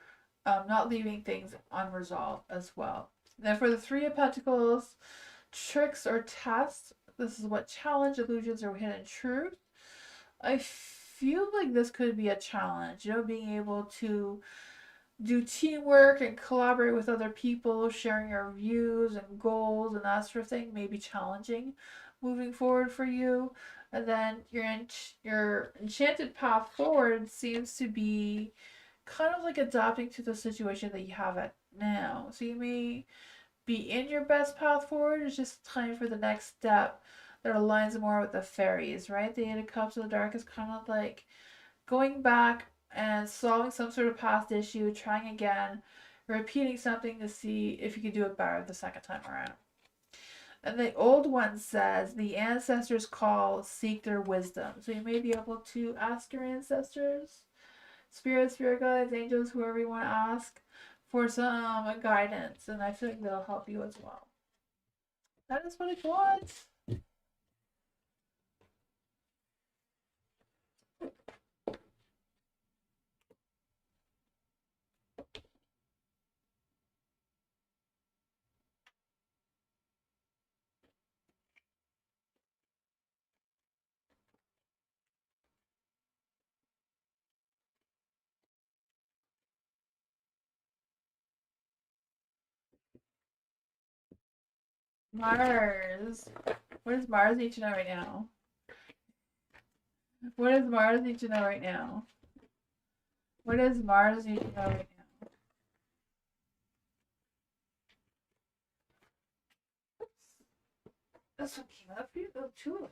not leaving things unresolved as well. Then for the Three of Pentacles, tricks or tests. This is what challenge, illusions, or hidden truth. I feel like this could be a challenge. You know, being able to do teamwork and collaborate with other people, sharing your views and goals and that sort of thing may be challenging moving forward for you. And then your enchanted path forward seems to be kind of like adapting to the situation that you have at now. So you may be in your best path forward. It's just time for the next step that aligns more with the fairies, right? The Eight of Cups of the Dark is kind of like going back and solving some sort of past issue, trying again, repeating something to see if you can do it better the second time around. And the old one says the ancestors call, seek their wisdom. So you may be able to ask your ancestors, spirits, spirit guides, angels, whoever you want to ask, for some guidance. And I feel like they'll help you as well. That is what it was. Mars. What does Mars need to know right now? What does Mars need to know right now? What does Mars need to know right now? This one came up here. Oh, two of them.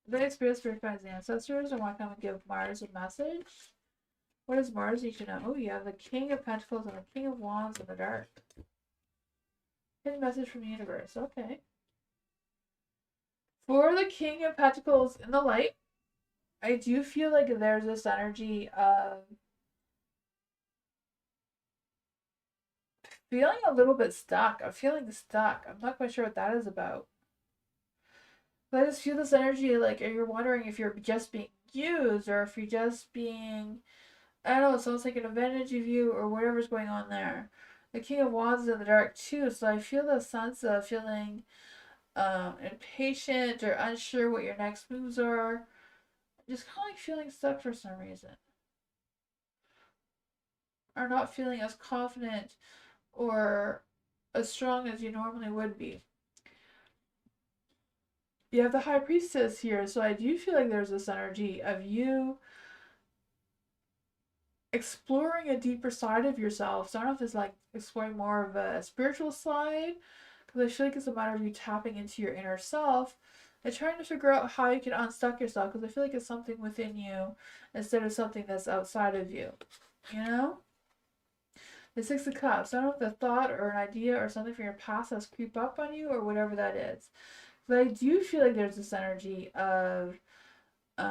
The spirit guides ancestors. I want to come and give Mars a message. What does Mars need to know? Oh, yeah, the King of Pentacles and the King of Wands in the dark. Hidden message from the universe. Okay. For the King of Pentacles in the light, I do feel like there's this energy of feeling a little bit stuck. I'm feeling stuck. I'm not quite sure what that is about. But I just feel this energy like you're wondering if you're just being used or if you're just being, I don't know, someone's taking advantage of you or whatever's going on there. The King of Wands is in the dark too, so I feel the sense of feeling impatient or unsure what your next moves are. Just kind of like feeling stuck for some reason. Or not feeling as confident or as strong as you normally would be. You have the High Priestess here, so I do feel like there's this energy of you exploring a deeper side of yourself. So I don't know if it's like exploring more of a spiritual side, because I feel like it's a matter of you tapping into your inner self and trying to figure out how you can unstuck yourself, because I feel like it's something within you instead of something that's outside of you. You know? The Six of Cups. I don't know if the thought or an idea or something from your past has creep up on you or whatever that is. But I do feel like there's this energy of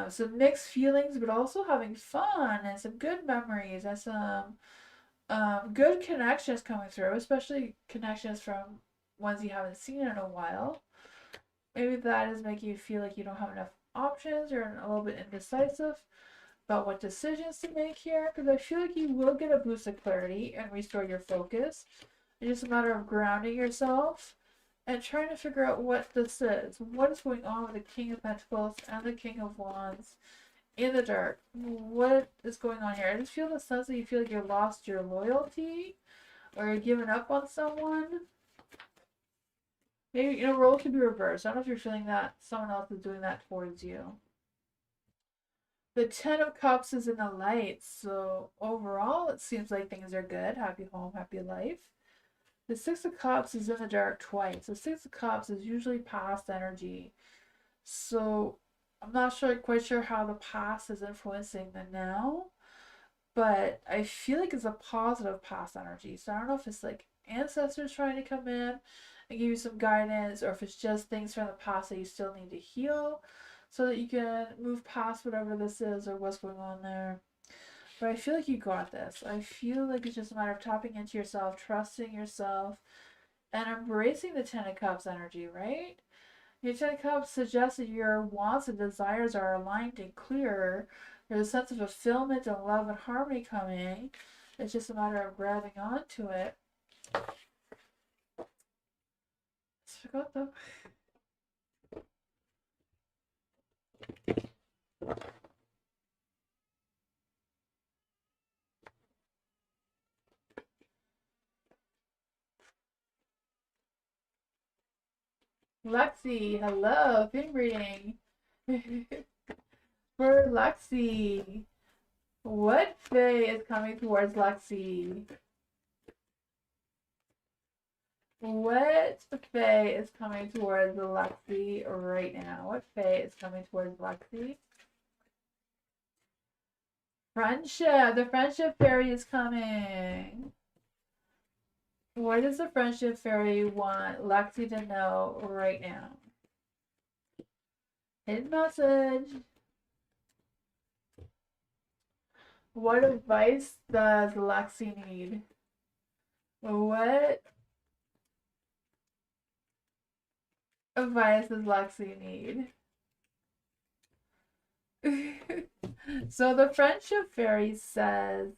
some mixed feelings, but also having fun and some good memories and some good connections coming through, especially connections from ones you haven't seen in a while. Maybe that is making you feel like you don't have enough options or a little bit indecisive about what decisions to make here, because I feel like you will get a boost of clarity and restore your focus. It's just a matter of grounding yourself and trying to figure out what this is. What is going on with the King of Pentacles and the King of Wands in the dark? What is going on here? I just feel the sense that you feel like you lost your loyalty or you're giving up on someone. Maybe, role could be reversed. I don't know if you're feeling that someone else is doing that towards you. The Ten of Cups is in the light, so overall it seems like things are good. Happy home, happy life. The Six of Cups is in the dark twice. The Six of Cups is usually past energy. So I'm not quite sure how the past is influencing the now, but I feel like it's a positive past energy. So I don't know if it's like ancestors trying to come in and give you some guidance, or if it's just things from the past that you still need to heal so that you can move past whatever this is or what's going on there. But I feel like you got this. I feel like it's just a matter of tapping into yourself, trusting yourself, and embracing the Ten of Cups energy, right? Your Ten of Cups suggests that your wants and desires are aligned and clearer. There's a sense of fulfillment and love and harmony coming. It's just a matter of grabbing onto it. I forgot though. Lexi, hello, theme reading. For Lexi, what fae is coming towards Lexi? What fae is coming towards Lexi right now? What fae is coming towards Lexi? Friendship. The friendship fairy is coming. What does the friendship fairy want Lexi to know right now? Hidden message. What advice does Lexi need? What advice does Lexi need? So the friendship fairy says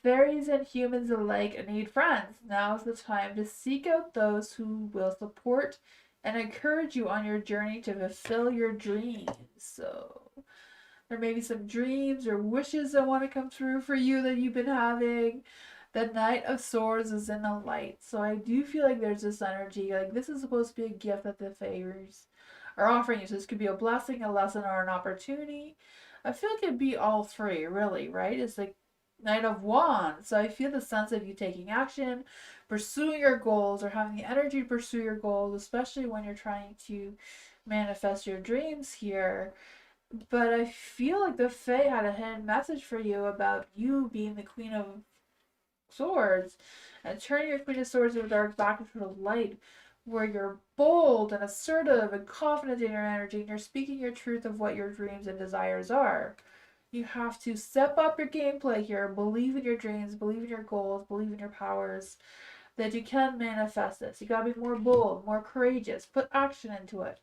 fairies and humans alike need friends. Now is the time to seek out those who will support and encourage you on your journey to fulfill your dreams. So there may be some dreams or wishes that want to come through for you that you've been having. The Knight of Swords is in the light. So I do feel like there's this energy. Like this is supposed to be a gift that the fairies are offering you. So this could be a blessing, a lesson, or an opportunity. I feel like it'd be all three, really, right? It's like Knight of Wands. So I feel the sense of you taking action, pursuing your goals, or having the energy to pursue your goals, especially when you're trying to manifest your dreams here. But I feel like the Fae had a hidden message for you about you being the Queen of Swords and turning your Queen of Swords in the dark back into the light, where you're bold and assertive and confident in your energy and you're speaking your truth of what your dreams and desires are. You have to step up your gameplay here, believe in your dreams, believe in your goals, believe in your powers, that you can manifest this. You gotta be more bold, more courageous, put action into it.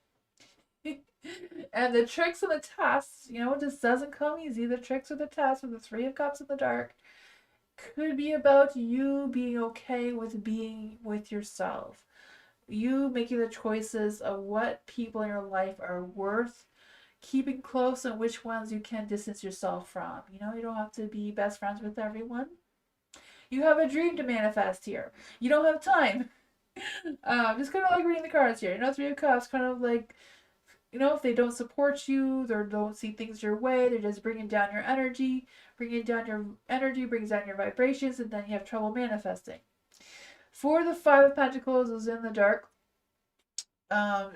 And the tricks and the tests, it just doesn't come easy. The tricks or the tests with the Three of Cups in the dark could be about you being okay with being with yourself. You making the choices of what people in your life are worth keeping close and which ones you can distance yourself from. You don't have to be best friends with everyone. You have a dream to manifest here. You don't have time. Just kind of like reading the cards here. Three of Cups, kind of like if they don't support you, or don't see things your way, they're just bringing down your energy. Bringing down your energy brings down your vibrations, and then you have trouble manifesting. For the Five of Pentacles is in the dark.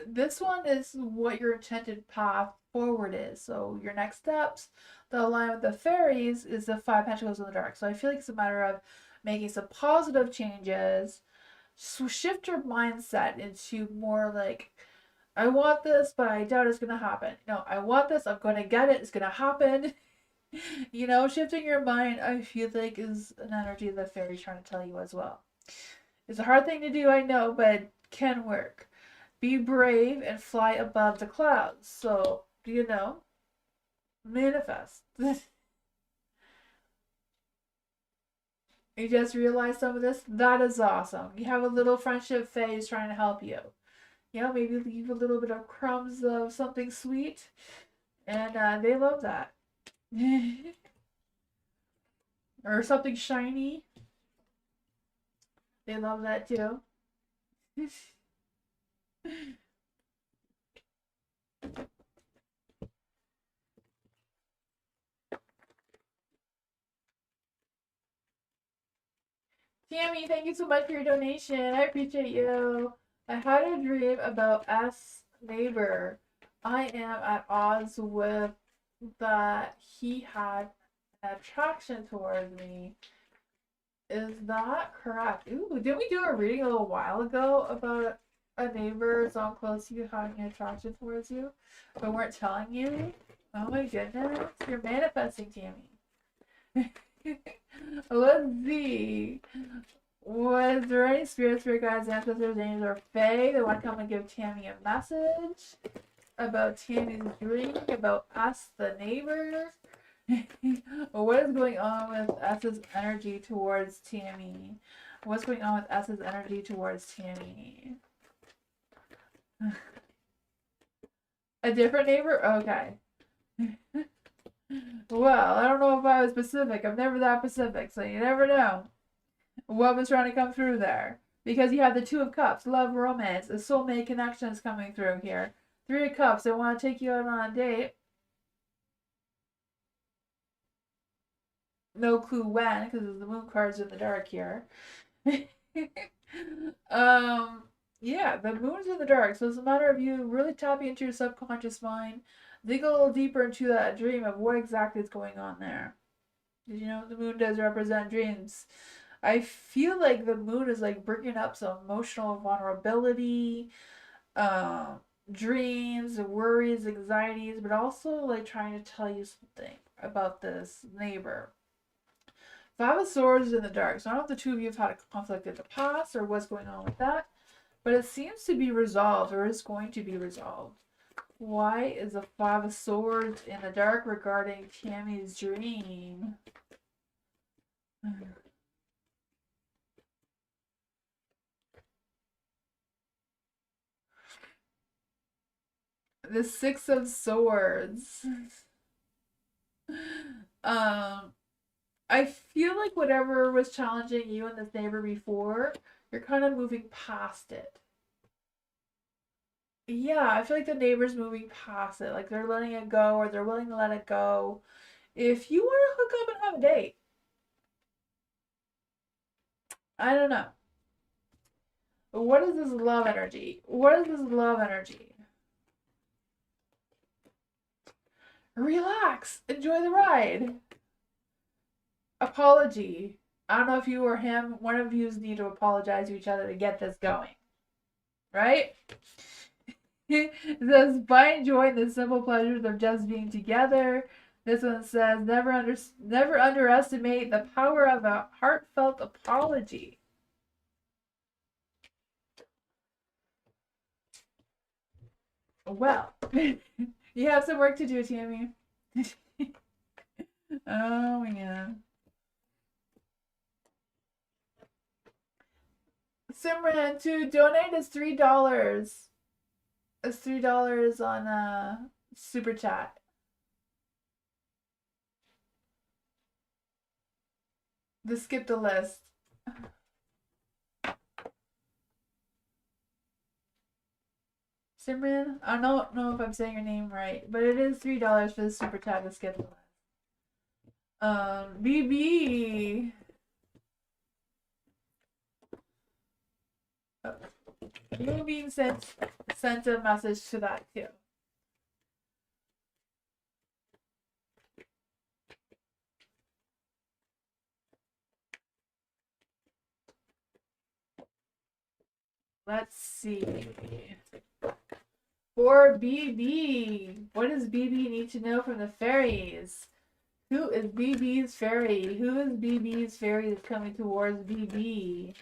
This one is what your intended path forward is. So your next steps that align with the fairies is the Five Pentacles in the dark. So I feel like it's a matter of making some positive changes. So shift your mindset into more like, I want this, but I doubt it's going to happen. No, I want this, I'm going to get it, it's going to happen. Shifting your mind, I feel like, is an energy the fairies trying to tell you as well. It's a hard thing to do, I know, but it can work. Be brave and fly above the clouds. So, manifest. You just realized some of this? That is awesome. You have a little friendship phase trying to help you. Maybe leave a little bit of crumbs of something sweet. And they love that. Or something shiny. They love that too. Tammy, thank you so much for your donation. I appreciate you. I had a dream about S neighbor. I am at odds with that he had an attraction towards me. Is that correct? Ooh, didn't we do a reading a little while ago about a neighbor so close to you having an attraction towards you, but weren't telling you? Oh my goodness, you're manifesting, Tammy. Let's see. Was there any spirits, spirit guides, ancestors, angels, or fae that want to come and give Tammy a message about Tammy's dream, about us, the neighbor? What is going on with S's energy towards Tammy? What's going on with S's energy towards Tammy? A different neighbor? Okay. Well, I don't know if I was specific. I'm never that specific, so you never know what was trying to come through there. Because you have the Two of Cups, love, romance, a soulmate connections coming through here. Three of Cups, they want to take you out on a date. No clue when, because the moon card's in the dark here. Yeah, the moon's in the dark, so it's a matter of you really tapping into your subconscious mind, dig a little deeper into that dream of what exactly is going on there. Did you know the moon does represent dreams? I feel like the moon is like bringing up some emotional vulnerability, um, dreams, worries, anxieties, but also like trying to tell you something about this neighbor. Five of Swords is in the dark, so I don't know if the two of you have had a conflict in the past or what's going on with that, but it seems to be resolved or is going to be resolved. Why is the Five of Swords in the dark regarding Tammy's dream? The Six of Swords. um, I feel like whatever was challenging you and this neighbor before, you're kind of moving past it. Yeah, I feel like the neighbor's moving past it. Like they're letting it go or they're willing to let it go. If you want to hook up and have a date, I don't know. What is this love energy? What is this love energy? Relax. Enjoy the ride. Apology. I don't know if you or him, one of you need to apologize to each other to get this going. Right? It says, by enjoying the simple pleasures of just being together. This one says, never underestimate the power of a heartfelt apology. Well, you have some work to do, Tammy. Oh, man. Simran, to donate is $3. It's $3 on Super Chat. Just skip the list. Simran, I don't know if I'm saying your name right, but it is $3 for the Super Chat to skip the list. BB. Oh. Moonbeam sent a message to that too. Let's see. For BB, what does BB need to know from the fairies? Who is BB's fairy? Who is BB's fairy that's coming towards BB?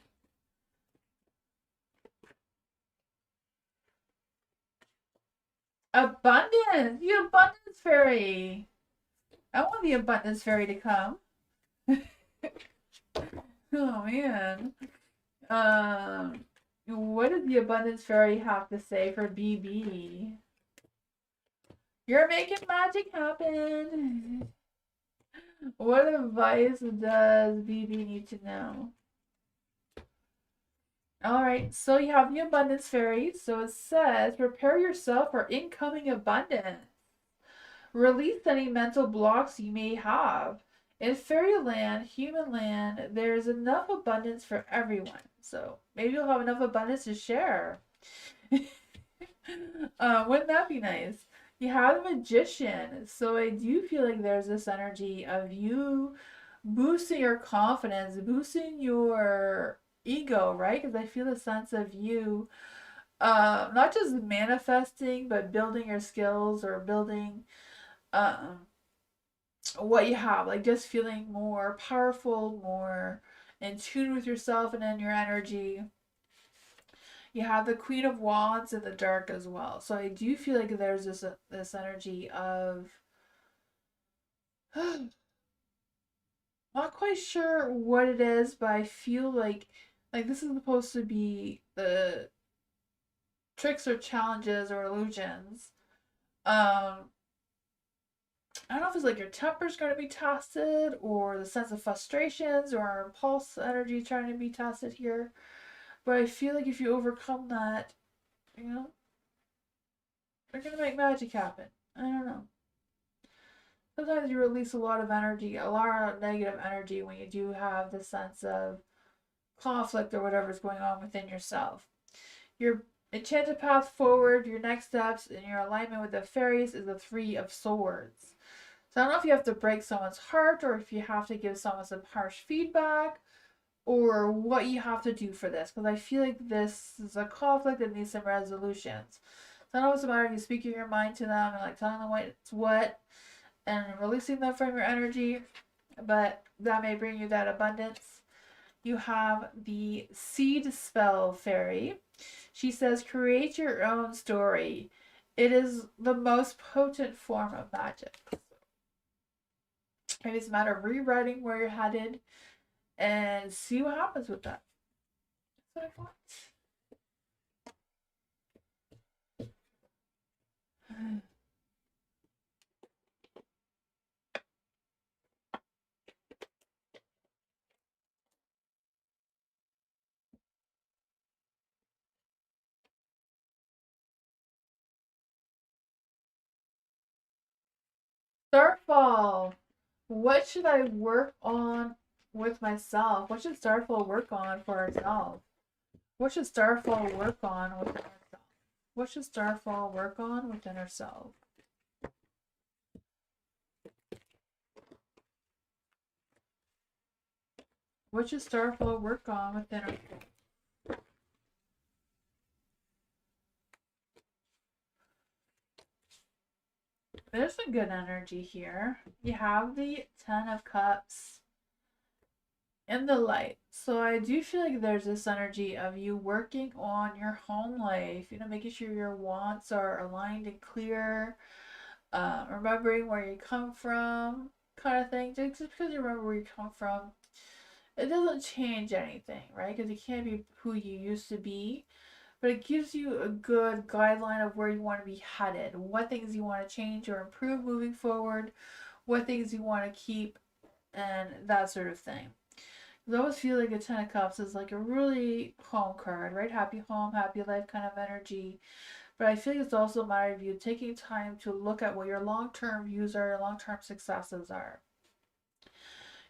Abundance! The abundance fairy! I want the abundance fairy to come. Oh man. What does the abundance fairy have to say for BB? You're making magic happen. What advice does BB need to know? Alright, so you have the abundance fairy. So it says, prepare yourself for incoming abundance. Release any mental blocks you may have. In fairyland, human land, there's enough abundance for everyone. So maybe you'll have enough abundance to share. Wouldn't that be nice? You have the magician. So I do feel like there's this energy of you boosting your confidence, boosting your ego, right? Because I feel a sense of you not just manifesting, but building your skills or building what you have, like just feeling more powerful, more in tune with yourself and in your energy. You have the Queen of Wands in the dark as well. So I do feel like there's this energy of not quite sure what it is, but I feel like this is supposed to be the tricks or challenges or illusions. I don't know if it's like your temper's going to be tested or the sense of frustrations or impulse energy trying to be tested here. But I feel like if you overcome that, you know, they're going to make magic happen. I don't know. Sometimes you release a lot of energy, a lot of negative energy when you do have the sense of conflict or whatever's going on within yourself. Your enchanted path forward, your next steps, and your alignment with the fairies is the Three of Swords. So I don't know if you have to break someone's heart or if you have to give someone some harsh feedback or what you have to do for this, because I feel like this is a conflict that needs some resolutions. So I know it's a matter of you speaking your mind to them and like telling them what and releasing them from your energy, but that may bring you that abundance. You have the seed spell fairy. She says, create your own story. It is the most potent form of magic. Maybe it's a matter of rewriting where you're headed and see what happens with that. That's what I thought. Starfall. What should I work on with myself? What should Starfall work on for herself? What should Starfall work on within herself? What should Starfall work on within herself? What should Starfall work on within herself? There's some good energy here. You have the Ten of Cups in the light. So I do feel like there's this energy of you working on your home life, making sure your wants are aligned and clear, remembering where you come from, kind of thing. Just because you remember where you come from, it doesn't change anything, right? Because you can't be who you used to be, but it gives you a good guideline of where you want to be headed, what things you want to change or improve moving forward, what things you want to keep, and that sort of thing. I always feel like a Ten of Cups is like a really home card, right? Happy home, happy life kind of energy. But I feel like it's also a matter of you taking time to look at what your long-term views are, your long-term successes are.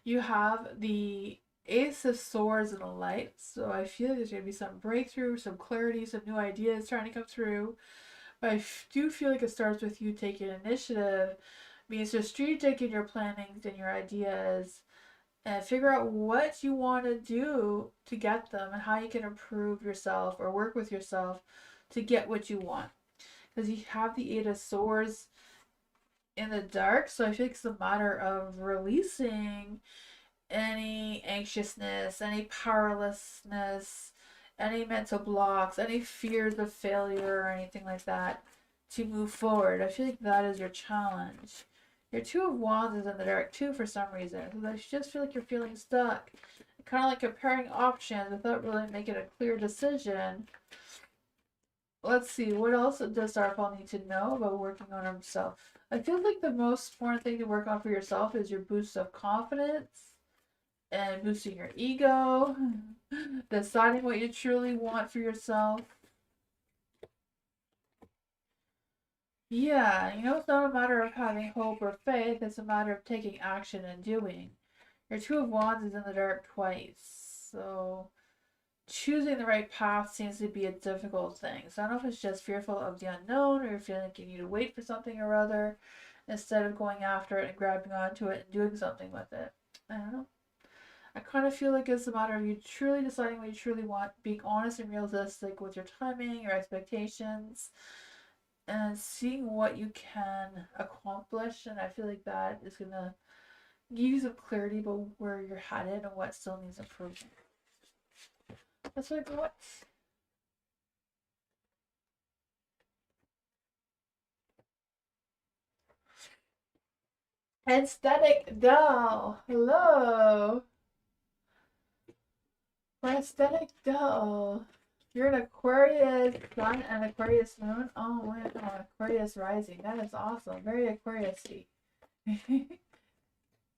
You have the Ace of Swords in the light, so I feel like there's going to be some breakthrough, some clarity, some new ideas trying to come through. But I do feel like it starts with you taking initiative, being strategic in your plannings and your ideas, and figure out what you want to do to get them and how you can improve yourself or work with yourself to get what you want. Because you have the Eight of Swords in the dark, so I feel like it's a matter of releasing any anxiousness, any powerlessness, any mental blocks, any fears of failure or anything like that to move forward. I feel like that is your challenge. Your Two of Wands is in the dark too for some reason. I just feel like you're feeling stuck. Kind of like comparing options without really making a clear decision. Let's see, what else does Starfall need to know about working on himself? I feel like the most important thing to work on for yourself is your boost of confidence and boosting your ego, deciding what you truly want for yourself. Yeah, it's not a matter of having hope or faith, it's a matter of taking action and doing. Your Two of Wands is in the dark twice, so choosing the right path seems to be a difficult thing. So I don't know if it's just fearful of the unknown or you're feeling like you need to wait for something or other instead of going after it and grabbing onto it and doing something with it. I don't know. I kind of feel like it's a matter of you truly deciding what you truly want, being honest and realistic with your timing, your expectations, and seeing what you can accomplish. And I feel like that is going to give you some clarity about where you're headed and what still needs improvement. That's what I got. Aesthetic doll. Hello. Aesthetic doll. You're an Aquarius sun and Aquarius moon. Oh, wow. Aquarius rising. That is awesome. Very Aquarius-y.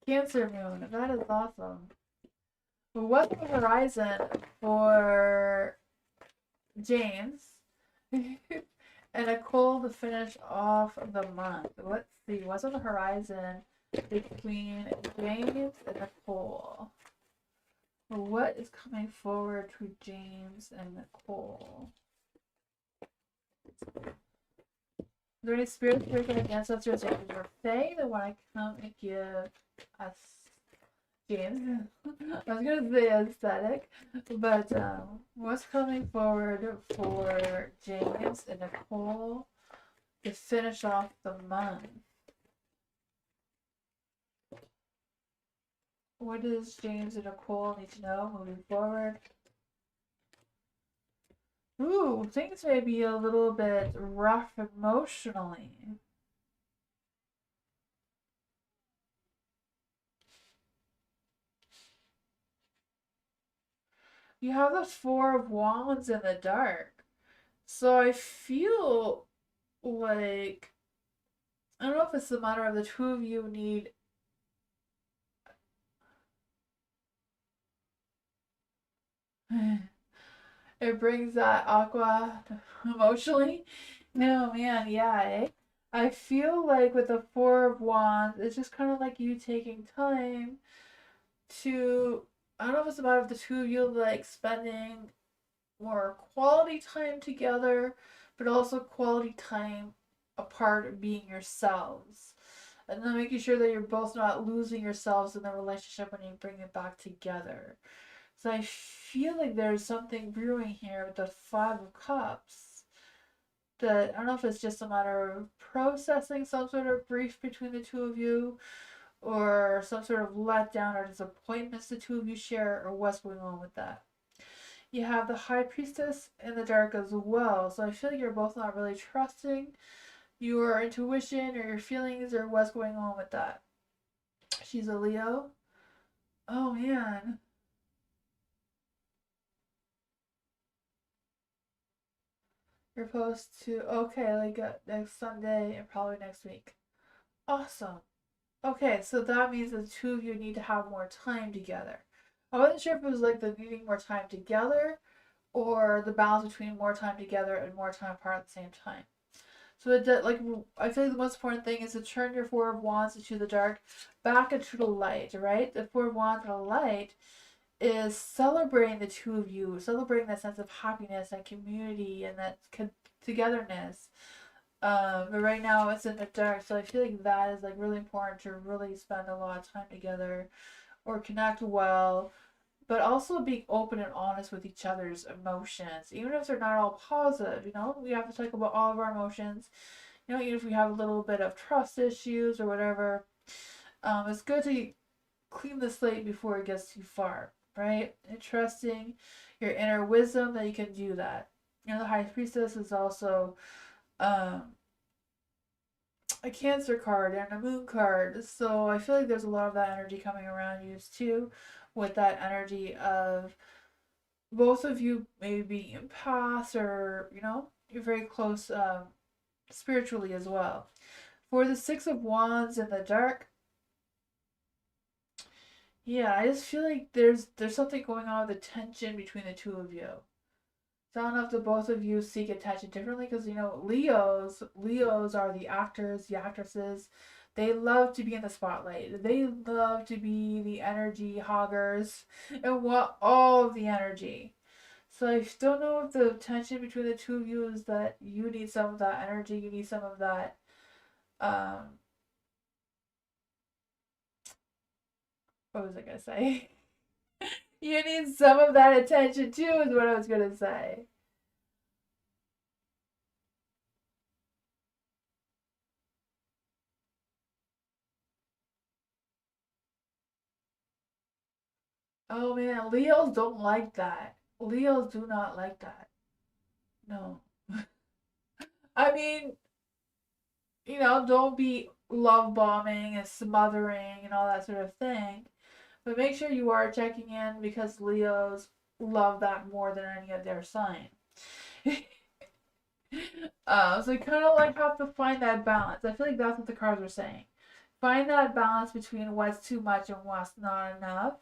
Cancer moon. That is awesome. What's the horizon for James? And a cold to finish off the month. Let's see. What's on the horizon between James and Nicole? What is coming forward to James and Nicole? Is there any spirits, spiritual ancestors, angels, or fae that want to come and give us James. I was gonna say aesthetic, but what's coming forward for James and Nicole to finish off the month? What does James and Nicole need to know moving forward? Ooh, things may be a little bit rough emotionally. You have the Four of Wands in the dark. So I feel like, I don't know if it's the matter of the two of you need. It brings that aqua emotionally. No, man, yeah. I feel like with the Four of Wands, it's just kind of like you taking time to. I don't know if it's about if the two of you like spending more quality time together, but also quality time apart being yourselves. And then making sure that you're both not losing yourselves in the relationship when you bring it back together. So I feel like there's something brewing here with the Five of Cups. That I don't know if it's just a matter of processing some sort of grief between the two of you, or some sort of letdown or disappointments the two of you share, or what's going on with that. You have the High Priestess in the dark as well, so I feel like you're both not really trusting your intuition or your feelings or what's going on with that. She's a Leo. Oh man. You're supposed to, okay, like next Sunday and probably next week. Awesome. Okay, so that means the two of you need to have more time together. I wasn't sure if it was like the needing more time together or the balance between more time together and more time apart at the same time. So like I feel like the most important thing is to turn your Four of Wands into the dark back into the light, right? The Four of Wands in the light is celebrating the two of you, celebrating that sense of happiness and community and that togetherness. But right now it's in the dark, so I feel like that is like really important to really spend a lot of time together or connect well, but also being open and honest with each other's emotions, even if they're not all positive. We have to talk about all of our emotions. Even if we have a little bit of trust issues or whatever, it's good to clean the slate before it gets too far, right? And trusting your inner wisdom that you can do that. The High Priestess is also um, a Cancer card and a Moon card, so I feel like there's a lot of that energy coming around you too, with that energy of both of you maybe being empaths or you're very close spiritually as well. For the Six of Wands in the dark, yeah, I just feel like there's something going on with the tension between the two of you. So I don't know if the both of you seek attention differently because Leos are the actors, the actresses. They love to be in the spotlight. They love to be the energy hoggers and want all of the energy. So I don't know if the tension between the two of you is that you need some of that energy, you need some of that um what was I gonna say? You need some of that attention too, is what I was gonna say. Oh man, Leos don't like that. Leos do not like that. No. I mean, don't be love bombing and smothering and all that sort of thing. But make sure you are checking in because Leos love that more than any of their sign. So you kind of like have to find that balance. I feel like that's what the cards are saying. Find that balance between what's too much and what's not enough.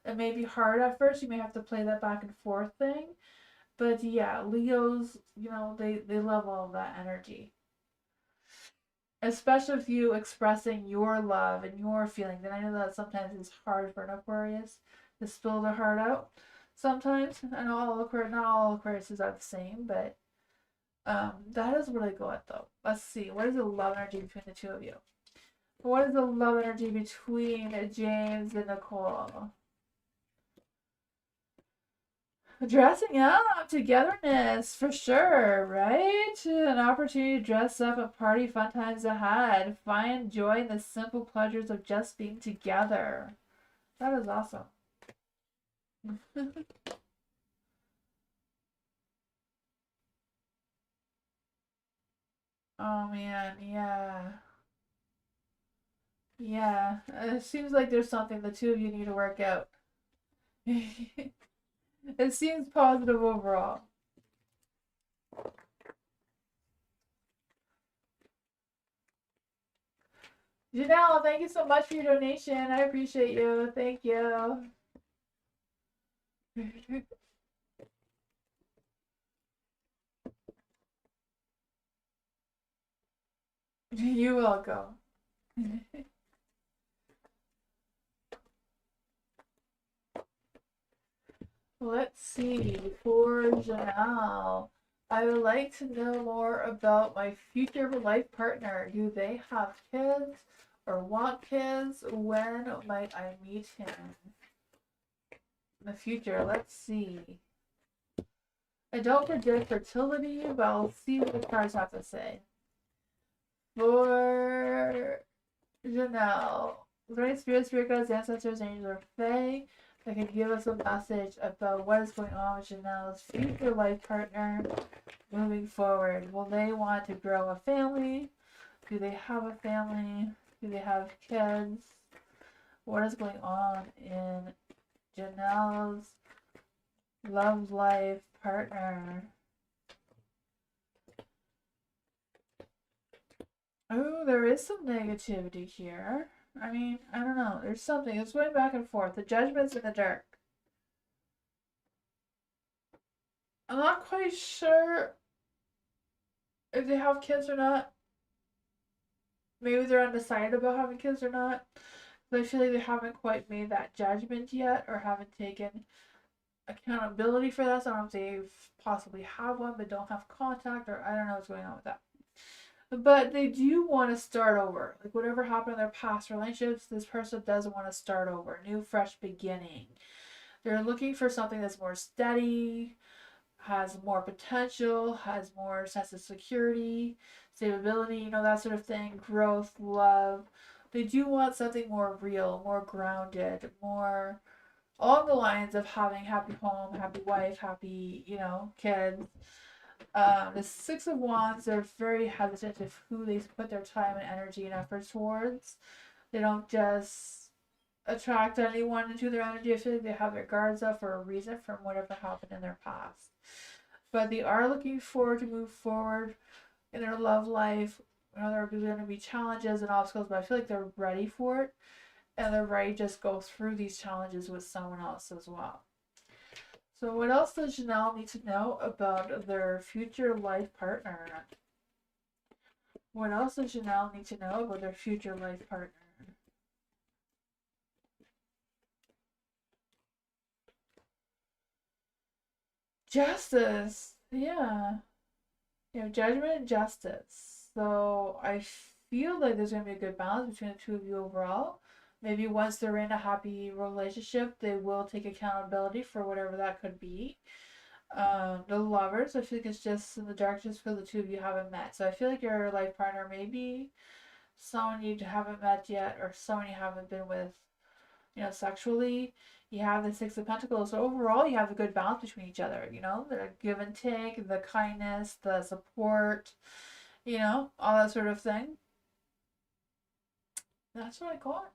It may be hard at first. You may have to play that back and forth thing. But yeah, Leos, they love all of that energy. Especially with you expressing your love and your feelings. And I know that sometimes it's hard for an Aquarius to spill their heart out. Sometimes, and not all Aquariuses are the same, but that is what I go at though. Let's see, what is the love energy between the two of you? What is the love energy between James and Nicole? Dressing up, togetherness, for sure, right? An opportunity to dress up and party, fun times ahead. Find joy in the simple pleasures of just being together. That is awesome. Oh man, yeah. Yeah. It seems like there's something the two of you need to work out. It seems positive overall. Janelle, thank you so much for your donation. I appreciate you. Thank you. You're welcome. Let's see. For Janelle, I would like to know more about my future life partner. Do they have kids or want kids? When might I meet him? In the future, let's see. I don't predict fertility, but I'll see what the cards have to say. For Janelle, is there any spirit guides, ancestors, angels, or fae that can give us a message about what is going on with Janelle's future life partner moving forward? Will they want to grow a family? Do they have a family? Do they have kids? What is going on in Janelle's love life partner? Oh, there is some negativity here. I mean, I don't know. There's something. It's going back and forth. The judgment's in the dark. I'm not quite sure if they have kids or not. Maybe they're undecided about having kids or not. But I feel like they haven't quite made that judgment yet or haven't taken accountability for that. So I don't know if they possibly have one but don't have contact, or I don't know what's going on with that. But they do want to start over. Like whatever happened in their past relationships, this person doesn't want to start over. New, fresh beginning. They're looking for something that's more steady, has more potential, has more sense of security, stability, you know, that sort of thing, growth, love. They do want something more real, more grounded, more along the lines of having happy home, happy wife, happy, you know, kids. The Six of Wands, they're very hesitant of who they put their time and energy and effort towards. They don't just attract anyone into their energy. I feel like they have their guards up for a reason from whatever happened in their past. But they are looking forward to move forward in their love life. You know, there are going to be challenges and obstacles, but I feel like they're ready for it. And they're ready to just go through these challenges with someone else as well. So what else does Janelle need to know about their future life partner? What else does Janelle need to know about their future life partner? Justice. Yeah. You know, judgment and justice. So I feel like there's going to be a good balance between the two of you overall. Maybe once they're in a happy relationship, they will take accountability for whatever that could be. The lovers, I feel like it's just in the dark just because the two of you haven't met. So I feel like your life partner may be someone you haven't met yet or someone you haven't been with, you know, sexually. You have the Six of Pentacles. So overall, you have a good balance between each other, you know, the give and take, the kindness, the support, you know, all that sort of thing. That's what I got.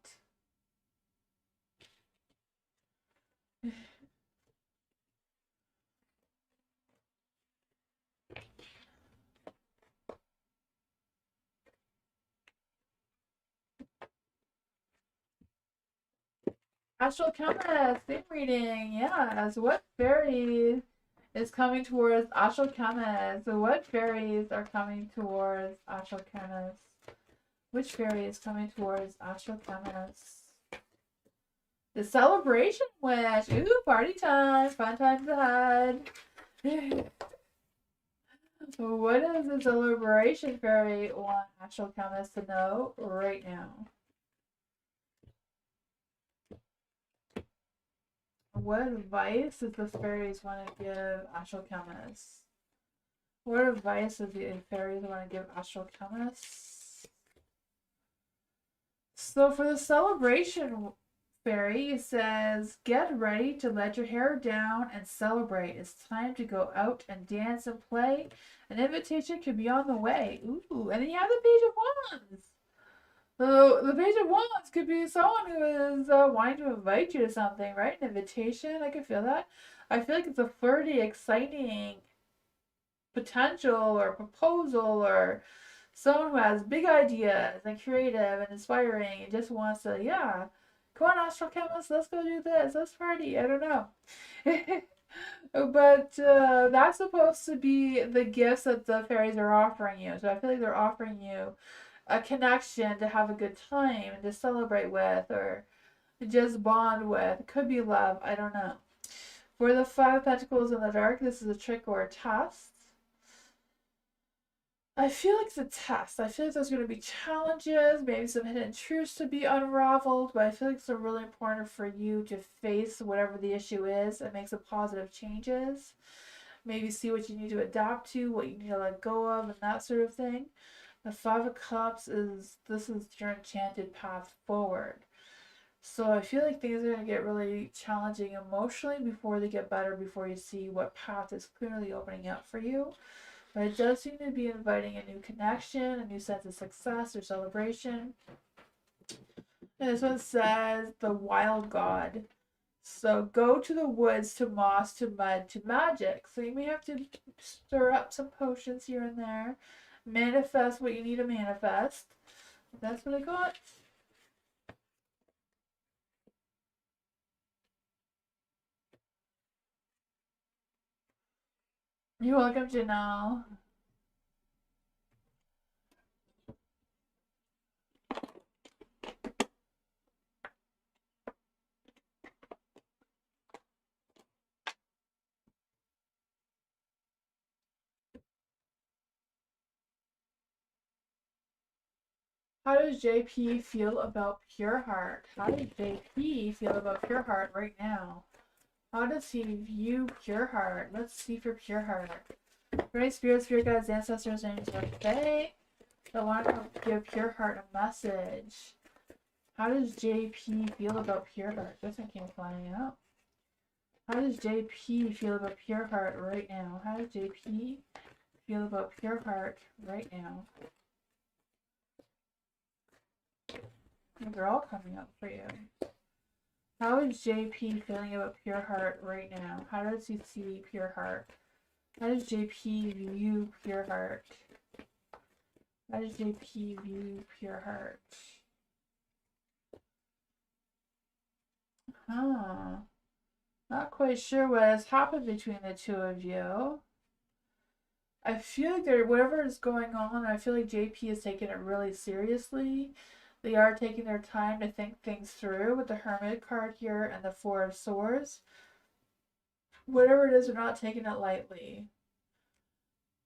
Astral Chemist, theme reading, yes. What fairies is coming towards Astral Chemist? What fairies are coming towards Astral Chemist? Which fairy is coming towards Astral Chemist? The Celebration Wish. Ooh, party time. Fun times ahead. What does the Celebration Fairy want Astral Chemist to know right now? what advice does the fairies want to give astral chemists? What advice does the fairies want to give astral chemists? So for the celebration fairy, it says, get ready to let your hair down and celebrate. It's time to go out and dance and play. An invitation could be on the way. Ooh, and then you have the Page of Wands. So the Page of Wands could be someone who is wanting to invite you to something, right? An invitation, I can feel that. I feel like it's a flirty, exciting potential or proposal, or someone who has big ideas and creative and inspiring and just wants to, yeah, come on, astral chemist, let's go do this, let's party. I don't know. But that's supposed to be the gifts that the fairies are offering you. So I feel like they're offering you a connection to have a good time and to celebrate with, or just bond with. It could be love, I don't know. For the Five of Pentacles in the dark, this is a trick or a test. I feel like it's a test. I feel like there's going to be challenges, maybe some hidden truths to be unraveled, but I feel like it's really important for you to face whatever the issue is and make some positive changes. Maybe see what you need to adapt to, what you need to let go of, and that sort of thing. The Five of Cups this is your enchanted path forward. So I feel like things are going to get really challenging emotionally before they get better, before you see what path is clearly opening up for you. But it does seem to be inviting a new connection, a new sense of success or celebration. And this one says the wild god. So go to the woods, to moss, to mud, to magic. So you may have to stir up some potions here and there. Manifest what you need to manifest. That's what I got. You're welcome, Janelle. How does JP feel about Pure Heart? How does JP feel about Pure Heart right now? How does he view Pure Heart? Let's see for Pure Heart. Great spirits, spirit guides, ancestors, angels, or fae. I want to give Pure Heart a message. How does JP feel about Pure Heart? This one came flying out. How does JP feel about Pure Heart right now? How does JP feel about Pure Heart right now? They're all coming up for you. How is JP feeling about Pure Heart right now? How does he see Pure Heart? How does JP view Pure Heart? How does JP view Pure Heart? Huh. Not quite sure what has happened between the two of you. I feel like whatever is going on, I feel like JP is taking it really seriously. They are taking their time to think things through with the Hermit card here and the Four of Swords. Whatever it is, they're not taking it lightly.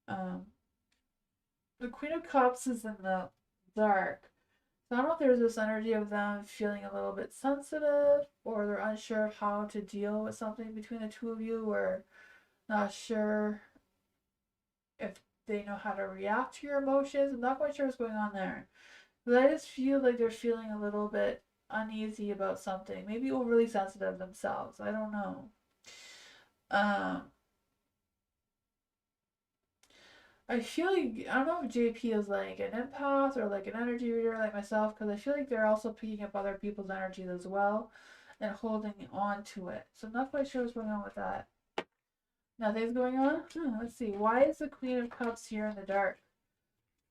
The Queen of Cups is in the dark. So I don't know if there's this energy of them feeling a little bit sensitive, or they're unsure of how to deal with something between the two of you, or not sure if they know how to react to your emotions. I'm not quite sure what's going on there. But I just feel like they're feeling a little bit uneasy about something. Maybe overly sensitive themselves. I don't know. I feel like, I don't know if JP is like an empath or like an energy reader like myself, because I feel like they're also picking up other people's energies as well and holding on to it. So I'm not quite sure what's going on with that. Nothing's going on? Let's see. Why is the Queen of Cups here in the dark?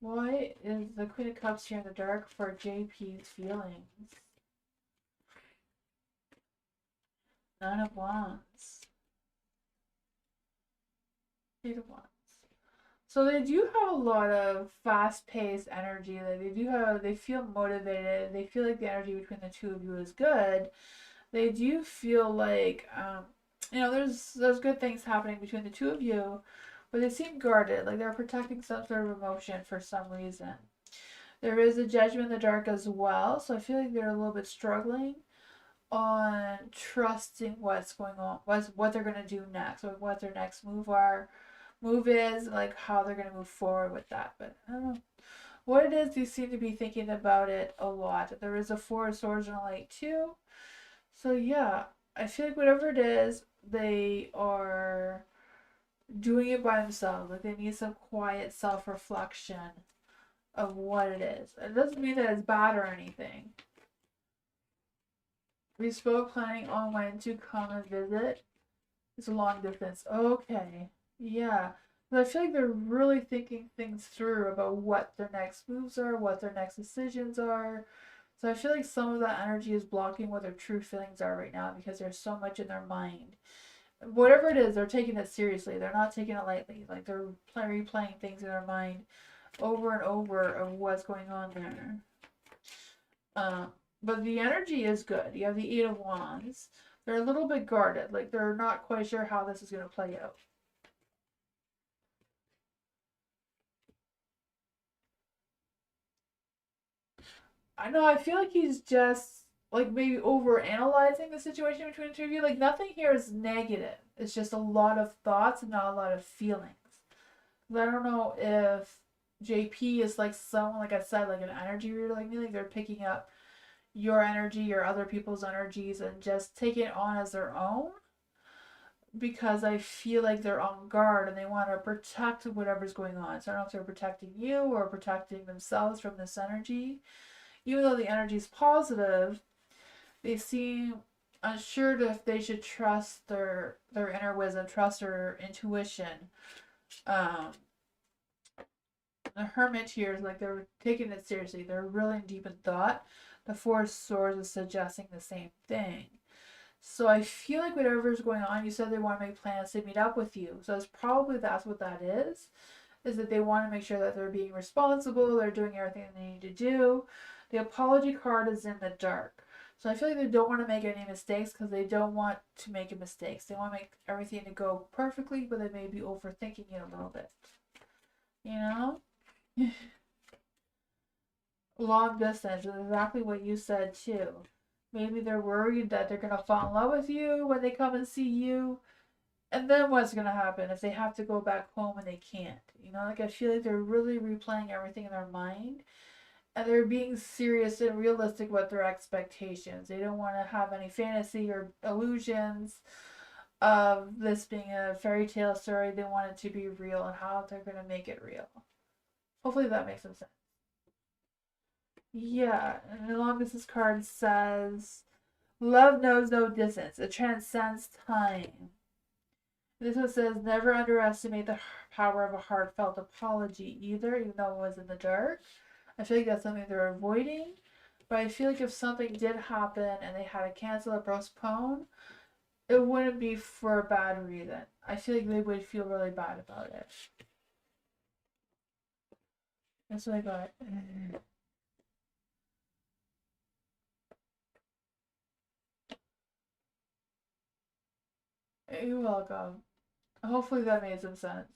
Why is the Queen of Cups here in the dark for JP's feelings? Nine of Wands. Eight of Wands. So they do have a lot of fast-paced energy. Like they feel motivated. They feel like the energy between the two of you is good. They do feel like, there's good things happening between the two of you, but they seem guarded, like they're protecting some sort of emotion for some reason. There is a Judgment in the dark as well, so I feel like they're a little bit struggling. on trusting what's going on, what they're gonna do next, or what their next move is, like how they're gonna move forward with that. But I don't know what it is. You seem to be thinking about it a lot. There is a Four of Swords and a Light too. So yeah, I feel like whatever it is, they are doing it by themselves. Like they need some quiet self-reflection of what it is. It doesn't mean that it's bad or anything. We spoke planning on when to come and visit. It's a long distance. Okay. Yeah. But I feel like they're really thinking things through about what their next moves are, what their next decisions are. So I feel like some of that energy is blocking what their true feelings are right now because there's so much in their mind. Whatever it is, they're taking it seriously. They're not taking it lightly. Like they're replaying things in their mind over and over of what's going on there. But the energy is good. You have the Eight of Wands. They're a little bit guarded. Like they're not quite sure how this is going to play out. I know. I feel like he's just like maybe over analyzing the situation between the two of you. Like nothing here is negative. It's just a lot of thoughts and not a lot of feelings. I don't know if JP is like someone, like I said, like an energy reader like me. Like they're picking up your energy or other people's energies and just taking it on as their own, because I feel like they're on guard and they want to protect whatever's going on. So I don't know if they're protecting you or protecting themselves from this energy. Even though the energy is positive, they seem unsure if they should trust their inner wisdom, trust their intuition. Um, the Hermit here is like they're taking it seriously. They're really deep in thought. The Four of Swords is suggesting the same thing. So I feel like whatever's going on, you said they want to make plans to meet up with you. So it's probably that's what that is that they want to make sure that they're being responsible, they're doing everything they need to do. The apology card is in the dark. So I feel like they don't want to make any mistakes because they don't want to make mistakes. They want to make everything to go perfectly, but they may be overthinking it a little bit. You know? Long distance is exactly what you said too. Maybe they're worried that they're gonna fall in love with you when they come and see you. And then what's gonna happen if they have to go back home and they can't? You know, like I feel like they're really replaying everything in their mind and they're being serious and realistic with their expectations. They don't want to have any fantasy or illusions of this being a fairy tale story. They want it to be real and how they're gonna make it real. Hopefully that makes some sense. Yeah, and as long as this card says love knows no distance, it transcends time. This one says never underestimate the power of a heartfelt apology either, even though it was in the dark. I feel like that's something they're avoiding. But I feel like if something did happen and they had to cancel or postpone, it wouldn't be for a bad reason. I feel like they would feel really bad about it. That's what I got. You're welcome. Hopefully that made some sense.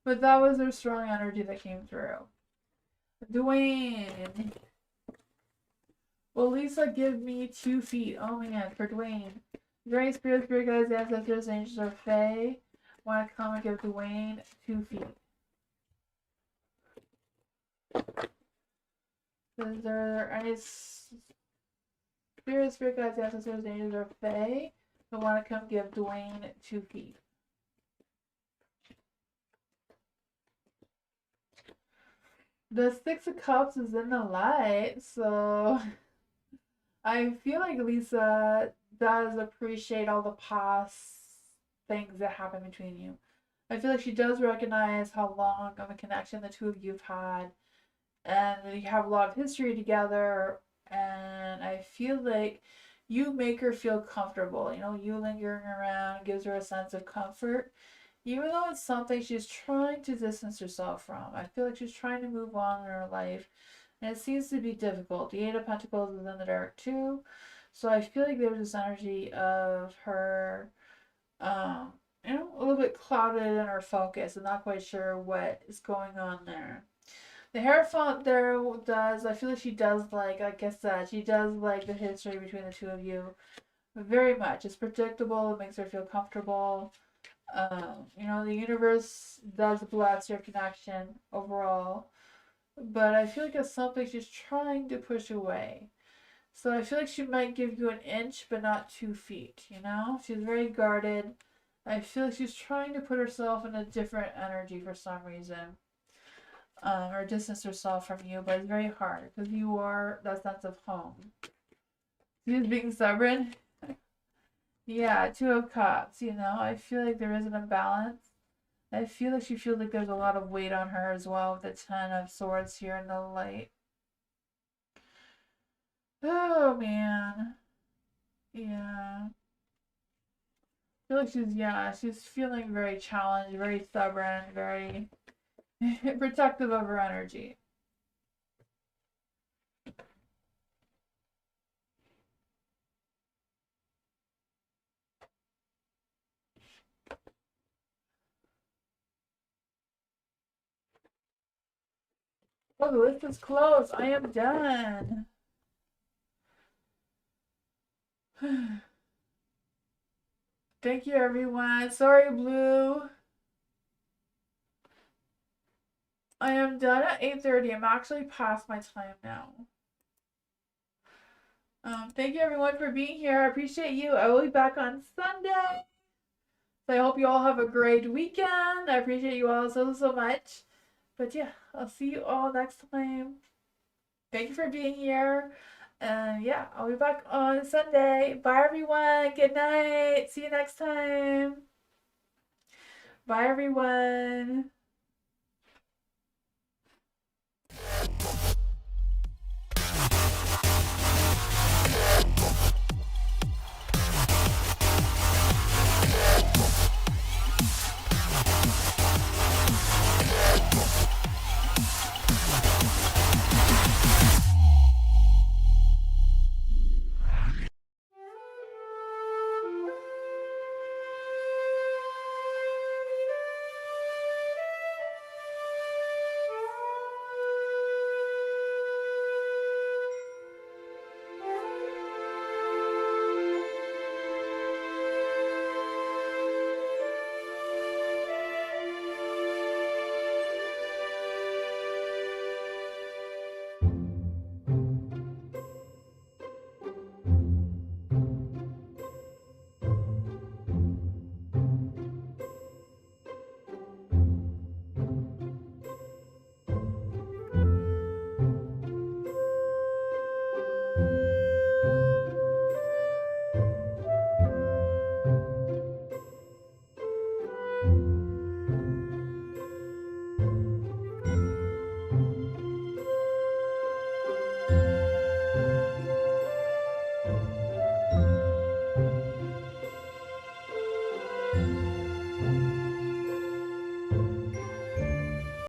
But that was their strong energy that came through. Dwayne. Will Lisa give me 2 feet? Oh man, for Dwayne. Dwayne, spirit guides, ancestors, angels, or fae want to come and give Dwayne 2 feet. Is there any spirit guides, ancestors, angels, or fae that want to come give Dwayne 2 feet? The Six of Cups is in the light, so I feel like Lisa does appreciate all the past things that happened between you. I feel like she does recognize how long of a connection the two of you have had, and you have a lot of history together. And I feel like you make her feel comfortable. You know, you lingering around gives her a sense of comfort, even though it's something she's trying to distance herself from. I feel like she's trying to move on in her life, and it seems to be difficult. The Eight of Pentacles is in the dark too, so I feel like there's this energy of her, you know, a little bit clouded in her focus and not quite sure what is going on there. The Hierophant there does, I feel like she does like I said, she does like the history between the two of you very much. It's predictable, it makes her feel comfortable. The universe does bless your connection overall, but I feel like it's something she's trying to push away. So I feel like she might give you an inch, but not 2 feet, you know? She's very guarded. I feel like she's trying to put herself in a different energy for some reason, or distance herself from you, but it's very hard because you are that sense of home. She's being stubborn. Yeah, 2 of Cups, I feel like there is an imbalance. I feel like she feels like there's a lot of weight on her as well with the Ten of Swords here in the light. Oh man. Yeah. I feel like she's feeling very challenged, very stubborn, very protective of her energy. Oh, the list is closed. I am done. Thank you, everyone. Sorry, Blue. I am done at 8:30. I'm actually past my time now. Thank you, everyone, for being here. I appreciate you. I will be back on Sunday. So I hope you all have a great weekend. I appreciate you all so much. But yeah, I'll see you all next time. Thank you for being here. And yeah, I'll be back on Sunday. Bye, everyone. Good night. See you next time. Bye, everyone.